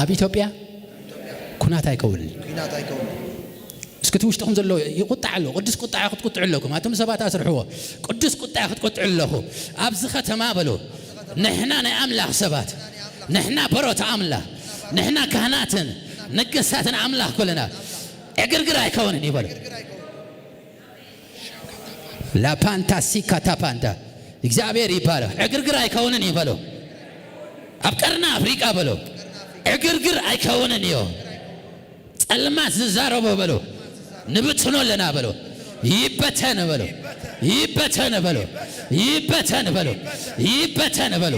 Speaker 6: ኣብ ኢትዮጵያ ኩናት ኣይከውንን እስክቲ ውሽጥኩም ዘሎ ይቁጣዕ ኣሎ ቅዱስ ቁጣዕ ክትቁጥዑ ኣለኩም ኣቶም ሰባት ኣስርሕዎ ቅዱስ ቁጣዕ ክትቁጥዑ ኣለኹም ኣብዚ ከተማ በሉ ንሕና ናይ ኣምላኽ ሰባት ንሕና በሮት ኣምላኽ ንሕና ካህናትን ነገስታትን ኣምላኽ ኮለና ዕግርግር ኣይከውንን ይበሉ ላፓንታ ሲካታ ፓንታ እግዚአብሔር ይባረክ ዕግርግር ኣይከውንን ይበሉ ኣብ ቀርና ኣፍሪቃ በሉ ዕግርግር ኣይከውንን እዩ ጸልማት ዝዛረቡ በሉ ንብትኖ ለና በሉ ይበተን በሉ ይበተን በሉ ይበተን በሉ ይበተን በሉ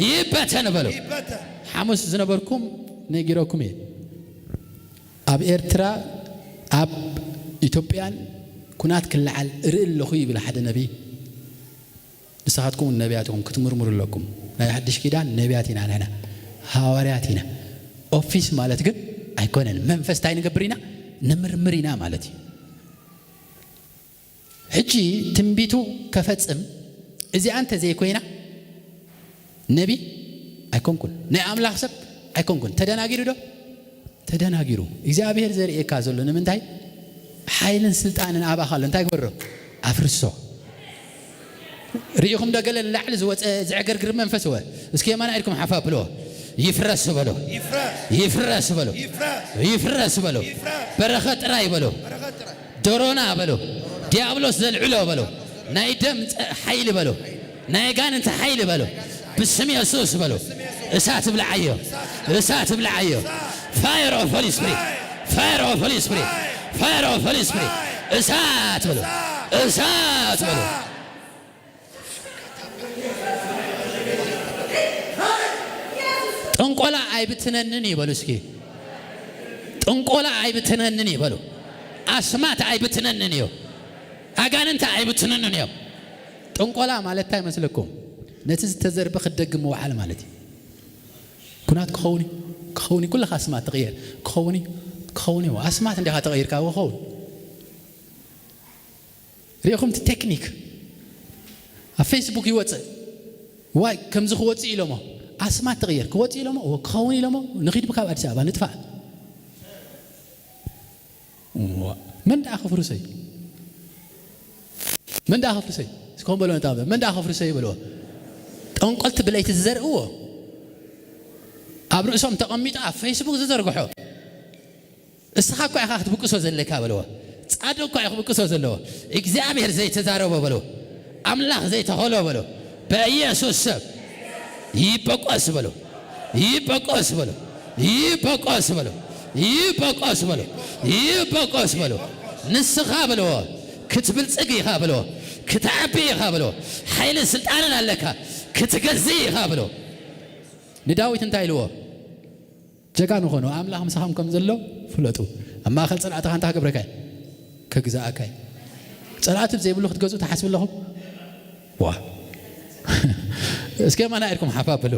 Speaker 6: ይበተን በሉ ሐሙስ ዝነበርኩም ነጊሮኩም ኣብ ኤርትራ ኣብ ኢትዮጵያን ኩናት ክልዓል ርኢ ኣለኹ ይብል ሓደ ነቢ ንስኻትኩም ነቢያትኩም ክትምርምሩ ኣለኩም ናይ ሓድሽ ኪዳን ነቢያት ኢና ንሕና ሃዋርያት ኢና ኦፊስ ማለት ግን ኣይኮነን መንፈስ ታይ ንገብር ኢና ንምርምር ኢና ማለት እዩ ሕጂ ትንቢቱ ከፈጽም እዚኣ እንተ ዘይኮይና ነቢ ኣይኮንኩን ናይ ኣምላኽ ሰብ ኣይኮንኩን ተደናጊሩ ዶ ተደናጊሩ እግዚአብሔር ዘርእየካ ዘሎ ንምንታይ ሓይልን ስልጣንን ኣባኻሎ እንታይ ግበሮ ኣፍርሶ ርኢኹም ደገለ ላዕሊ ዝወፀ ዝዕገርግር መንፈስ ወ እስኪ የማና ኢድኩም ሓፋፍሎ ይፍረስ በሎ ይፍረስ በሎ ይፍረስ በሎ በረኸት ጥራይ በሎ ዶሮና በሎ ዲያብሎስ ዘልዕሎ በሎ ናይ ደም ኃይል በሎ ናይ ጋንንት ኃይል በሎ باسم يسوع بلو እሳት ብላዓዮ እሳት ብላዓዮ fire of holy spirit fire of holy spirit fire of holy spirit እሳት በሎ እሳት በሎ ጥንቆላ አይብትነንን ይበሉ እስኪ ጥንቆላ አይብትነንን ይበሉ አስማት አይብትነንን ይው አጋንንት አይብትነንን ይው ጥንቆላ ማለት አይመስልኩም ነትዝ ተዘርበ خدግም ወዓል ማለት ኩናት ከሆኒ كل አስማት ተغير ከሆኒ አስማት እንደ ተغير ካው ከሆኒ ሪኹም ቴክኒክ ፌስቡክ ይወጽ ዋይ ከምዝ ክወጽ ኢሎሞ አስማት ተغير ክወጽ ኢሎሞ ከሆኒ ኢሎሞ ንኺድ በካ አዲስ አበባ ንጥፋ من دا خفر سي من دا خفر سي اسكون بلو نتابع من دا خفر سي بلو تنقلت بلايت الزرقو ابرو اسم تقميطا فيسبوك زرغخو اسخاكو اخاخت بقسو زلكا بلو صادوكو اخ بقسو زلو እግዚአብሔር زي تزارو بلو املاح زي تهولو بلو بኢየሱስ ስም ይበቆስ بلو ይበቆስ بلو ይበቆስ بلو ይበቆስ بلو ይበቆስ بلو نسخة بلو كتبل صقيها بلو كتعبيها بلو حيل سلطان لك كتغزيها بلو نداويت انت ايلو ጀጋኑ ኾኖ ኣምላኽ ምሳኻም ከም ዘሎ ፍለጡ ኣብ ማእኸል ጸላእትኻ እንታይ ክገብረካ ከግዛእካ ጸላእት ዘይብሉ ክትገዙ ተሓስብ ኣለኹም ዋ እስኪ ማና ኢልኩም ሓፋብ በሎ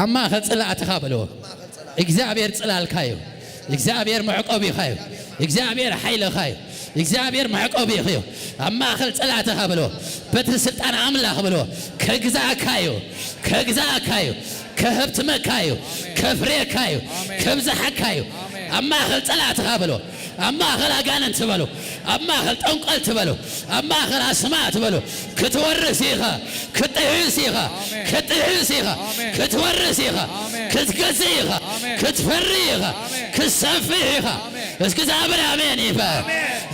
Speaker 6: ኣብ ማእኸል ጸላእትኻ በሎ እግዚአብሔር ጽላልካዮ እግዚአብሔር መዕቆቢኻዮ እግዚአብሔር ኃይልኻዮ እግዚአብሔር መዕቆቢኻዮ ኣብ ማእኸል ጸላእትኻ በሎ በትር ስልጣን ኣምላኽ በሎ ከግዛእካዮ ከህብትመካዮ ከፍሬካዮ ከብዛሕካዮ ኣብ ማእኸል ጸላእትኻ በሎ ኣብ ማእኸል ኣጋንንት በሎ ኣብ ማእኸል ጠንቆልት በሎ ኣብ ማእኸል ኣስማት በሎ ክትወርስ ኢኻ ክትጥሕስ ኢኻ ክትወርስ ኢኻ ክትገዝእ ኢኻ ክትፈሪ ኢኻ ክትሰፍሕ ኢኻ እስኪ ዛብር ኣሜን ይበል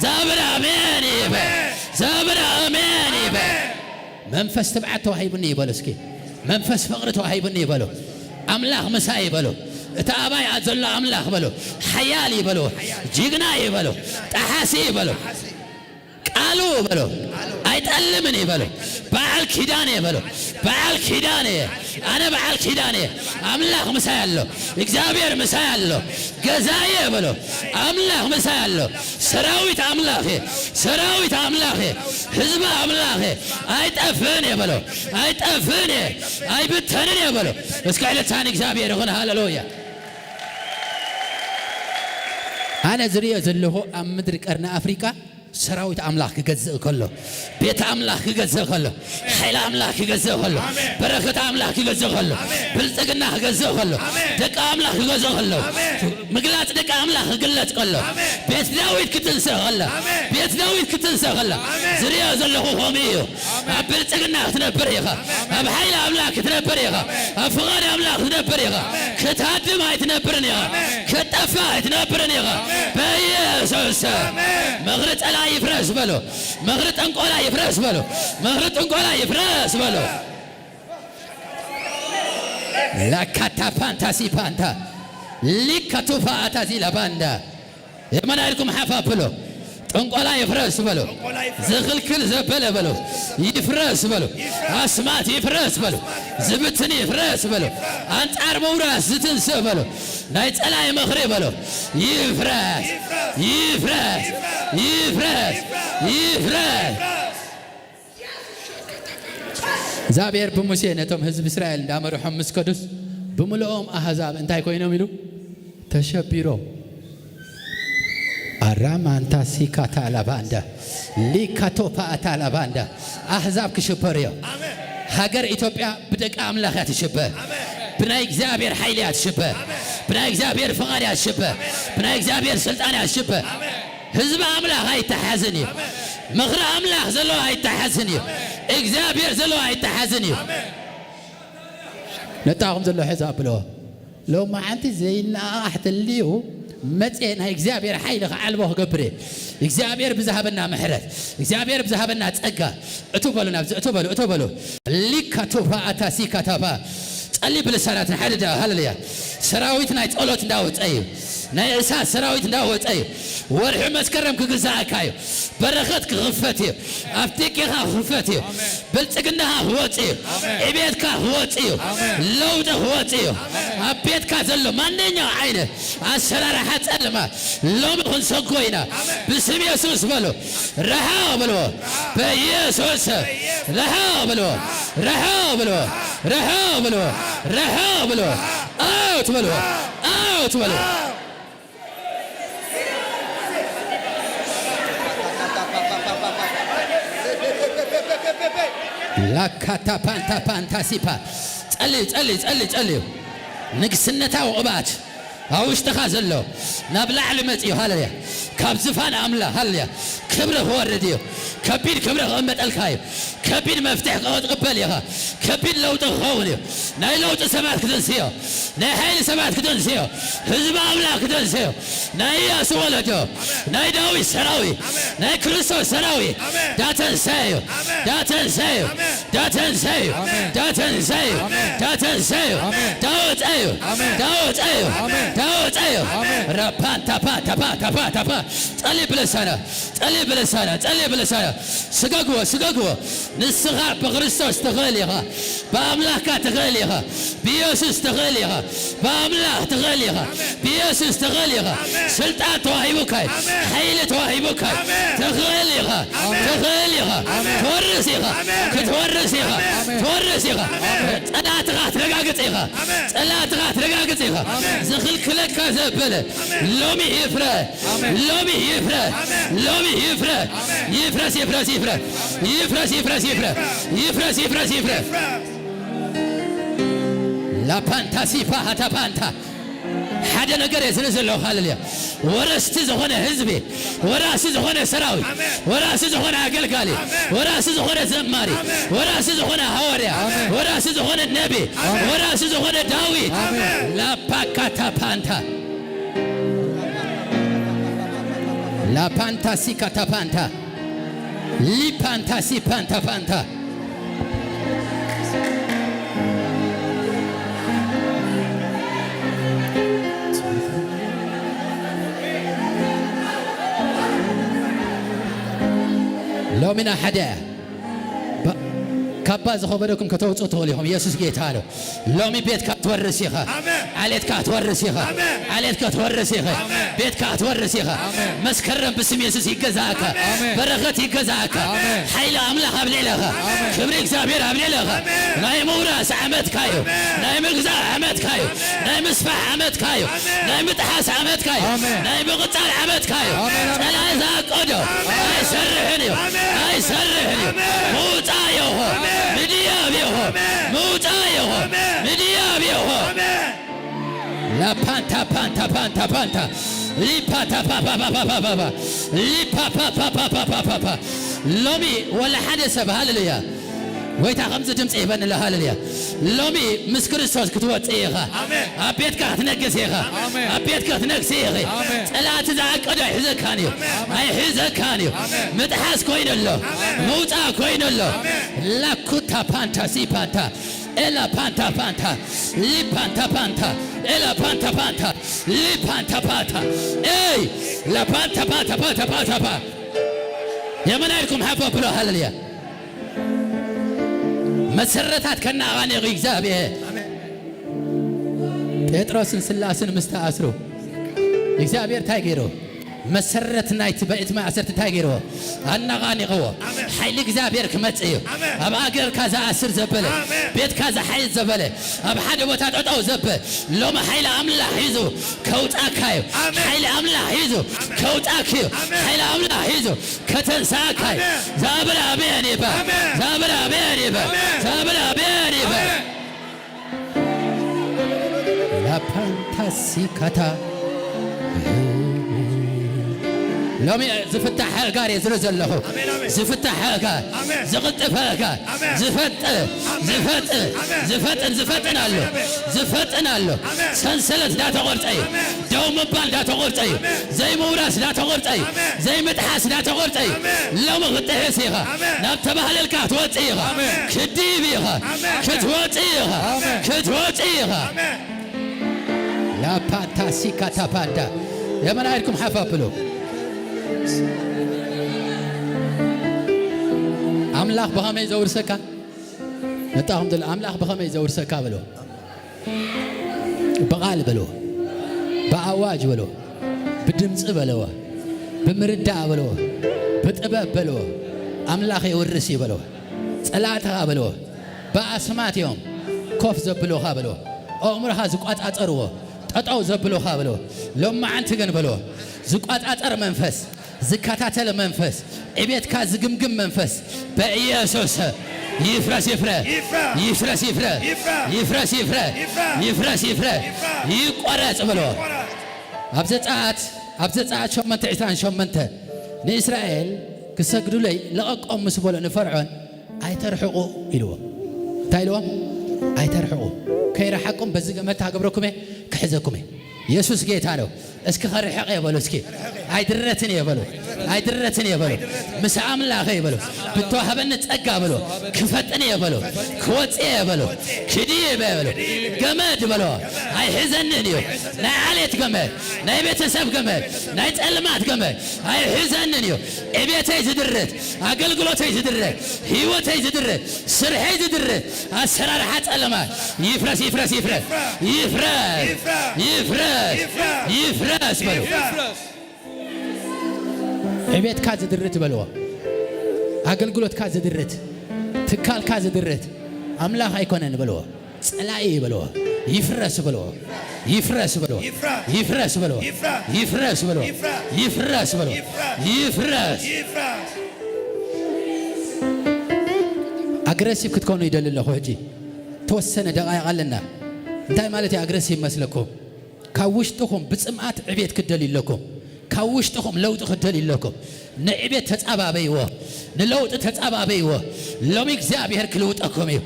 Speaker 6: ዛብር ኣሜን ይበል ዛብር ኣሜን ይበል መንፈስ ትብዓት ተዋሂቡኒ ይበሎ እስኪ መንፈስ ፍቕሪ ተዋሂቡኒ ይበሎ ኣምላኽ ምሳይ ይበሎ እታ ኣባይ ዘሎ ኣምላኽ በሎ ሓያል ይበሎ ጅግና ይበሎ ጠሓሲ ይበሎ ቃሉ በሎ ኣይጠልምን ይበሎ በዓል ኪዳን ይበሎ በዓል ኪዳን ኣነ በዓል ኪዳን ኣምላኽ ምሳይ ኣሎ እግዚአብሔር ምሳይ ኣሎ ገዛዬ በሎ ኣምላኽ ምሳይ ኣሎ ሰራዊት ኣምላኽ ህዝብ ኣምላኽ ኣይጠፍን ይበሎ ኣይጠፍን ኣይብተንን ይበሎ እስከ ዕለታን እግዚአብሔር ይኹን ሃሌሉያ أنا زرية زلّه أمدر كرنا أفريقيا سراويت أملاك كجزء كله بيت أملاك كجزء كله حيل أملاك كجزء كله بركة أملاك كجزء كله بلتقنا كجزء كله دك أملاك كجزء كله مقلات دك أملاك قلت كله بيت داويد كتنسى كله بيت داويد كتنسى كله زرية زلّه خميو بلتقنا تنبريها بحيل أملاك تنبريها أفغان أملاك تنبريها كتهدم هاي تنبرنيها كتفا هاي تنبرنيها بيسوس مغرت لا يفرس بلو مغرت انقولا يفرس بلو مغرت انقولا يفرس بلو لا كاتا فانتاسي فانتا ليكاتو فاتا زي لباندا يمنا لكم حفا بلو انقولا يفرس بلو زغل كل زبله بلو يفرس بلو اسمات يفرس بلو زبتني يفرس بلو انت عربو راس زتنسى بلو نايت الاي مخري بلو يفرس يفرس يفرس يفرس زابير بموسى نتوم حزب اسرائيل دامرو حمس قدس بملؤهم احزاب انتي كوينو ميلو تشبيرو أرامانتا سيكاتا لاباندا ليكاتوبا أتا لاباندا أحزاب كشبريو هاجر إثيوبيا بدك أملاخات شبه بنايك زابير حيلات شبه بنايك زابير فغاريات شبه بنايك زابير سلطانيات شبه حزب أملاخ هاي تحزني مغرى أملاخ زلو هاي تحزني إكزابير زلو هاي تحزني نتاهم زلو حزاب لو ما أنت زينا أحتليو متين هاي إكزابير حيلخ علبه قبري إكزابير بذهبنا محرت إكزابير بذهبنا تأجا أتوبلو نبز أتوبلو ليكا توفا أتاسي كتابا اللي بالسنة حددا هلليا سراويتنا يتقولوا تداوت أيو ناي إساس سراويت داوت أيو ورح مسكرم كجزاك أيو بركتك غفتي أفتيك غفتي بلتقنها غوتي إبيتك غوتي لوده غوتي أبيتك زلوا ما نيجا عينه السرار حتى ألما لو بكون سكوينا بسم يسوع بلو رها بلو بيسوع رها بلو رها بلو رها بلو رها بلو أوت بلو أوت بلو لا كاتا بانتا بانتا سيبا تقلي نقسنتا وقبات أوش تخازلو نبلع علمتي هاليا كابزفان أملا هاليا كبره هو الرديو كبير كبره غمت الكايب كبير مفتاح قوت قبليها كبير لو تخوني ناي لو تسمعت كدنسيو ناي حيل سمعت كدنسيو حزب أملا كدنسيو ناي ياسو ولدو ناي داوي سراوي ناي كريستوس سراوي داتن سايو داتن سايو داتن سايو داتن سايو داتن سايو داوت ايو داوت ايو داوت ايو ربان تبا تبا تبا تبا تالي بلسانا تالي بلسانا تالي بلسانا سقاقوا ንስኻ ብክርስቶስ ትኽእል ኢኻ ብኣምላኽካ ትኽእል ኢኻ ብኢየሱስ ትኽእል ኢኻ ብኣምላኽ ትኽእል ኢኻ ብኢየሱስ ትኽእል ኢኻ ስልጣን ተዋሂቡካ ሓይሊ ተዋሂቡካ ትኽእል ኢኻ ትኽእል ኢኻ ትወርስ ኢኻ ክትወርስ ኢኻ ትወርስ ኢኻ ጠላትኻ ትረጋግፅ ኢኻ ጠላትኻ ትረጋግፅ ኢኻ ዝኽልክለካ ዘበለ ሎሚ ይፍረ ሎሚ ይፍረ ሎሚ ይፍረ ይፍረስ ይፍረስ ይፍረስ ይፍረስ ይፍረስ ይፍረስ ይፍረስ ይፍረስ ላፓንታ ሲፋ ሃታፓንታ ሓደ ነገር የዝርዝለው ሃሌሉያ ወረስቲ ዝኾነ ህዝቢ ወራሲ ዝኾነ ሰራዊት ወራሲ ዝኾነ አገልጋሊ ወራሲ ዝኾነ ዘማሪ ወራሲ ዝኾነ ሐዋርያ ወራሲ ዝኾነ ነቢ ወራሲ ዝኾነ ዳዊት ላፓካታፓንታ ላፓንታ ሲካታፓንታ ሊፓንታ ሲፓንታ ፓንታ لومنا حدا كابا زخبركم كتوصو توليهم يسوع جيتالو لومي بيت كتورسيها عليت كتورسيها عليت كتورسيها بيت كتورسيها مسكرم باسم يسوع يجزاك بركات يجزاك حيل املاح ابليلها كبر اغزابير ابليلها ناي موراس عمد كايو ناي مغزا عمد كايو ناي مسفح عمد كايو ناي متحاس عمد كايو ناي بقطال عمد كايو انا اذا قدو اي سرهني اي سرهني موطايو مديا بيهو موطايو مديا بيهو لا بانتا بانتا بانتا بانتا لي بانتا بابا بابا بابا لي بابا بابا بابا بابا لومي ولا حدث بهالليا ويتا خمسة جمس إيبان الله هالليا لومي مسكر الصوص كتوات إيغا أبيتك هتنقس إيغا أبيتك هتنقس إيغا لا تزعك أدو حزكانيو هاي حزكانيو متحاس كوين الله موتا كوين الله لا كتا بانتا سي بانتا إلا بانتا بانتا لي بانتا بانتا إلا بانتا بانتا لي بانتا بانتا إي لا بانتا بانتا بانتا بانتا يا منايكم حبا بلو هالليا مسرتات كنا أغاني غيزابيه بيتروس سلاسن مستأسرو إغزابير تايجيرو مسرت نايت بقيت ما أسرت تايجيرو أنا غاني قوة حيل إغزابير كمتسيو أب أجر كذا أسر زبلة بيت كذا حي زبلة أب حد وتات أو زبلة لو ما حيل أملا حيزو كوت أكايو حيل أملا حيزو كوت أكيو حيل أملا حيزو كتن ساكاي زابلا بيني با زابلا بيني با زابلا بيني با لا فانتاسي كتا لومي زفتح حلقاري زرزل له زفتح حلقار زغطف حلقار زفتنا له زفتنا له سنسلت لا تغرطي دوم بال لا تغرطي زي موراس لا تغرطي زي متحاس لا تغرطي لو مغطيه سيغا نكتبها للكات وطيغا كديبيغا كتوطيغا كتوطيغا لا بانتاسي كتا باندا يا منايركم حفابلو أملاخ بخمي زور سكا نتاهم دل أملاخ بخمي زور سكا بلو بغال بلو بأواج بلو بدمس بلو بمردع بلو بتأباب بلو أملاخ يورسي بلو سلاتها بلو بأسمات يوم كوف زبلوها بلو أمرها زقات أتروه تطاو زبلوها بلو لما عنتقن بلو زقات أتر منفس زكاتاتل منفس إبيت كاز جمجم منفس بإيسوس يفرس يفرس يفرس يفرس يفرس يفرس يفرس يفرس يقرأ بلو أبزت ساعات شو منت عيسان شو منت لإسرائيل كسجدوا لي لقاك مسبول نفرعون أي ترحقوا إلوه تايلوه أي ترحقوا كي رحقكم بزق متى قبركم كحزكم يسوس جيت هالو اسك خرحق يبلو اسكي አይድረትን ይበሉ አይድረትን ይበሉ مسعام لا يبلو بتوهبن ጸጋ بلو كفتن يبلو كوص يبلو كدي يبلو ገመድ بلو አይ ህዘንን ይው ናይ ዓለት ገመድ ናይ ቤተሰብ ገመድ ናይ ጸልማት ገመድ አይ ህዘንን ይው እቤተይ ዝድረት አገልግሎተይ ዝድረት ህይወተይ ዝድረት ስርሐይ ዝድረት አሰራር ሐጸልማት ይፍረስ ይፍረስ ይፍረስ ይፍረስ ይፍረስ ይፍረስ بلو እቤት ካዝ ድረት በለው አገልግሎት ካዝ ድረት ትካል ካዝ ድረት አምላክ አይኮነን በለው ጸላይ በለው ይፍረስ በለው ይፍረስ በለው ይፍረስ በለው ይፍረስ በለው ይፍረስ በለው ይፍረስ አግሬሲቭ ክትኮኑ ይደልልህ ሆጂ ተወሰነ ደቂቃ አለና እንታይ ማለት አግሬሲቭ መስለኩም ካውሽጥኩም ብጽምዓት ዕቤት ክደልልኩም ካውሽጥኩም ለውጥ ክደልልኩም ንዕቤት ተጻባበይዎ ንለውጥ ተጻባበይዎ ሎሚ እግዚአብሔር ክልውጠኩም እዩ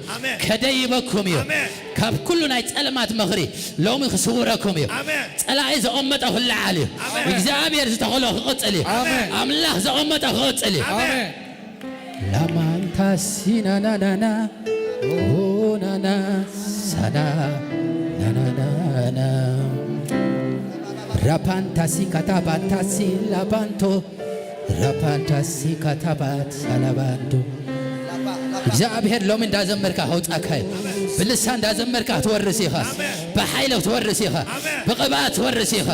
Speaker 6: ከደይበኩም እዩ ካብ ኩሉ ናይ ጸልማት መኽሪ ሎሚ ክስውረኩም እዩ ጸላኢ ዘቐመጠ ክልዓል እዩ እግዚአብሔር ዝተኸሎ ክቕጽል እዩ ኣምላኽ ዘቐመጠ ክቕጽል እዩ ላማንታሲናናናና ኦናና ሳና ናናናና rapantasi katabantasi labanto rapantasi katabat salabanto እግዚአብሔር ሎም እንዳዘመርካ አውጣካይ በልሳ እንዳዘመርካ ተወርሲኻ በኃይል ተወርሲኻ በቅባት ተወርሲኻ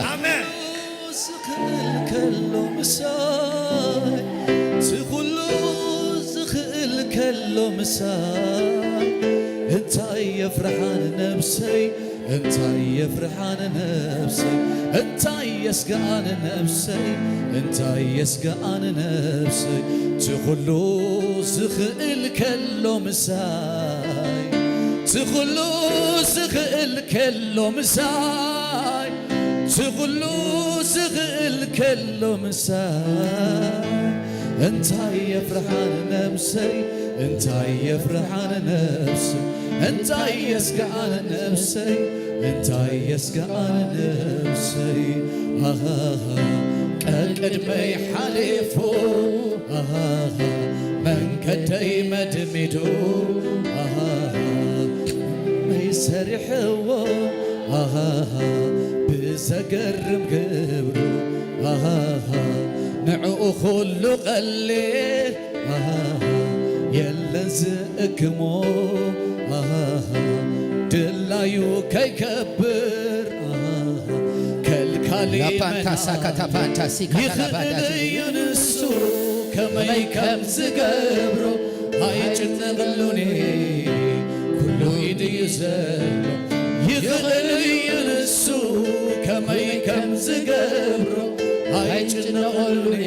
Speaker 5: ዝኽእል ምሳይ ዝኹሉ ዝኽእል ከሎ ምሳይ እንታይ የፍርሃን ነብሰይ እንታይ የፍርሃን ነብሰይ እንታይ የስጋአን ነብሰይ እንታይ የስጋአን ነብሰይ ትኹሉ ዝኽእል ከሎ ምሳይ ትኹሉ ዝኽእል ከሎ ምሳይ ትኹሉ ዝኽእል ከሎ ምሳይ እንታይ የፍርሃን ነብሰይ እንታይ የፍርሃን ነብሰይ እንታይ የስጋአን ነብሰይ እንታይ የስጋአን ነብሰይ ቀድመይ ሓሊፉ መንገደይ መድሚዱ መይሰሪሕዎ ብዘገርም ግብሩ ንዕኡ ኩሉ ቀሊል የለን ዝእክሞ ድላዩ ከይከብር ከልካሊ ይኽእል ንሱ ከመይ ከም ዝገብሮ ኣይጭነቕሉኒ ኩሉ ኢድ እዩ ዘሎ ይኽእል ንሱ ከመይ ከም ዝገብሮ ኣይጭነቕሉኒ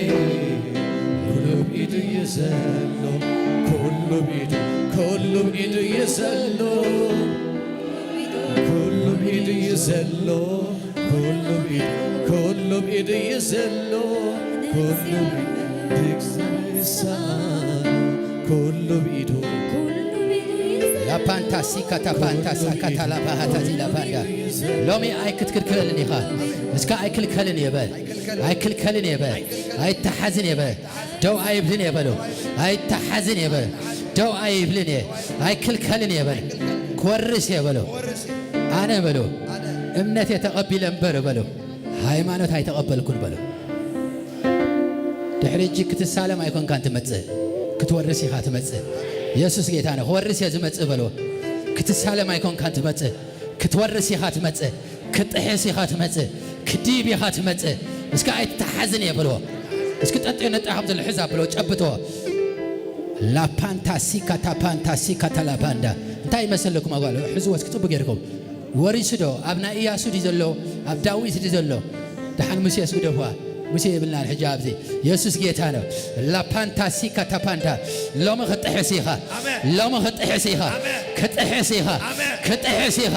Speaker 5: ኩሉ ኢድ እዩ ዘሎ ኩሉም ኢድ እዩ ዘሎ ኩሉም ኢድ እዩ ዘሎ ኩሉም ኢድ እዩ ዘሎ ኩሉም ኩሉም ኢዱ
Speaker 6: ላፓንታሲ ካታፓንታሳ ካታላባሃታዚ ላባንዳ ሎሚ ኣይክትክልክልን ኢኻ እስካ ኣይክልከልን የበል ኣይክልከልን የበል ኣይተሓዝን የበል ደው ኣይብልን የበሉ ኣይተሓዝን የበል ደው ኣይብልን ኣይክልከልን የበል ኮርስ የበሉ አነ በሉ እምነት የተቀበለ እንበር በሉ ሃይማኖት አይተቀበልኩን በሉ ድሕሪጂ ክትሳለም አይኮን ካንተ መጽእ ክትወርስ ይኻ ትመጽእ ኢየሱስ ጌታ ነው ወርስ የዝመጽእ በሉ ክትሳለም አይኮን ካንተ መጽእ ክትወርስ ይኻ ትመጽእ ክትጥሕስ ይኻ ትመጽእ ክዲብ ይኻ ትመጽእ እስከ አይተሓዝን የበሉ እስከ ጠጥዮ ነጣም ዘለ ሕዛብ ብሎ ጨብጦ ላፓንታሲ ካታፓንታሲ ካታላባንዳ እንታይ መሰለኩም አጓሉ ሕዝወስ ክትቡ ገርኩም ወሪስዶ አብና ኢያሱ ዲዘሎ አብ ዳዊት ዲዘሎ ደሓን ሙሴ ስግደፋ ሙሴ ይብልና الحجاب ዚ ኢየሱስ ጌታ ነው ላፓንታሲ ካታፓንታ ሎመ ከተሕሲኻ ሎመ ከተሕሲኻ ከተሕሲኻ ከተሕሲኻ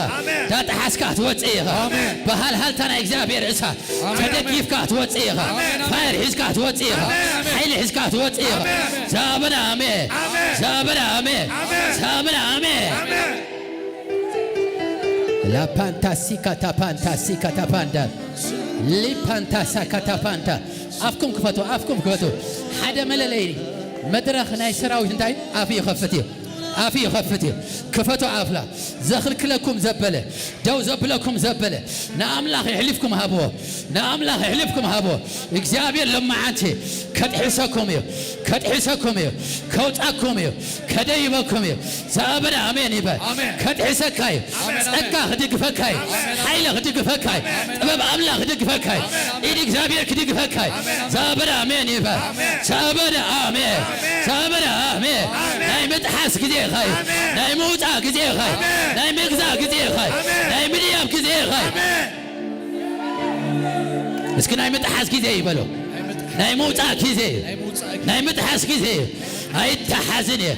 Speaker 6: ዳጣሐስካ ትወጽኢኻ በሃልሃልታ ናይ እግዚአብሔር እሳ ተደጊፍካ ትወጽኢኻ ፋይር ሒዝካ ትወጽኢኻ ኃይል ሒዝካ ትወጽኢኻ ዛብና አሜን ዛብና አሜን ዛብና አሜን ላፓንታሲ ካታፓንታሲ ካታፓንዳ لبانتا سكتا بانتا أفكم كفتو حدا مللي مدرخ ناي سراوي انتاي أفي خفتي كفتو عافلا زخل كلكم زبله دو زبلكم زبله نعم الله يحلفكم هابو اكزابير لما عنتي كتحسكم كوتاكم كديبكم سابنا امين يبا كتحسكاي صقا خدقفكاي حيله خدقفكاي طبب املاح خدقفكاي ايد اكزابير خدقفكاي سابنا امين يبا سابنا امين ناي متحس كدي خاي ناي موتا كدي خاي ناي مغزا كدي خاي ناي مدياب كدي خاي مسكين ناي متحس كدي يبلو ناي موتا كدي ناي متحس كدي هاي تحزني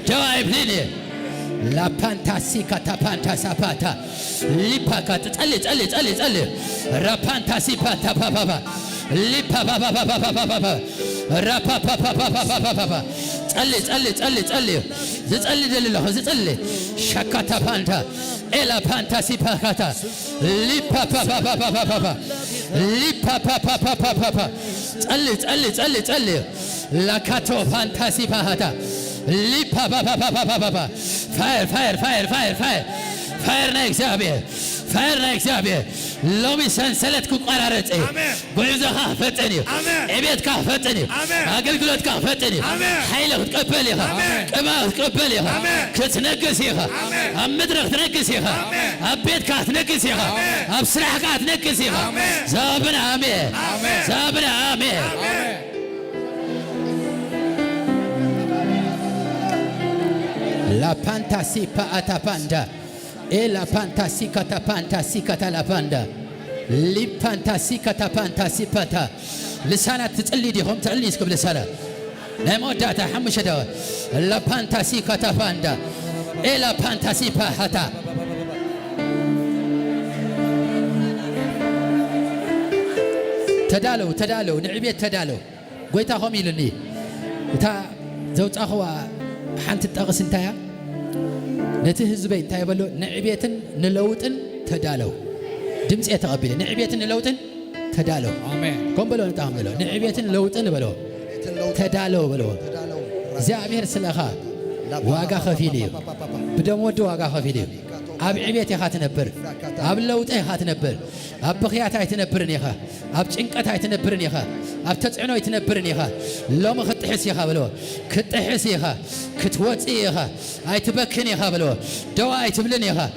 Speaker 6: دوايب لني لا بانتاسيكا تابانتا ساباتا ليباكا تالي رابانتاسيباتا بابا ليبا بابا رابا بابا تالي دلله شكاتا بانتا إلا بانتاسيباكا ليبا بابا تالي لاكاتو بانتاسيباكا ليبا بابا فاير نايك زابي لومي سنسلتكو قرارتي بوزها فتني عبيد كفتني اقلقلت كفتني حيله تقبليها كما تقبليها كتنقسيها ام مدرخ تنقسيها اب بيت كتنقسيها اب سرح كتنقسيها زابنا امين La panta si pa atapanda e la panta si kata la panda li panta si kata panta si pata لسانات تتقلي ديهم تعلي سكب لسانة نموداتا حمش دوا la panta si kata panda e la panta si pa hata تدالو نعبيت تدالو قويتا خميلني تا زوج أخوة حنت تغس انتايا نتهزبين انتايا بلو نعبيتن نلوتن تدالو دمس يتقبل نعبيتن نلوتن تدالو
Speaker 5: آمين
Speaker 6: كم بلو نتاهم بلو نعبيتن نلوتن بلو تدالو بلو زابير سلخا واقا خفيلي بدم ودو واقا خفيلي أب عبيتي خاتنبر أب لوتي خاتنبر أب بخياتي تنبرنيخا أب شنقتي تنبرنيخا أب تتعنو يتنبرنيخا لو ما كتحسيخا بلو كتحسيخا كتوصيخا أي تبكنيخا بلو دواء تبلنيخا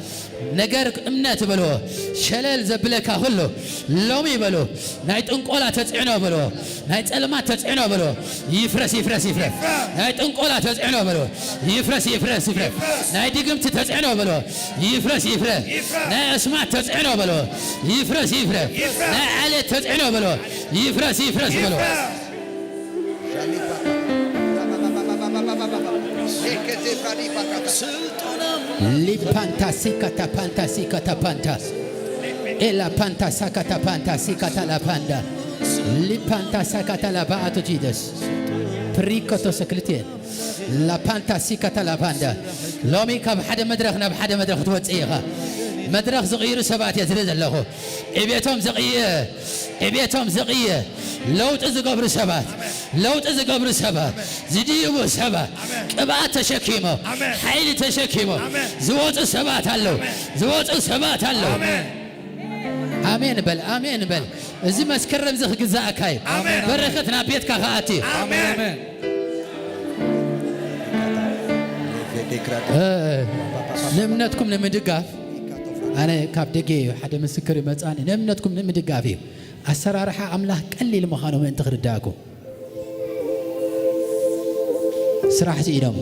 Speaker 6: نجارك امنات بلو شلل زبلكا هلو لومي بلو نايت انقولا تتعنو بلو نايت المات تتعنو بلو يفرس نايت انقولا تتعنو بلو يفرس نايت دقمت تتعنو بلو يفرس ناي اسماء تتعنو بلو يفرس ناي علي تتعنو بلو يفرس بلو li panta sikata panta e la panta sikata la panda li panta sakata la baato jides prikoto sekretin la panta sikata la panda lomi ka bhada madrakhna bhada madrakh twtsiha مدرخ زغير سبات يزرز له ابيتهم زغيه لو تزقبر سبات زديو سبات قبات تشكيمه حيل تشكيمه زوط سبات الله امين بل زي ما سكرم زخ جزاكاي بركتنا بيتك غاتي امين لمنتكم لمدقاف أنا كابدجي حدا مسكر متعني نمنتكم نمدقافي السرارحة أملاح قليل مخانو من تغرداكو سراحة إيدام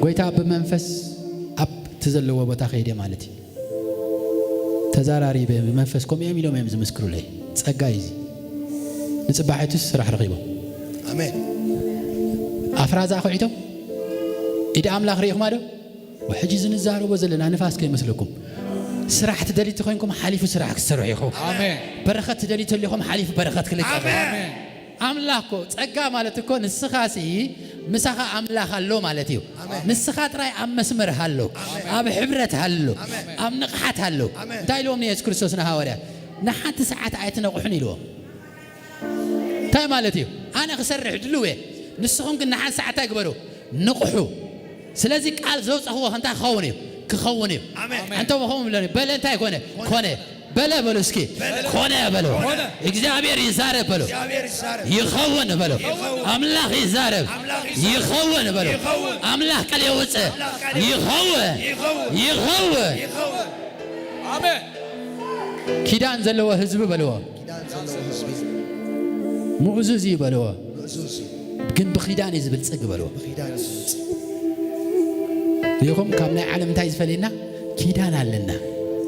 Speaker 6: قويتا بمنفس أب تزلوا بتاخيدي مالتي تزاراري بمنفسكم يميلو ميمز مسكرو لي تسقايزي نصباحيتو سراح رغيبو
Speaker 1: آمين
Speaker 6: أفرازا خويتو إذا أملاح ريخ مادو وحجز نزارو وزلنا نفاس كي مسلكم سراح تدليت خوينكم حليف سراحك سرعيخو
Speaker 5: آمين
Speaker 6: برخت تدليت لكم حليف برخت كلك
Speaker 5: آمين
Speaker 6: أملاكو تسقى مالتكو نسخاسي مسخ أملاخ هالو مالتيو مسخات راي أم مسمر هالو أب حبرت هالو أم نقحات هالو تايلوم نيس كريستوس نهاوريا نحات ساعات عيتنا قحني له تاي مالتيو أنا خسرح دلوه نسخهم كنا حال ساعات يقبلوا نقحو سلازي قال زوج هو أنت خوني كخوني أنت وهم لوني بل أنت يكونه كونه بلا بلوسكي كونه بلو إجزابير يزارب بلو يخون بلو أملاخ يزارب يخون بلو أملاخ كلي وسه يخون
Speaker 5: آمين
Speaker 6: كيدان زلوا حزب بلوا معزوزي بلوا كن بخيدان يزبل صق بلوا يوم كامنا عالم تايز فلينا كيدان علنا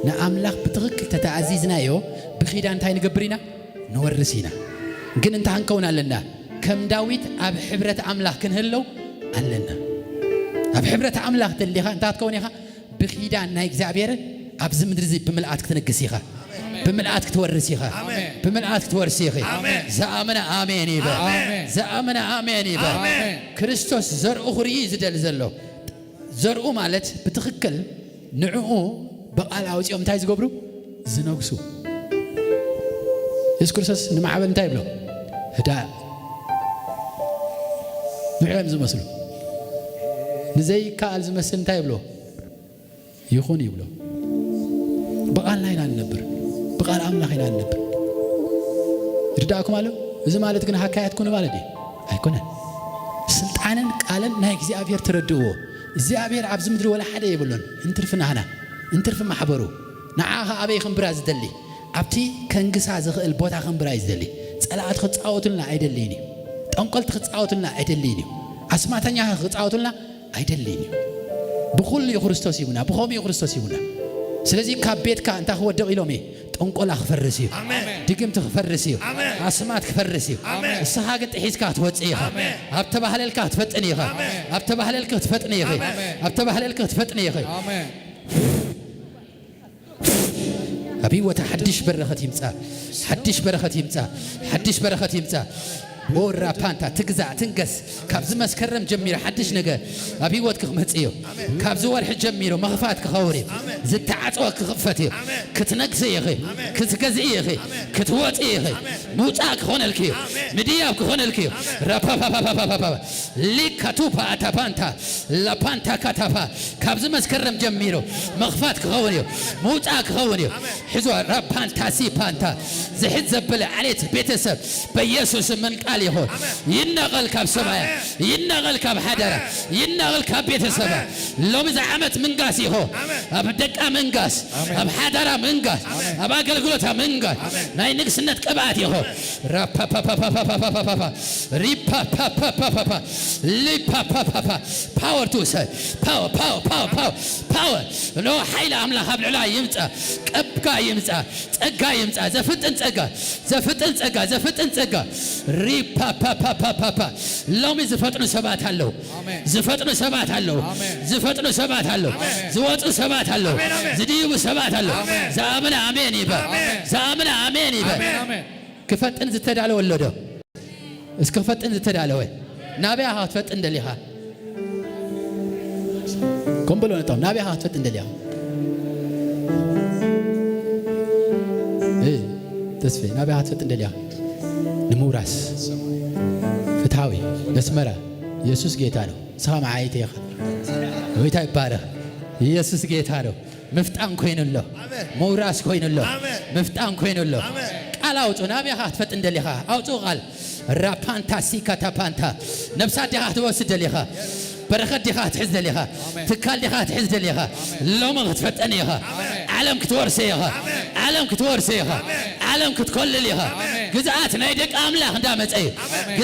Speaker 6: نأملاخ بتغك تتعزيزنا يو بخيدان تاي نقبرينا نورسينا كن انت هنكونا لنا كم داويت أب حبرة أملاخ كن هلو علنا أب حبرة أملاخ تليها انت هتكونيها بخيدان نايك زعبير أب زمدرزي بملآتك تنقسيها بملآتك تورسيها بملآتك تورسيها زأمنا آمين يبا زأمنا آمين يبا كريستوس زر أخري زدل زلو زرقو مالت بتخكل نعو بقال عاوز يوم تايز قبرو زنوكسو يسكرسس نمعبن تايبلو هدا نعلم زمسلو نزي كال زمسن تايبلو يخون يبلو بقال لا ينال نبر بقال أملاخ ينال نبر رداكم قالوا إذا مالت كنا حكايات كنا والدي هيكونا سلطانا قالن نايك زي أبير تردوه زيابير عبز مدري ولا حدا يقولون انترفنا هنا انترف محبرو نعاها أبي خمبراز دلي أبتي كنجس هذا البوتا خمبراز دلي سألات خطأوت لنا عيدليني أنقلت خطأوت لنا عيدليني أسمعتني خطأوت لنا عيدليني بقول لي خريستوس يبنا بخومي خريستوس يبنا سلزي كابيت كان تاخو دقيلومي تنقل أخفرسيو دقيم تخفرسيو أسمعت خفرسيو السحاقة تحيز كات وتسيها أبتبه للكات فتنيها أبتبه للكات فتنيها أبتبه للكات فتنيها أبي وتحدش برخة يمسا حدش برخة يمسا حدش برخة يمسا ورا بانتا تجزع تنقص كابز مسكرم جمير حدش نجا أبي وتك متسيو كابز ورح جمير ومغفات كخوري زت عطوك كخفتي كتنقصي يا أخي كتجزي يا أخي كتوت يا أخي موتاك هون الكيو مديابك هون الكيو رابا با با با با با ليك كتوبا أتبانتا لا بانتا كتابا كابز مسكرم جميرو مغفات كخوري موتاك خوري حزوا راب بانتا سي بانتا زحد زبل عليت بيتسب بيسوس من عليه ينقل كاب سبعة ينقل كاب حدرة ينقل كاب بيت السبعة لو مزعمت من قاسي هو أبدك من قاس أب حدرة من قاس أب أقل قلتها من قاس ناي نقصنت كباتي هو راب با با با با با با با با با ريب با با با با با با ليب با با با با power to say power power power power power لو حيل عمله قبل علا يمتى كبكا يمتى تقا يمتى زفتن تقا زفتن تقا زفتن تقا ريب با با با با با با لومي زفتن سبات هلو زفتن سبات هلو زفتن سبات هلو زوات سبات هلو زديو سبات هلو زامنا آمين يبا زامنا آمين يبا كفتن زتدالو ولدو اسكفتن زتدالو نابيها هاتفتن دليها كم بلون توم نابيها هاتفتن دليها إيه تسفي نابيها هاتفتن دليها نموراس فتاوي نسمرة يسوس جيتانو سام عايتي خ ويتاي بارا يسوس جيتانو مفتان كوين الله موراس كوين الله مفتان كوين الله قال أوتو نبي هات فتن دليها أوتو قال رابانتا سيكاتا بانتا نفسات دي هات وسد دليها بركات دي هات حز دليها تكال دي هات حز دليها لو ما فتنيها عالم كتورسيها عالم كتورسيها عالم كتكل ليها جزءات نايدك أملاخ دامت أي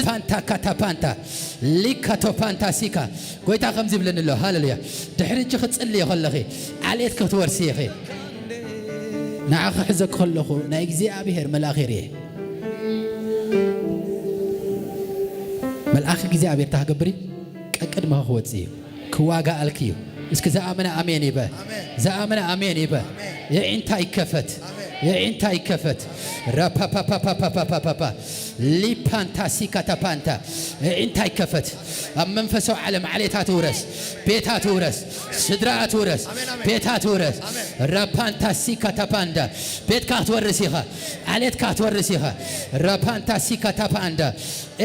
Speaker 6: بانتا كاتا بانتا ليكاتو بانتا سيكا قويتا خمزي بلن الله هالليا دحرين شخص اللي يخلقي عليك كتورسيها نعاق حزك خلقو نايجزي أبيهر ملاخيري ملاخي جزي أبير تهجبري أكد ما هو تزيه كواجا الكيو إسك زأمنا أمين يبا زأمنا أمين يبا يا إنت يكفت እንታ ይከፈት ራፓፓፓፓፓፓፓ ሊፓንታሲካ ታፓንታ እንታ ይከፈት መንፈሳዊ ዓለም ዓሌታት ውረስ ቤታት ውረስ ስድራአት ውረስ ቤታት ውረስ ራፓንታሲካ ታፓንዳ ቤት ካትወርሲኻ ዓሌት ካትወርሲኻ ራፓንታሲካ ታፓንዳ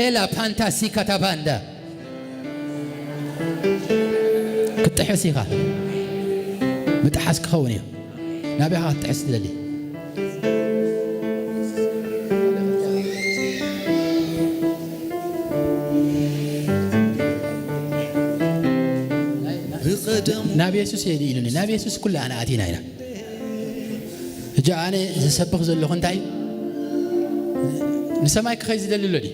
Speaker 6: ኤላ ፓንታሲካ ታፓንዳ ክትሕሲኻ متحس كوني نبيها تحس للي نبي يسوع يدينني نبي يسوع كل أنا أتينا هنا جاءني سبق زلوا خنتاي نسمعك خيز دليلودي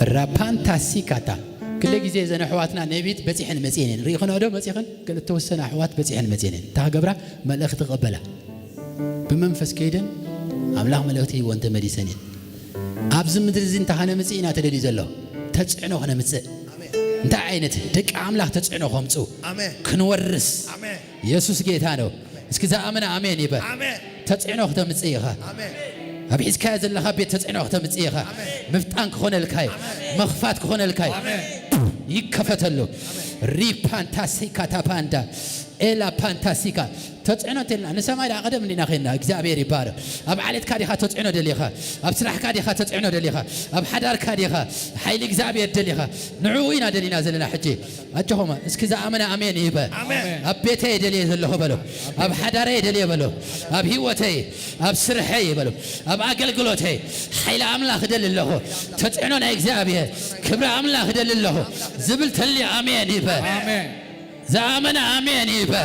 Speaker 6: رابان تاسيكاتا كل جزء زين حواتنا نبيت بتيحن مزينين ريخنا هذا بتيحن قلت توسنا حوات بتيحن مزينين تهجبرة ملأخ تقبله بمنفس كيدن أملاح ملأختي وأنت مديسنين أبز مدرزين تهنا مزينات تدري زلوا تجعنو هنا مزين أنت عينت دك أملاح تجعنو خمسو كنورس يسوع جيتانو إسكذا أمنا آمين يبا تجعنو خدام مزيها أبيز كاز الله خبيت تجعنو خدام مزيها مفتانك خون الكاي مخفات خون الكاي يكفتلو ريبانتاسيكا تاباندا إلا بانتاسيكا تجعنو تلنا نسمع إذا قدم لنا خينا إجزابير يبارك أب عليت كاريخا تجعنو دليخا أب سرح كاريخا تجعنو دليخا أب حدار كاريخا حيل إجزابير دليخا نعوينا دلينا زلنا حجي أجهما إسكذا أمنا آمين يبا أب بيتي دلي زلهم بلو أب حداري دلي بلو أب هيوتي أب سرحي بلو أب عقل قلوتي حيل أملاخ دل الله تجعنو إجزابير كبر أملاخ دل الله زبل تلي آمين يبا زامنا آمين يبا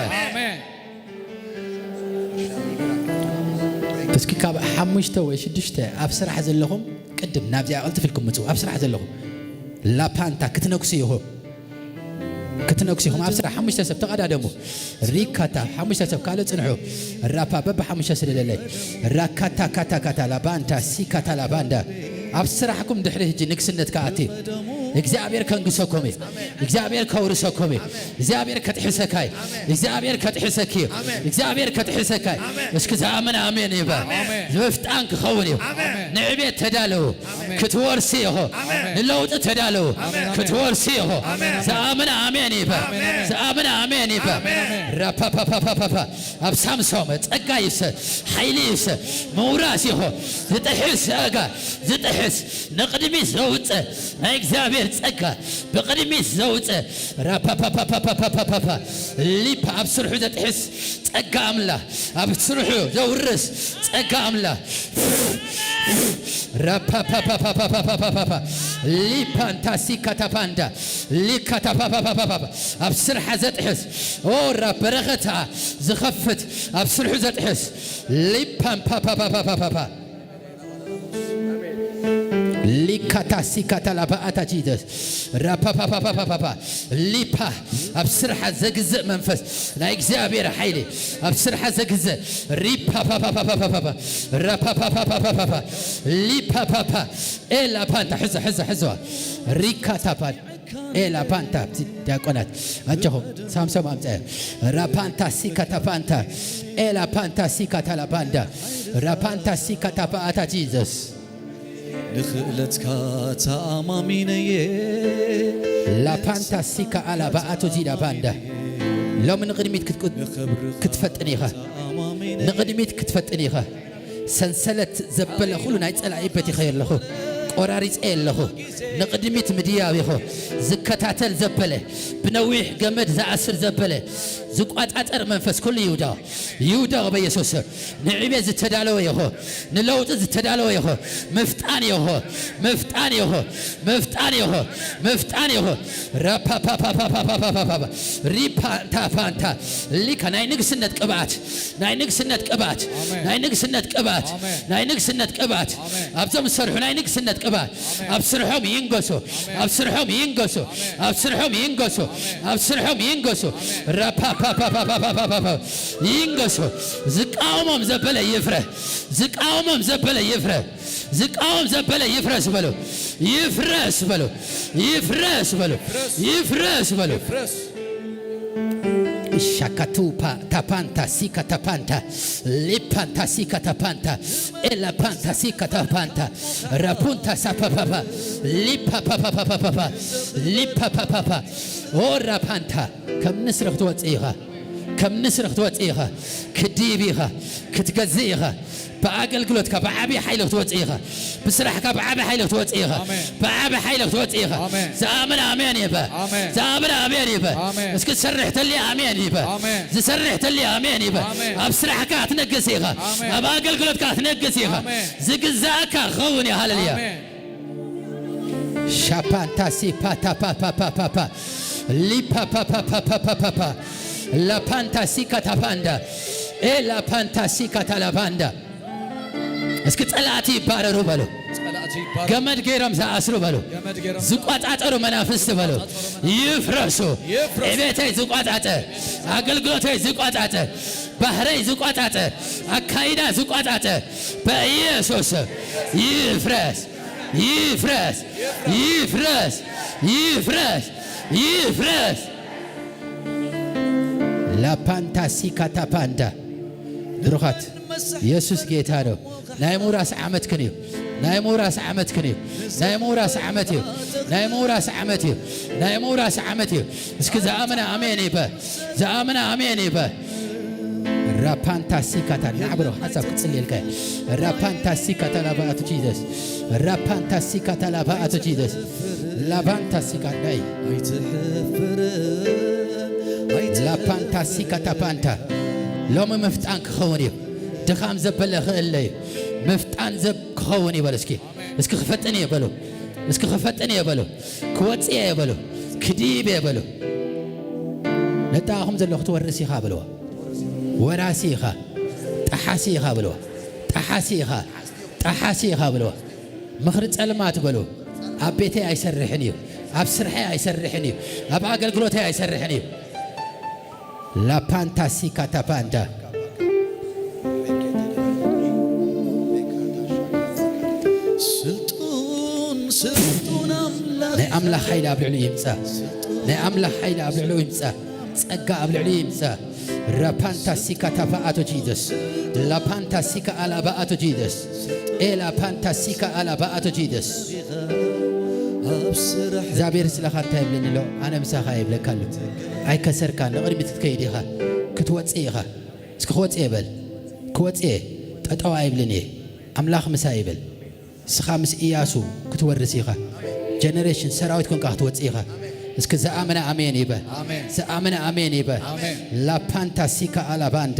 Speaker 6: اسكي كاب حمشته وشدشته ابصر حزن لهم قدم نابزي قلت فيكم متو ابصر حزن لهم لا بانتا كتنوكسيهم ابصر حمشته سب تقدادمو ريكاتا حمشته سب قالت صنعو الرابا بب حمشته سللله راكاتا كاتا كاتا لا بانتا سيكاتا لا باندا ابصر حكم دحره جي نكسنت كاتي እግዚአብሔር ከንግሶኮሜ እግዚአብሔር ከውርሶኮሜ እግዚአብሔር ከትሕሰካይ እግዚአብሔር ከትሕሰኪ እግዚአብሔር ከትሕሰካይ እስከ ዘአመን አሜን ይባ ዘፍጣን ከኸውን ንዕቤት ተዳለው ክትወርሲ ይሆ ንለውጥ ተዳለው ክትወርሲ ይሆ ዘአመን አሜን ይባ ዘአመን አሜን ይባ ራፓፓፓፓፓ አብሳምሶም ጸጋ ይሰ ኃይል ይሰ መውራስ ይሆ ዝጥሕስ አጋ ዝጥሕስ ንቅድሚ ዘውፀ እግዚአብሔር ጸጋ በቅድሚት ዘውፀ ራፓፓፓፓፓፓፓ ሊፕ አብስርሑ ዘጥሕስ ጸጋ አምላ አብስርሑ ዘውርስ ጸጋ አምላ ራፓፓፓፓፓፓፓ ሊፓንታሲካ ታፓንዳ ሊካታፓፓፓፓ አብስርሐ ዘጥሕስ ኦራ በረኸታ ዝኸፍት አብስርሑ ዘጥሕስ ሊፓንፓፓፓፓፓ ሊካታሲካታ ላባአታ ጂደስ ራፓፓፓፓፓ ሊፓ አብስርሐ ዘግዘእ መንፈስ ናይ እግዚአብሔር ኃይል አብስርሐ ዘግዘእ ሪፓፓፓፓፓፓ ራፓፓፓፓፓ ሊፓፓፓ ኤላ ፓንታ ሕዛ ሪካታፓ ኤላ ፓንታ ዲያቆናት አጀሆ ሳምሶም አምፀ ራፓንታ ሲካታ ፓንታ ኤላ ፓንታ ሲካታ ላባንዳ ራፓንታ ሲካታ ባአታ ጂዘስ
Speaker 7: ንኽእለትካ ተኣማሚነየ
Speaker 6: ላፓንታሲካ አላ ባአቶ ዚዳ ባንዳ ሎሚ ንቅድሚት ክትፈጥን ኢኻ ንቅድሚት ክትፈጥን ኢኻ ሰንሰለት ዘበለ ኩሉ ናይ ፀላኢበት ኢኸ የለኹ ቆራሪፀ የለኹ ንቅድሚት ምድያብ ኢኹ ዝከታተል ዘበለ ብነዊሕ ገመድ ዝኣስር ዘበለ ዝቋጣጠር መንፈስ ኩሉ ይውዳ በኢየሱስ ንዕቤት ዝተዳለወ ኢኹ ንለውጢ ዝተዳለወ ኢኹ መፍጣን ኢኹ ራፓፓፓፓፓፓፓ ሪፓንታፓንታ ሊካ ናይ ንግስነት ቅብኣት ኣብዞም ዝሰርሑ ናይ ንግስነት ቅብኣት ኣብስርሖም ይንገሱ ራፓፓፓፓፓፓ ይንገሱ ዝቃወሞም ዘበለ ይፍረስ በሉ ይፍረስ በሉ Shakatupa tapanta sika tapanta lipanta sika tapanta ela panta sika tapanta rapunta sapapa lipa papa lipa papa ora panta kam nisraq twatiha kam nisraq twatiha kdibiha kitgaziha በአገልግሎት ከበዓቢ ኃይልህ ትወጽኢኻ በስራሕ ከበዓቢ ኃይልህ ትወጽኢኻ በዓቢ ኃይልህ ትወጽኢኻ ዘአምን አሜን ይበ ዘአምን አሜን ይበ እስኪ ሰርሕተሊ አሜን ይበ ዝሰርሕተሊ አሜን ይበ ኣብ ስራሕካ ትነግስ ኢኻ ኣብ አገልግሎትካ ትነግስ ኢኻ ዝግዛእካ ኸውን ሃሌሉያ ሻፓንታ ሲፓታ ፓፓፓፓ ሊፓፓፓፓፓፓ ላፓንታ ሲካታፓንዳ ኤላ ፓንታ ሲካታላባንዳ እስኪ ጸላቲ ይባረሩ በሉ ገመድ ገረም ዘአስሩ በሉ ዝቋጣጠሩ መናፍስት በሉ ይፍረሱ እቤተይ ዝቋጣጠ አገልግሎተይ ዝቋጣጠ ባህረይ ዝቋጣጠ አካይዳ ዝቋጣጠ በኢየሱስ ይፍረስ ይፍረስ ይፍረስ ይፍረስ ይፍረስ ላፓንታ ሲካታፓንዳ ድሩኻት ኢየሱስ ጌታ ነው ናይ ሙራስ ዓመት ክንዩ ናይ ሙራስ ዓመት ክንዩ ናይ ሙራስ ዓመት እዩ ናይ ሙራስ ዓመት እዩ ናይ ሙራስ ዓመት እዩ እስኪ ዘአምና አሜን ይበ ዘአምና አሜን ይበ ራፓንታሲካታ ናብሮ ሐሳብ ክጽልልከ ራፓንታሲካታ ላባቱ ጂሰስ ራፓንታሲካታ ላባቱ ጂሰስ ላባንታሲካ ዳይ ላፓንታሲካታ ፓንታ ሎሚ መፍጣን ክኸውን እዩ ድኻም ዘበለ ክእለ እዩ መፍጣን ዘብ ክኸውን ይበሉ እስኪ ክፈጥን ይበሉ እስኪ ክፈጥን ይበሉ ክወጽእ ይበሉ ክዲብ ይበሉ ነጣኹም ዘለኹ ትወርስ ኢኻ ብለዋ ወራሲ ኢኻ ጠሓሲ ኢኻ ብለዋ ጠሓሲ ኢኻ ጠሓሲ ኢኻ ብለዋ ምኽሪ ጸልማት በሉ ኣብ ቤተይ ኣይሰርሕን እዩ ኣብ ስርሐይ ኣይሰርሕን እዩ ኣብ ኣገልግሎተይ ኣይሰርሕን እዩ ላፓንታሲካታ ፓንዳ ናይ ኣምላኽ ኃይሊ ኣብ ልዕሊኡ ይምጻእ ናይ ኣምላኽ ኃይሊ ኣብ ልዕሊኡ ይምጻእ ጸጋ ኣብ ልዕሊኡ ይምጻእ ራፓንታሲካታ ፓአቶ ጂሰስ ላፓንታሲካ አላባአቶ ጂሰስ ኤላፓንታሲካ አላባአቶ ጂሰስ እግዚአብሔር ስለኻ እንታይ ይብለኒ ሎ ኣነ ምሳኻ ይብለካሉ ኣይከሰርካ ንቕድሚት ክትከይድ ኢኻ ክትወፅእ ኢኻ እስኪ ክወፅእ ይበል ክወፅእ ጠጠዋ ይብልን እየ ኣምላኽ ምሳ ይብል እስኻ ምስ ኢያሱ ክትወርስ ኢኻ ጀነሬሽን ሰራዊት ኮንካ ክትወፅእ ኢኻ እስኪ ዘአምነ አሜን ይበ ዘአምነ አሜን ይበ ላፓንታሲካ አላባንዳ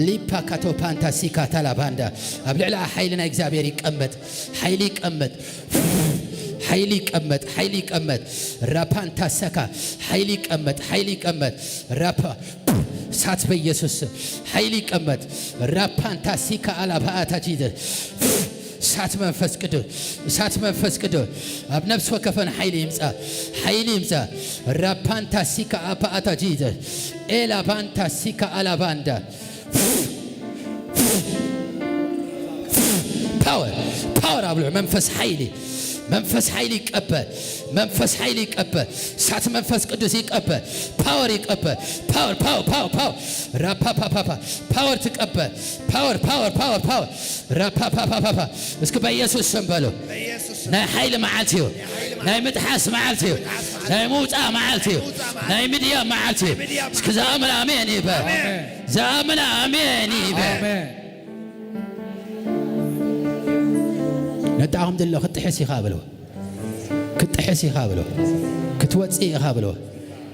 Speaker 6: ሊፓካቶ ፓንታሲካ ታላባንዳ ኣብ ልዕሊ ኃይልና እግዚአብሔር ይቀመጥ ኃይሊ ይቀመጥ ኃይሊ ይቀመጥ ኃይሊ ይቀመጥ ራፓንታሰካ ኃይሊ ይቀመጥ ኃይሊ ይቀመጥ ራፓ ሳት በኢየሱስ ኃይሊ ይቀመጥ ራፓንታሲካ አላባአታ ጂሰስ ሳት መንፈስ ቅዱስ ሳት መንፈስ ቅዱስ ኣብ ነፍስ ወከፈን ኃይሊ ይምጻ ኃይሊ ይምጻ ራፓንታሲካ አፓአታ ጂሰስ ኤላባንታሲካ አላባንዳ ፓወር ፓወር አብሎ መንፈስ ኃይሊ መንፈስ ኃይሊ ይቀበል መንፈስ ኃይሊ ይቀበል ሳት መንፈስ ቅዱስ ይቀበል ፓወር ይቀበል ፓወር ፓወር ፓወር ፓወር ራፓፓፓ ፓወር ትቀበል ፓወር ፓወር ፓወር ፓወር ራፓፓፓ እስኪ በኢየሱስ ስም በሉ ናይ ኃይሊ መዓልቲ እዩ ናይ ምጥሓስ መዓልቲ እዩ ናይ ምውፃእ መዓልቲ እዩ ናይ ምድያ መዓልቲ እዩ እስኪ ዘአምነ አሜን ይበ ዘአምነ አሜን ይበ ነጣኹም ዘሎ ክትሕስ ኢኻ ብለዎ ክትሕስ ኢኻ ብለዎ ክትወፅእ ኢኻ ብለዎ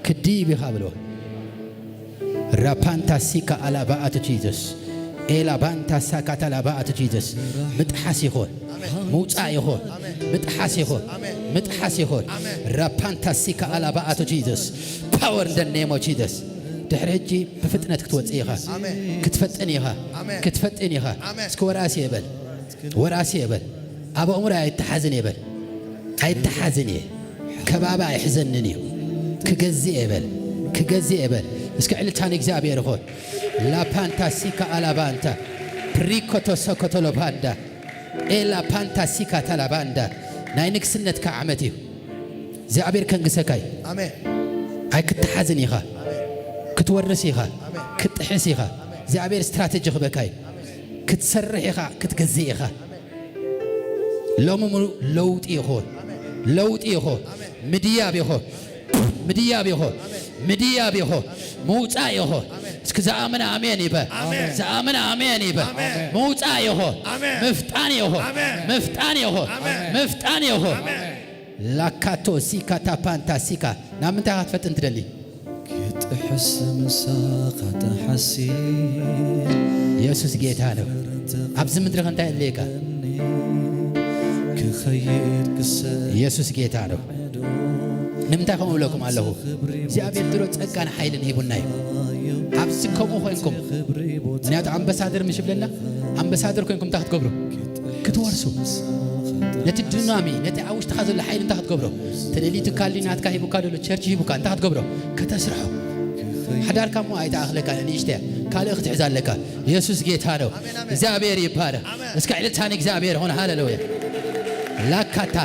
Speaker 6: ክዲብ ኢኻ ብለዎ ራፓንታሲካ አላባአቶ ጂሰስ ኤላባንታሳካ ታላባአቶ ጂሰስ ምጥሓስ ይኹን ምውፃእ ይኹን ምጥሓስ ይኹን ምጥሓስ ይኹን ራፓንታሲካ አላባአቶ ጂሰስ ፓወር እንደ ኔም ኦፍ ጂሰስ ድሕሪ ሕጂ ብፍጥነት ክትወፅእ ኢኻ ክትፈጥን ኢኻ ክትፈጥን ኢኻ እስኪ ወራሲ ይበል ወራሲ ይበል أبو أمور أيتحزن يبل أيتحزن يه كبابا يحزنن يو كجزء يبل كجزء يبل اسكعل تاني إجزابي يرخون لا بانتا سيكا على بانتا بريكوتو سوكوتو لو باندا إلا بانتا سيكا تلا باندا ناينك سنة كعمتي زابير كان جسكاي آمين أي كتحزن يخا ክትወርስ ኢኻ ክትሕስ ኢኻ እግዚአብሔር ስትራቴጂ ክበካይ ክትሰርሕ ኢኻ ክትገዝእ ኢኻ ሎሚ ለውጥ ይኹን ለውጥ ይኹን ምድያብ ይኹን ምድያብ ይኹን ምድያብ ይኹን መውፃእ ይኹን እስኪ ዝኣመነ አሜን ይበል ዝኣመነ አሜን ይበል መውፃእ ይኹን ምፍጣን ይኹን ምፍጣን ይኹን ምፍጣን ይኹን ላካቶ ሲካ ታፓንታ ሲካ ናብ ምንታይ ክትፈጥን ትደሊ
Speaker 7: ክትሕስ ምሳኻ ተሓሲብ
Speaker 6: ኢየሱስ ጌታ ነው ኣብዚ ምድሪ እንታይ ኣለካ
Speaker 7: ክኸይድ ክሰብ
Speaker 6: ኢየሱስ ጌታ ነው ንምንታይ ከምኡ ብለኩም ኣለኹ እግዚአብሔር ድሮ ጸጋን ሓይልን ሂቡና እዩ ኣብዚ ከምኡ ኮይንኩም ምክንያቱ ኣምባሳደር ምሽ ብለና ኣምባሳደር ኮይንኩም እንታይ ክትገብሩ ክትወርሱ ነቲ ዱናሚ ነቲ ኣብ ውሽጥኻ ዘሎ ሓይል እንታይ ክትገብሮ ተደሊቱ ካሊናትካ ሂቡካ ደሎ ቸርች ሂቡካ እንታይ ክትገብሮ ከተስርሖ ሓዳርካ ሞ ኣይተኣኽለካ ንእሽተያ ካልእ ክትሕዝ ኣለካ ኢየሱስ ጌታ ነው እግዚአብሔር ይባረክ እስከ ዕለታን እግዚአብሔር ሆነ ሃሌሉያ ላካታ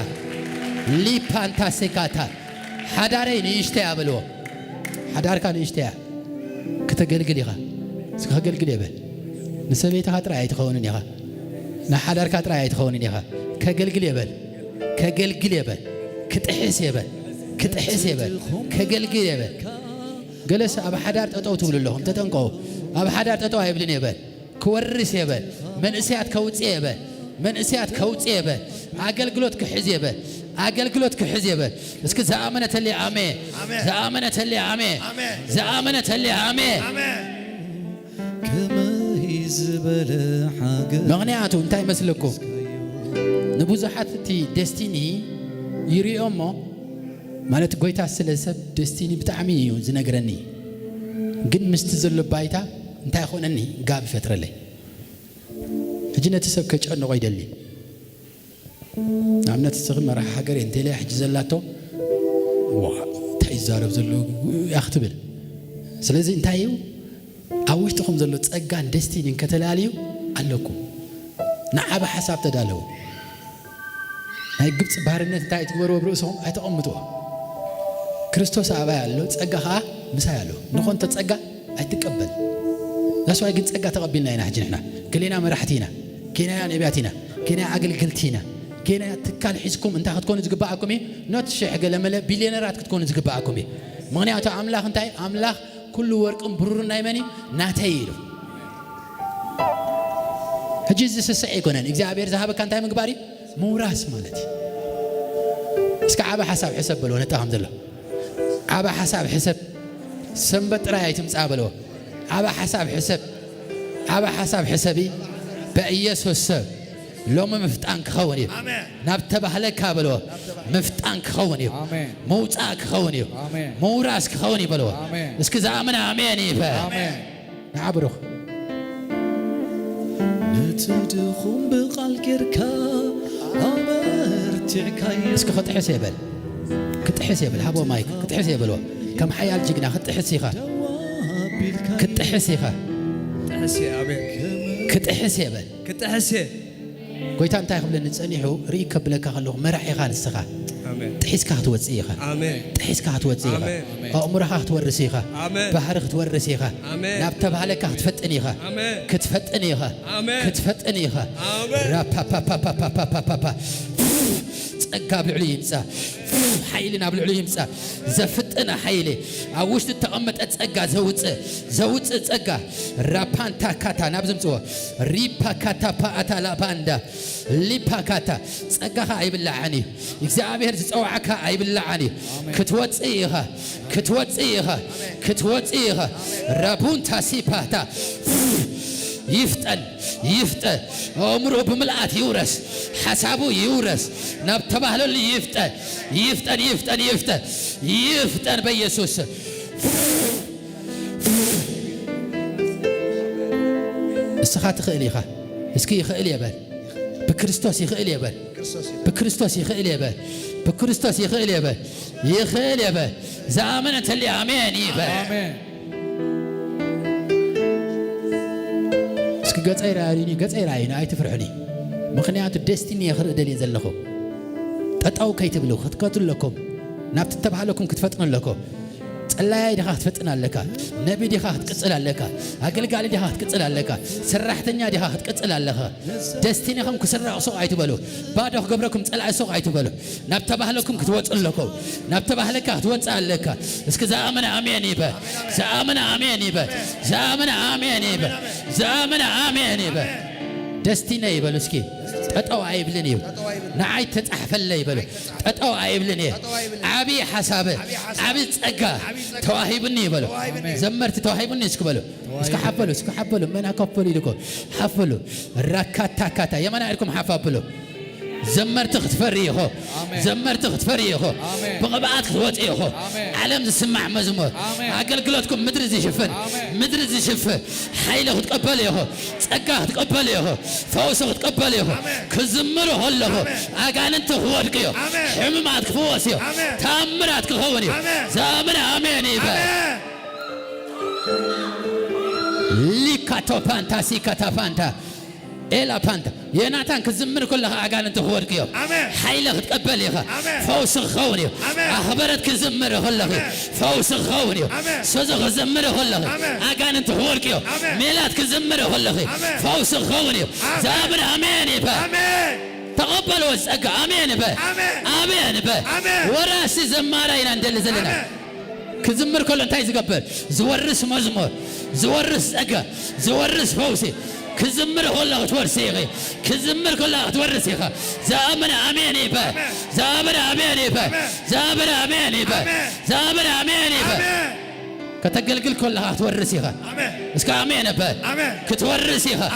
Speaker 6: ሊፓንታ ሴካታ ሓዳረይ ንእሽተያ በልዎ ሓዳርካ ንእሽተያ ከተገልግል ኢኻ እስኪ ከገልግል የበል ንሰበይትኻ ጥራይ ኣይትኸውንን ኢኻ ንሓዳርካ ጥራይ ኣይትኸውንን ኢኻ ከገልግል የበል ከገልግል የበል ክትሕስ የበል ክትሕስ የበል ከገልግል የበል ገለስ ኣብ ሓዳር ጠጠው ትብሉ ኣለኹም ተጠንቀቑ ኣብ ሓዳር ጠጠው ኣይብልን የበል ክወርስ የበል መንእሰያት ከውፅእ የበል መንእሰያት ከውፅእ የበል ኣገልግሎት ክሕዝ የበል ኣገልግሎት ክሕዝ የበል እስኪ ዝኣመነተሊ ኣሜን ዝኣመነተሊ ኣሜን ዝኣመነተሊ ኣሜን
Speaker 7: ከመይ ዝበለ ሓገር
Speaker 6: ምክንያቱ እንታይ መስለኩም ንብዙሓት እቲ ደስቲኒ ይርኦሞ ማለት ጎይታ ስለ ሰብ ደስቲኒ ብጣዕሚ እዩ ዝነግረኒ ግን ምስቲ ዘሎ ባይታ እንታይ ኾነኒ ጋብ ይፈጥረለይ ሕጂ ነቲ ሰብ ከጨንቆ ይደሊ ንኣብነት ስኺ መራሒ ሃገር እንተለያ ሕጂ ዘላቶ እንታይ ይዛረብ ዘሎ ያ ክትብል ስለዚ እንታይ እዩ ኣብ ውሽጥኹም ዘሎ ጸጋን ደስቲኒን ከተላለዩ ኣለኩም ንዓበ ሓሳብ ተዳለዉ ናይ ግብፂ ባርነት እንታይ ትግበርዎ ብርእስኹም ኣይተቐምጥዎ ክርስቶስ ኣባይ ኣሎ ጸጋ ከዓ ምሳይ ኣሎ ንኾንተ ጸጋ ኣይትቀበል ዛስዋይ ግን ጸጋ ተቐቢልና ኢና ሕጂ ንሕና ገሌና መራሕቲ ኢና ኬንያ ነቢያት ኢና ኬንያ ኣገልግልቲ ኢና ኬንያ ትካል ሒዝኩም እንታይ ክትኮኑ ዝግባኣኩም እዩ ኖት ሽሕ ገለመለ ቢልዮነራት ክትኮኑ ዝግባኣኩም እዩ ምክንያቱ ኣምላኽ እንታይ ኣምላኽ ኩሉ ወርቅን ብሩርን ናይ መን እዩ ናተይ ኢሉ ሕጂ ዝስስዕ ኣይኮነን እግዚኣብሔር ዝሃበካ እንታይ ምግባር እዩ ምውራስ ማለት እዩ እስኪ ዓበ ሓሳብ ሕሰብ በልዎ ነጣኸም ዘሎ ዓበ ሓሳብ ሕሰብ ሰንበት ጥራይ ኣይትምፃእ በልዎ ዓበ ሓሳብ ሕሰብ ዓበ ሓሳብ ሕሰብ በኢየሱስ ሰብ ሎሚ ምፍጣን ክኸውን እዩ ናብ ተባህለካ በልዎ ምፍጣን ክኸውን እዩ መውፃእ ክኸውን እዩ መውራስ ክኸውን እዩ በልዎ እስኪ ዝኣመነ ኣሜን ይበል ንዓብሩኽ
Speaker 7: ነቲ ድኹም ብቓል ጌርካ ኣመርቲዕካዮ
Speaker 6: እስኪ ክትሕስ የበል ክትሕስ የበል ሃቦ ማይክ ክትሕስ የበልዎ ከም ሓያል ጅግና ክትሕስ ኢኻ ክትሕስ ኢኻ ክትሕስ የበል
Speaker 8: ክትሕስ
Speaker 6: ጎይታ እንታይ ክብለኒ ፀኒሑ ርኢ ከብለካ ከለኹ መራሒ ኢኻ ንስኻ ጥሒስካ ክትወፅእ ኢኻ ጥሒስካ ክትወፅእ ኢኻ ኣእሙሮኻ ክትወርስ ኢኻ ባህሪ ክትወርስ ኢኻ ናብ ተባህለካ ክትፈጥን ኢኻ ክትፈጥን ኢኻ ክትፈጥን ኢኻ ራፓፓፓፓፓፓፓ ጸጋ ኣብ ልዕሊ ይምፃእ ሓይሊ ናብ ልዕሊ ይምፃእ ዘፍጥነ ሓይሊ ኣብ ውሽጢ ተቐመጠ ጸጋ ዘውፅእ ጸጋ ራፓንታካታ ናብ ዝምፅዎ ሪፓካታ ፓኣታ ላባንዳ ሊፓካታ ጸጋኻ ኣይብላዓን እዩ እግዚኣብሔር ዝፀዋዓካ ኣይብላዓን እዩ ክትወፅእ ኢኻ ክትወፅእ ኢኻ ክትወፅእ ኢኻ ራቡንታ ሲፓታ ይፍጠን ይፍጠን ኣእምሮ ብምልኣት ይውረስ ሓሳቡ ይውረስ ናብ ተባህለሉ ይፍጠን ይፍጠን ይፍጠን ይፍጠን ይፍጠን በኢየሱስ እስኻ ትኽእል ኢኻ እስኪ ይኽእል የበል ብክርስቶስ ይኽእል የበል ብክርስቶስ ይኽእል የበል ብክርስቶስ ይኽእል የበል ይኽእል የበል ዝኣመነ እንተልዩ ኣሜን ይበል እስኪ ገፀይ ራእዩኒ ገፀይ ራእዩኒ ኣይትፍርሑኒ ምክንያቱ ደስቲኒ የኽርኢ ደልየ ዘለኹ ጠጣው ከይትብሉ ክትከቱ ኣለኩም ናብቲ ተባህለኩም ክትፈጥኑ ኣለኩም ጸላይ ዲኻ ትፈጥናለካ ነቢ ዲኻ ትቅጽላለካ አገልጋሊ ዲኻ ትቅጽላለካ ሰራሕተኛ ዲኻ ትቅጽላለካ ደስቲኒኹም ክስራቕ ሱቕ ኣይትበሉ ባዶ ክገብረኩም ጸላይ ሱቕ ኣይትበሉ ናብ ተባህለኩም ክትወጽለኩም ናብ ተባህለካ ክትወጽአለካ እስኪ ዘአመነ አሜን ይበል ዘአመነ አሜን ይበል ዘአመነ አሜን ይበል ዘአመነ አሜን ይበል ደስቲና ይበሉ እስኪ ጠጠው አይብልን ይበል ንዓይ ተጻሕፈለ ይበሉ ጠጠው አይብልን ዓቢ ሐሳብ ዓቢ ጸጋ ተዋሂብኒ ይበሉ ዘመርት ተዋሂብኒ እስኪ በሉ እስኪ ሓፈሉ መና ከፈሉ ይልኮ ሓፈሉ ራካታካታ የማና ኢልኩም ሓፋብሉ ዘመርት ክትፈሪኹ ዘመርት ክትፈሪኹ ብቕብኣት ክትወጽኢኹ ዓለም ዝስማዕ መዝሙር ኣገልግሎትኩም ምድሪ ዝሽፍን ሓይለ ክትቀበሉ ኢኹ ጸጋ ክትቀበሉ ኢኹ ፈውሲ ክትቀበሉ ኢኹ ክዝምሩ ከለኹ ኣጋንንቲ ክወድቅ እዩ ሕሙማት ክፍወስ እዩ ተኣምራት ክኸውን እዩ ዘኣምነ ኣሜን ይበል ሊካቶፓንታ ሲካታፓንታ ኤላ ፓንታ የናታን ክዝምር ከለኻ ኣጋንንቲ ክወድቅ እዩ ሓይለ ክትቀበል ኢኻ ፈውሲ ክኸውን እዩ ኣኽበረት ክዝምር ከለኺ ፈውሲ ክኸውን እዩ ሰዞ ክዝምር ከለኺ ኣጋንንቲ ክወድቅ እዩ ሜላት ክዝምር ከለኺ ፈውሲ ክኸውን እዩ ዘኣምነ ኣሜን ይበል ተቐበልዎ ጸጋ ኣሜን ይበል ኣሜን ይበል ወራሲ ዘማራ ኢና እንደሊ ዘለና ክዝምር ከሎ እንታይ ዝገብር ዝወርስ መዝሙር ዝወርስ ጸጋ ዝወርስ ፈውሲ كزمر الله تورسيغي كزمر الله تورسيغا زامن امين يبا زامن امين يبا زامن امين يبا زامن امين يبا كتقلقل كلها تورسيها اسك امين يبا كتورسيها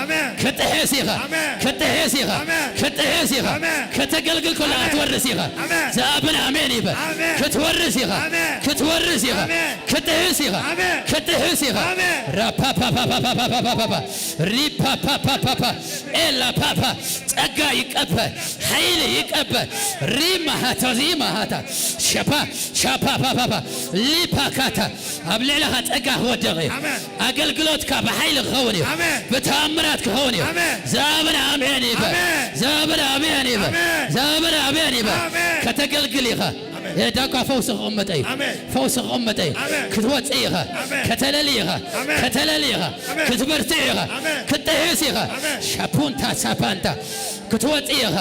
Speaker 6: كتحسيها كتحسيها كتحسيها كتقلقل كلها تورسيها زامن امين يبا كتورسيها كتورسيها كتحسيها كتحسيها را با با با با با با با با ري با با با با با الا بابا ጸጋ ይቀበል ኃይል ይቀበል ሪማ ሃታ ሪማ ሃታ ሸፓ ሸፓ ባባ ሊፓካታ አብለላህ ጸጋ ወደቀ አገልግሎትካ በኃይል ከሆነ በተአምራት ከሆነ ዘአምነ አሜን ይበል ዘአምነ አሜን ይበል ዘአምነ አሜን ይበል ከተገልግልኻ የዳቃ ፈውስ ቆመጠይ ፈውስ ቆመጠይ ክትወጽይኻ ከተለልይኻ ከተለልይኻ ክትበርትይኻ ክትህስይኻ ሻፑንታ ሳፓንታ ክትወጽይኻ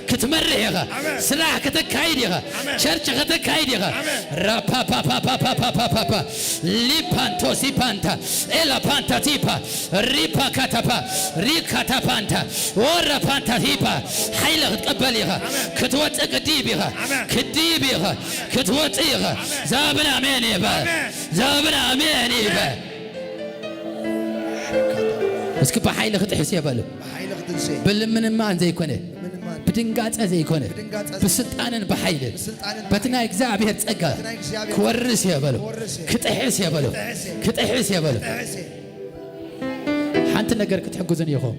Speaker 6: ክትመርህኻ ስራሕ ከተካይድኻ ቸርች ከተካይድኻ ራፓ ፓ ፓ ፓ ፓ ፓ ፓ ፓ ሊፓንቶ ሲፓንታ ኤላ ፓንታ ቲፓ ሪፓ ካታፓ ሪካታ ፓንታ ወራ ፓንታ ቲፓ ኃይለ ክትቀበልይኻ ክትወጽእ ቅዲብይኻ ክዲብይኻ ክትወጽይኻ ዘአምነ አሜን ይበል ዘአምነ አሜን ይበል እስኪ በኃይል ክትሕስ ይበል بالمنما زيكونه بدنقات زيكونه بسلطانن بحيل بتنا እግዚአብሔር ጸጋ كورس يبلو كتحس يبلو كتحس يبلو حنت ነገር ክትሕጉዝን ይኹም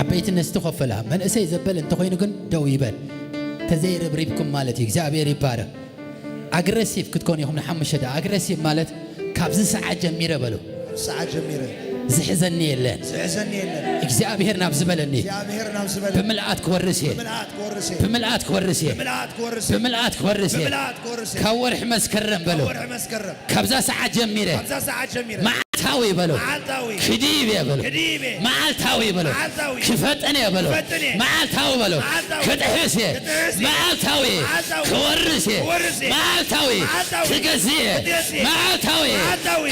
Speaker 6: ዓበይቲ ነስተኸፈላ መንእሰይ ዘበል እንተ ኮይኑ ግን ደው ይበል ተዘይርብሪብኩም ማለት እግዚአብሔር ይባረክ አግሬሲቭ ክትኮን ይኹም ንሓመሸዳ አግሬሲቭ ማለት ካብዚ ሰዓት ጀሚረ በሉ ሰዓት ጀሚረ زحزني يلن እግዚአብሔር ናብ ዝበለኒ በመልአት ክወርስ በመልአት ክወርስ በመልአት ክወርስ ካወርሕ መስከረም በሉ ካብዛ ሰዓት ጀሚረ ማዓልታዊ በሉ ክዲብ በሉ ማዓልታዊ በሉ ክፈጠነ በሉ ማዓልታዊ በሉ ክጥሕስ ማዓልታዊ ክወርስ ማዓልታዊ ክገዝ ማዓልታዊ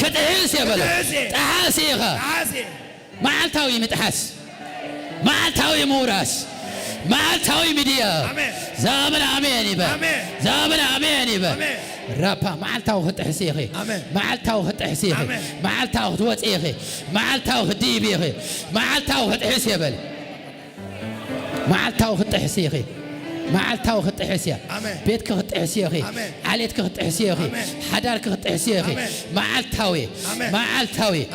Speaker 6: ክጥሕስ በሉ ጠሓሲኻ معالتاوي متحس معالتاوي موراس معالتاوي مديا زامن امين يبا زامن امين يبا رابا معالتاو هتحسيخي معالتاو هتحسيخي معالتاو هتوصيخي معالتاو هديبيخي معالتاو هتحسيبل معالتاو هتحسيخي معالتاو هتحسيا بيتك هتحسيخي عليتك هتحسيخي حدارك هتحسيخي معالتاوي معالتاوي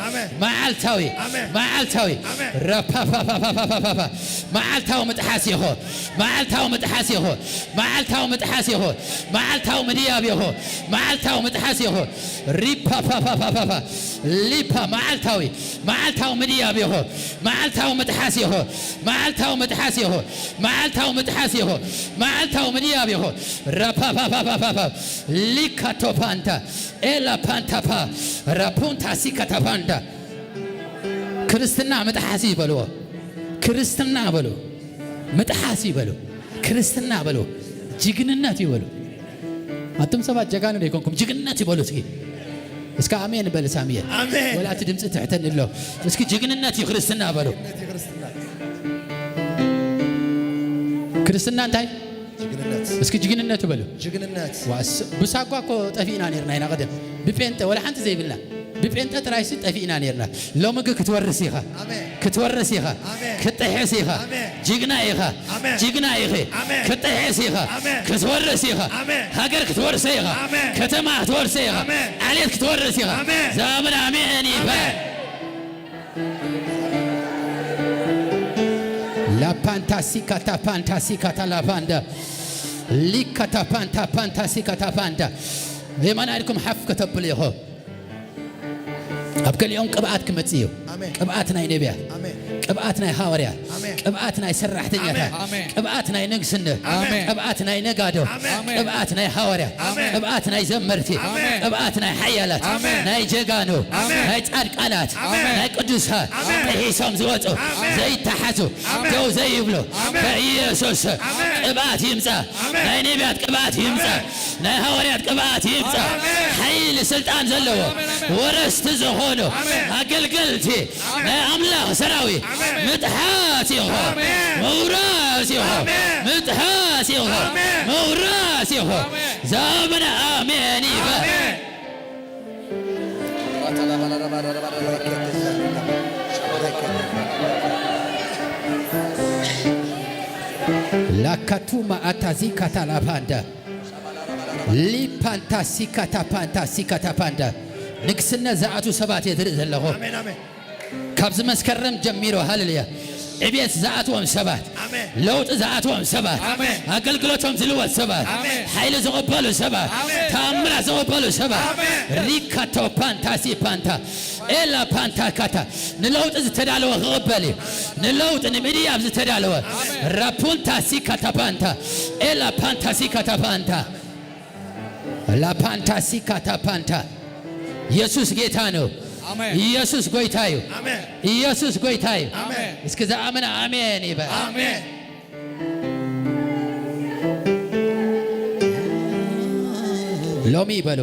Speaker 6: معالتاوي معالتاوي رابا با با با با با با معالتاو متحاسيخو معالتاو متحاسيخو معالتاو متحاسيخو معالتاو مديابيخو معالتاو متحاسيخو ريبا با با با با با ليبا معالتاوي معالتاو مديابيخو معالتاو متحاسيخو معالتاو متحاسيخو معالتاو متحاسيخو معالتاو مديابيخو رابا ፓፓፓፓፓ ሊካቶ ፓንታ ኤላ ፓንታፓ ራፑንታ ሲካታፓንዳ ክርስትና መጥሐሲ በልዎ ክርስትና በሉ መጥሐሲ በሉ ክርስትና በሉ ጅግንነት ይበሉ አጥም ሰባት ጀጋኑ ለይኮንኩም ጅግንነት ይበሉ እስኪ እስከ አሜን በል ሳሚየ
Speaker 1: አሜን
Speaker 6: ወላት ድምጽ ተሕተንለው እስኪ ጅግንነት ይክርስትና በሉ ክርስትና እንታይ
Speaker 1: ጅግንነት
Speaker 6: እስኪ ጅግንነት በሉ
Speaker 1: ጅግንነት
Speaker 6: ዋስ ብሳጓኮ ጠፊና ነርና ኢና ቀደም ብጴንጠ ወላ ሓንቲ ዘይብልና ብጴንጠ ጥራይስ ጠፊና ነርና ሎምግ ክትወርስ ኢኻ ክትወርስ ኢኻ ክትሕስ ኢኻ ጅግና ኢኻ ጅግና ኢኺ ክትሕስ ኢኻ ክትወርስ ኢኻ ሃገር ክትወርስ ኢኻ ከተማ ክትወርስ ኢኻ ዓሌት ክትወርስ ኢኻ ዘመን አሜን ይበል La fantastica ta fantastica ta la banda likata fanta fantastica ta banda لمن عليكم حف كتب ليه أبقى اليوم قبعات كمتسيو قبعاتنا ينبيا قبعاتنا يحاوريا قبعاتنا يسرح تنيتها قبعاتنا ينقسنه قبعاتنا ينقادو قبعاتنا يحاوريا قبعاتنا يزمرتي قبعاتنا يحيالات ناي جيغانو ناي تعرقانات ناي قدوسات هيسام زوطو زي تحاتو جو زي يبلو بإيسوس قبعات يمسا ناي نبيات قبعات يمسا ناي حاوريات قبعات يمسا حيل سلطان زلو ورست زهونو أقلقلتي أملاك سراوي متحاسي هو موراسي هو متحاسي هو موراسي هو زمن آميني لا كتوما أتازيكا تلاباندا لي بانتاسيكا تابانتاسيكا تاباندا نكسنا زعاتو سبات يدرز له
Speaker 1: آمين آمين
Speaker 6: كابز مسكرم جميرو هالليا إبيس زعاتهم سبات لوط زعاتهم سبات أقلقلتهم زلوات سبات حيل زغبالو سبات تأمرا زغبالو سبات ريكاتو بانتاسي بانتا إلا بانتا كاتا نلوط زتدالو غبالي نلوط نمدي أبز تدالو رابونتا سيكاتا بانتا إلا بانتاسي كاتا بانتا لا بانتاسي كاتا بانتا ኢየሱስ ጌታ ነው አሜን ኢየሱስ ጌታዩ አሜን ኢየሱስ ጌታዩ አሜን እስከ ዘአመን አሜን ይበል አሜን ሎሚ በሉ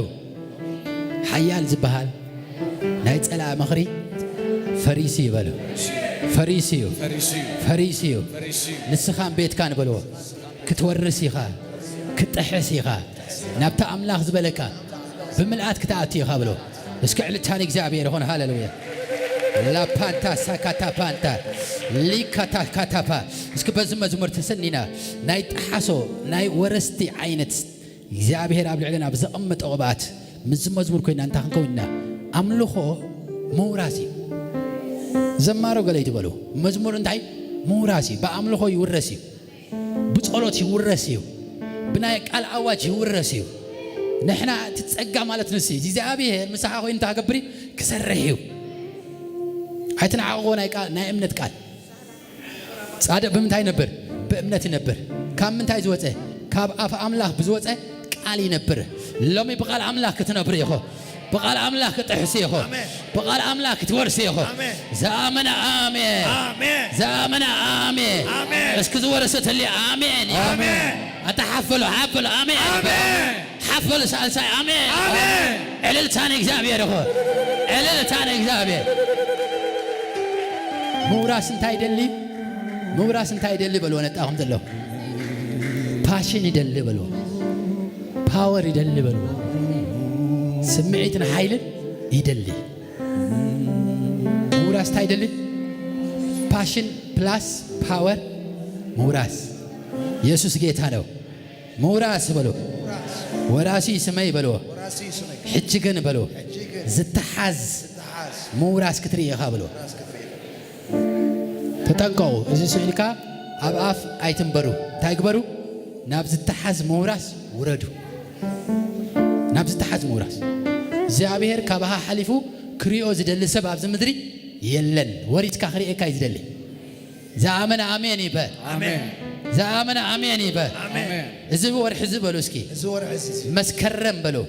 Speaker 6: ሐያል ዝባሃል ናይ ጸላ መኽሪ ፈሪሲ በሉ ፈሪሲዩ ፈሪሲዩ ንስኻን ቤትካን በልዎ ክትወርስ ኢኻ ክትሕስ ኢኻ ናብታ ኣምላኽ ዝበለካ بملأت كتاتي خبلو اسكعل تاني እግዚአብሔር هون هاللويا لا بانتا ساكاتا بانتا ليكاتا كاتابا اسك بزم مزمر تسنينا ناي تحاسو ناي ورستي عينت እግዚአብሔር አብ ልዕልና በዘቀመጠ ቅባት መዝሙር ኮይና እንታ ክንከውና አምልኾ መውራሲ ዘማሮ ገለይት በሉ መዝሙር እንታይ መውራሲ በአምልኾ ይወረሲ በጸሎት ይወረሲ ብናይ ቃል አዋጅ ይወረሲ نحنا تتسقى مالت نسي እግዚአብሔር مسخ خوين تاغبري كسرهيو አይተና አቆና ቃል ናይ እምነት ቃል ጻድቅ በምንታይ ነበር በእምነት ነበር ካምንታይ ዝወፀ ካብ አፍ አምላክ ብዝወፀ ቃል ነበር ሎሚ በቃል አምላክ ክትነብር ይሆ በቃል አምላክ ትሕሲ ይሆ በቃል አምላክ ትወርስ ይሆ ዘአመና አሜን አሜን ዘአመና አሜን እስኪ ዝወረሰት ለይ አሜን አሜን أتحفلوا حفلوا آمين حفلوا سالساي آمين علل تاني እግዚአብሔር هو علل تاني እግዚአብሔር مورس እንታይ ደሊ مورس እንታይ ደሊ በሉ ነጣሁም ዘለው ፓሽን ይደሊ በሉ ፓወር ይደሊ በሉ ስምዒትን ኃይልን ይደሊ مورس እንታይ ደሊ ፓሽን ፕላስ ፓወር مورس ኢየሱስ ጌታ ነው መውራስ በሉ ወራሲ ስመይ በሉ ሕጅግን በሉ ዝተሓዝ መውራስ ክትሪኢኻ በሉ ተጠንቀቁ እዚ ስእልካ ኣብ ኣፍ ኣይትንበሩ እንታይ ግበሩ ናብ ዝተሓዝ መውራስ ውረዱ ናብ ዝተሓዝ መውራስ እግዚአብሔር ካብሃ ሓሊፉ ክሪኦ ዝደሊ ሰብ ኣብዚ ምድሪ የለን ወሪትካ ክሪኤካ ይዝደሊ ዘአመን አሜን ይበል አሜን زامن آمين يبا إذا ورح زبلو اسكي مسكرم بلو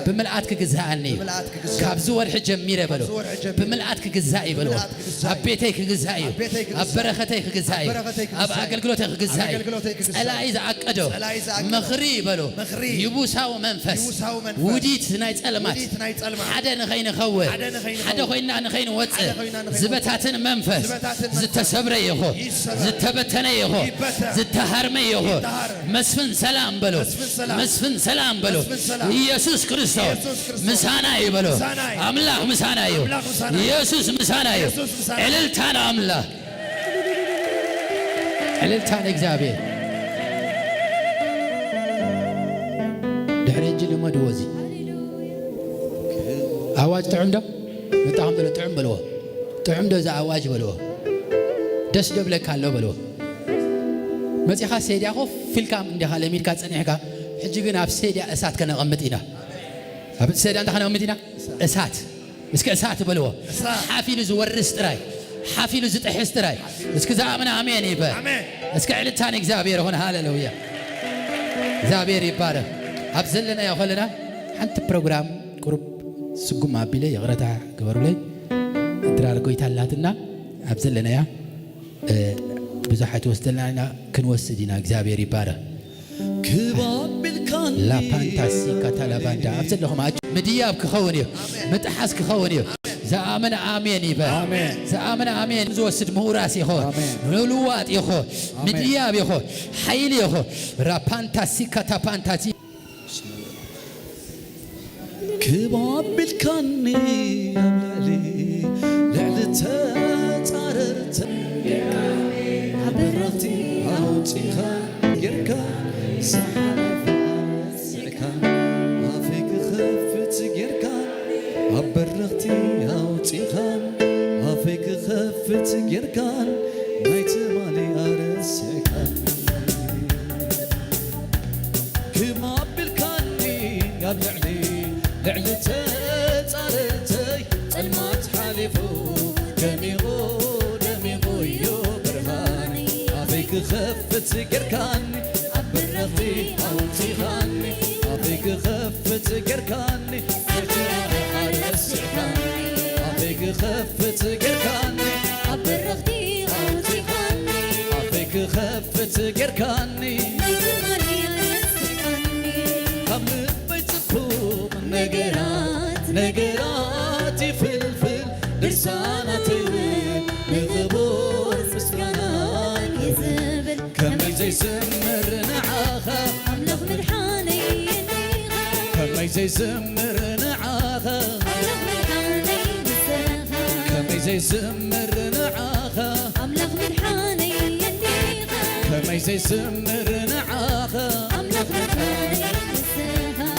Speaker 6: بملعاتك جزاءني كابزو ورح جميرة بلو بملعاتك جزائي بلو أبيتك جزائي أبرختك جزائي أب أقلقلوتك جزائي ألا إذا أكدو مخري بلو يبوسها ومنفس وديت نايت ألمات حدا نخين خوه حدا خوينا نخين واتس زبتاتن منفس زت سبري يخو زت بتني يخو زت هرمي يخو مسفن سلام بلو مسفن سلام بلو يسوع كريستوس مسانا يبلو أملاح مسانا يو يسوع مسانا يو عللتنا أملاح عللتنا إجابة دحرج لما دوزي أواج تعمده متعم بلو تعم بلو تعم دوز أواج بلو دس دبلك هالو بلو متى سيدي أخو في الكام عند هالميل كات أنا هكا حجينا بسيدي أسات كنا غمتينا أبد سيدي عند خنا غمتينا أسات بس كأسات بلو حافل زور رستراي حافل زت حستراي بس كذا أمنا أمين يبا بس كعلت تاني زابير هون هاللويا زابير يبارة أبزلنا يا خلنا حنت برنامج كروب سجوم أبيله يغرتها قبرولي درار قويت هالاتنا أبزلنا يا بزحت وستلنا كنوسدينا إجابة ريبارة
Speaker 7: كباب بالكان
Speaker 6: لا فانتاسي كتلا باندا أبزلهم مدياب كخوني متحس كخوني زامن آمين يبا زامن آمين زوسد مهوراسي خو نلوات يخو مدياب يخو حيل يخو رابانتاسي كتابانتاسي
Speaker 7: كباب بالكاني يملالي لعلتها تعررت عبرتي عوتيها يركا سحابة سعكا عافيك خفت يركا عبرتي عوتيها عافيك خفت يركا نايت مالي أرسعكا كباب بالكاني يملالي لعلتها تعررتي المات حالفو دميغو يو برهاني أبيك خفت قركاني برغتي أو تيغاني أبيك خفت قركاني فتراحي على السعكاني أبيك خفت قركاني برغتي أو تيغاني أبيك خفت قركاني خمر بيتكم نقراتي فلفل لسانتي بغبور مسكنان يزبل كمي زي سمر نعاخا أملغ مرحاني كمي زي سمر نعاخا أملغ مرحاني مساخا كمي زي سمر نعاخا أملغ مرحاني كمي زي سمر نعاخا أملغ مرحاني مساخا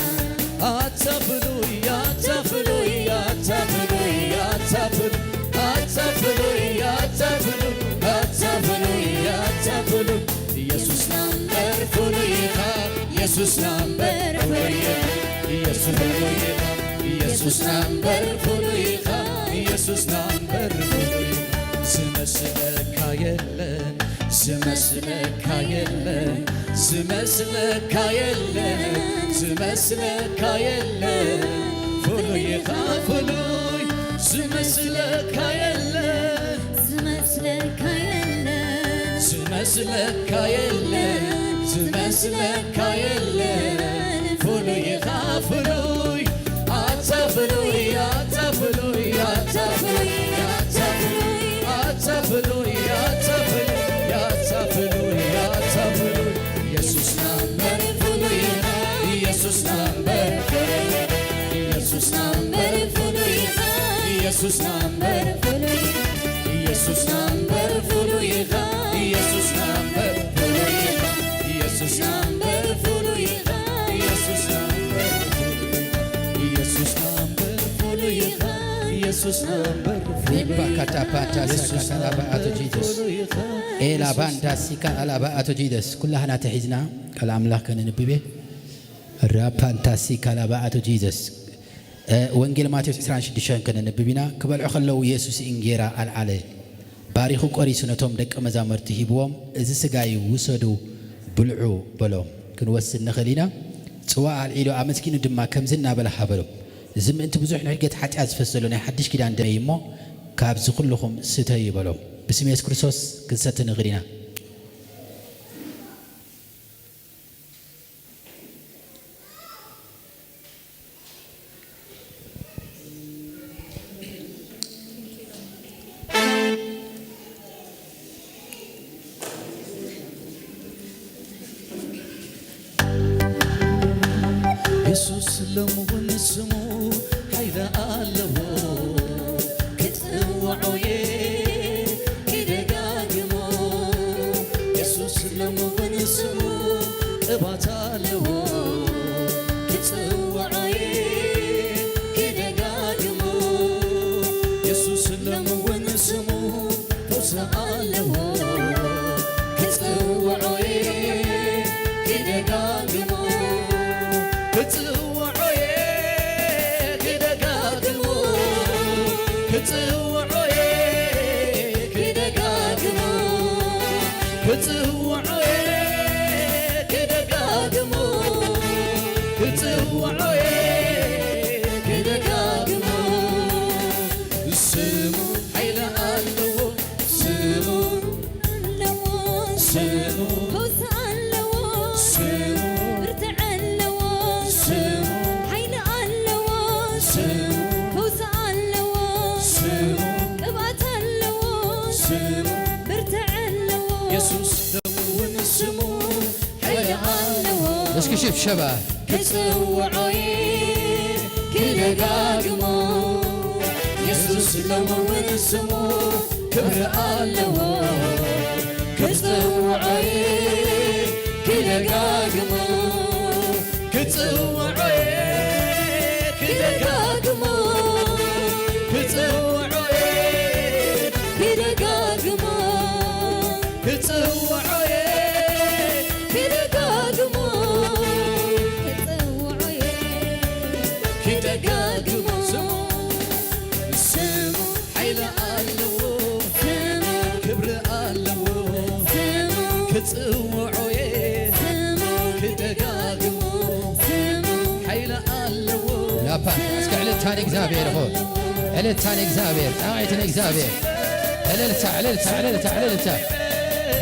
Speaker 7: أتفلو يا تفلو يا تفلو يا تفلو أتفلو يا تفلو أتفلو يا تفلو يسوس نمبر فلويها يسوس نمبر فلويها يسوس فلويها يسوس نمبر فلويها يسوس نمبر فلويها سمسلك يلن سمسلك يلن سمسلك يلن سمسلك يلن فلويها فلوي سمسلك يلن سمسلك يلن سمسلك يلن سمسلك يلن فلويها فلوي أتفلوي أتفلوي أتفلوي أتفلوي أتفلوي أتفلوي أتفلوي يسوس نمبر فلويها يسوس نمبر فلويها يسوس نمبر فلويها يسوس نمبر فلويها يسوس نمبر فلويها يسوس نمبر فلويها يسوس نمبر فلويها يسوس نمبر يسوس نمبر فلويها يسوس نمبر
Speaker 6: فلويها يسوس نمبر إلى باندا سيكا على بقى تجيدس كلها نتحزنا كلام الله كان نبيه راباندا سيكا على بقى تجيدس وانجيل ماتيوس 26 كان نبينا قبل أخلو يسوع إنجيرا العلي ባሪኹ ቆሪሱ ነቶም ደቀ መዛሙርቲ ሂብዎም እዚ ስጋይ ውሰዱ ብልዑ በሎም ክንወስድ ንኽእል ኢና ጽዋዕ አልዒሉ ኣመስኪኑ ድማ ከምዚ እናበላ ሃበሎም እዚ ምእንቲ ብዙሕ ንሕገት ሓጢኣት ዝፈሰሉ ናይ ሓድሽ ኪዳን ደመ እሞ ካብዚ ኩልኹም ስተዩ በሎም ብስም ኢየሱስ ክርስቶስ ክንሰቲ ንኽእል ኢና
Speaker 7: ኢየሱስ ለመሆን ስሙ ኃይል አለው ክትወዖዬ ክደጋግሞ ኢየሱስ ለመሆን ስሙ ቅባት አለው ክትወዖዬ ክደጋግሞ ኢየሱስ ለመሆን ስሙ ፈውስ አለው ክትወዖዬ ክደጋግሞ ክትወዖዬ ክደጋግሞ ክትወዖዬ ክደጋግሞ ክትወዖዬ ክደጋግሞ ክትወዖዬ ክደጋግሞ ስሙ ኃይል አለው ስሙ ስሙ
Speaker 3: ፈውስ አለው
Speaker 7: ስሙ
Speaker 3: ብርትዕ አለው
Speaker 7: ስሙ
Speaker 3: ኃይል አለው ፈውስ አለው ቅባት አለው
Speaker 7: ስሙ
Speaker 3: ብርትዕ አለው
Speaker 7: ኢየሱስ ለመሆን ስሙ ኃይል አለው
Speaker 6: እስኪ ሽፍ ሸባ
Speaker 7: ክትወዖዬ ክደጋግሞ ኢየሱስ ለመሆን ስሙ ክብር አለው ክትወዖዬ ክደጋግሞ ክትወዖዬ ክደጋግሞ ክትወዖዬ
Speaker 3: ክደጋግሞ
Speaker 7: ክትወዖዬ
Speaker 3: ክደጋግሞ ክትወዖዬ
Speaker 7: ክደጋግሞ ስሙ ኃይል አለው ክብር አለው ክትወዖዬ ክደጋግሞ ኃይል አለው
Speaker 6: ላፓ እስከ ዕልልታን እግዚአብሔር ሆ ዕልልታን እግዚአብሔር ጣዕይትን እግዚአብሔር ዕልልታ ዕልልታ ዕልልታ ዕልልታ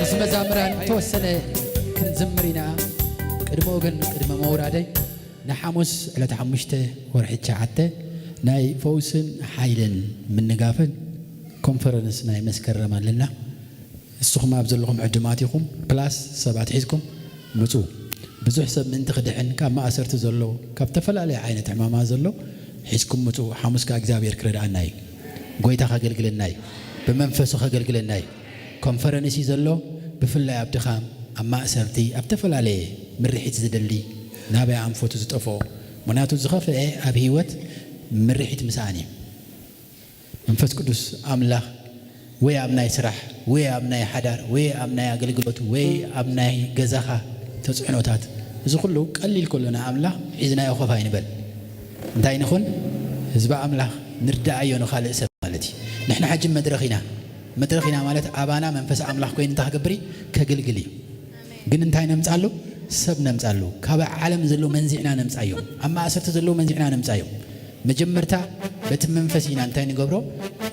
Speaker 6: ምስ መዛምራን ተወሰነ ክንዝምር ኢና ቅድሞ ግን ቅድመ መውራደይ ንሓሙስ ዕለት 5 ወርሒ 9 ናይ ፈውስን ሓይልን ምንጋፍን ኮንፈረንስ ናይ መስከረም ኣለና እስኹም ኣብ ዘለኹም ዕድማት ኢኹም ፕላስ ሰባት ሒዝኩም ምፁ ብዙሕ ሰብ ምእንቲ ክድሕን ካብ ማእሰርቲ ዘሎ ካብ ተፈላለየ ዓይነት ሕማማት ዘሎ ሒዝኩም ምፁ ሓሙስካ እግዚአብሔር ክረዳእና እዩ ጎይታ ከገልግለና እዩ ብመንፈሱ ከገልግለና እዩ ኮንፈረንስ ዘሎ ብፍላይ ኣብ ድኻም ኣብ ማእሰርቲ ኣብ ተፈላለየ ምርሒት ዝደሊ ናበይ ኣንፈቱ ዝጠፍኦ ምክንያቱ ዝኸፍአ ኣብ ህይወት ምርሒት ምስኣን እዩ መንፈስ ቅዱስ ኣምላኽ ወይ ኣብ ናይ ስራሕ ወይ ኣብ ናይ ሓዳር ወይ ኣብ ናይ ኣገልግሎት ወይ ኣብ ናይ ገዛኻ ተፅዕኖታት እዚ ኩሉ ቀሊል ከሎና ኣምላኽ ሒዝናዮ ኮፍ ኣይንበል እንታይ ንኹን ህዝቢ ኣምላኽ ንርዳእዮ ንኻልእ ሰብ ማለት እዩ ንሕና ሕጂ መድረኽ ኢና ማለት ኣባና መንፈስ ኣምላኽ ኮይኑ እንታይ ክገብር ከገልግል እዩ ግን እንታይ ነምፃሉ ሰብ ነምፃሉ ካብ ዓለም ዘሎ መንዚዕና ነምፃዮ ኣብ ማእሰርቲ ዘሎ መንዚዕና ነምፃዮ መጀመርታ በቲ መንፈስ ኢና እንታይ ንገብሮ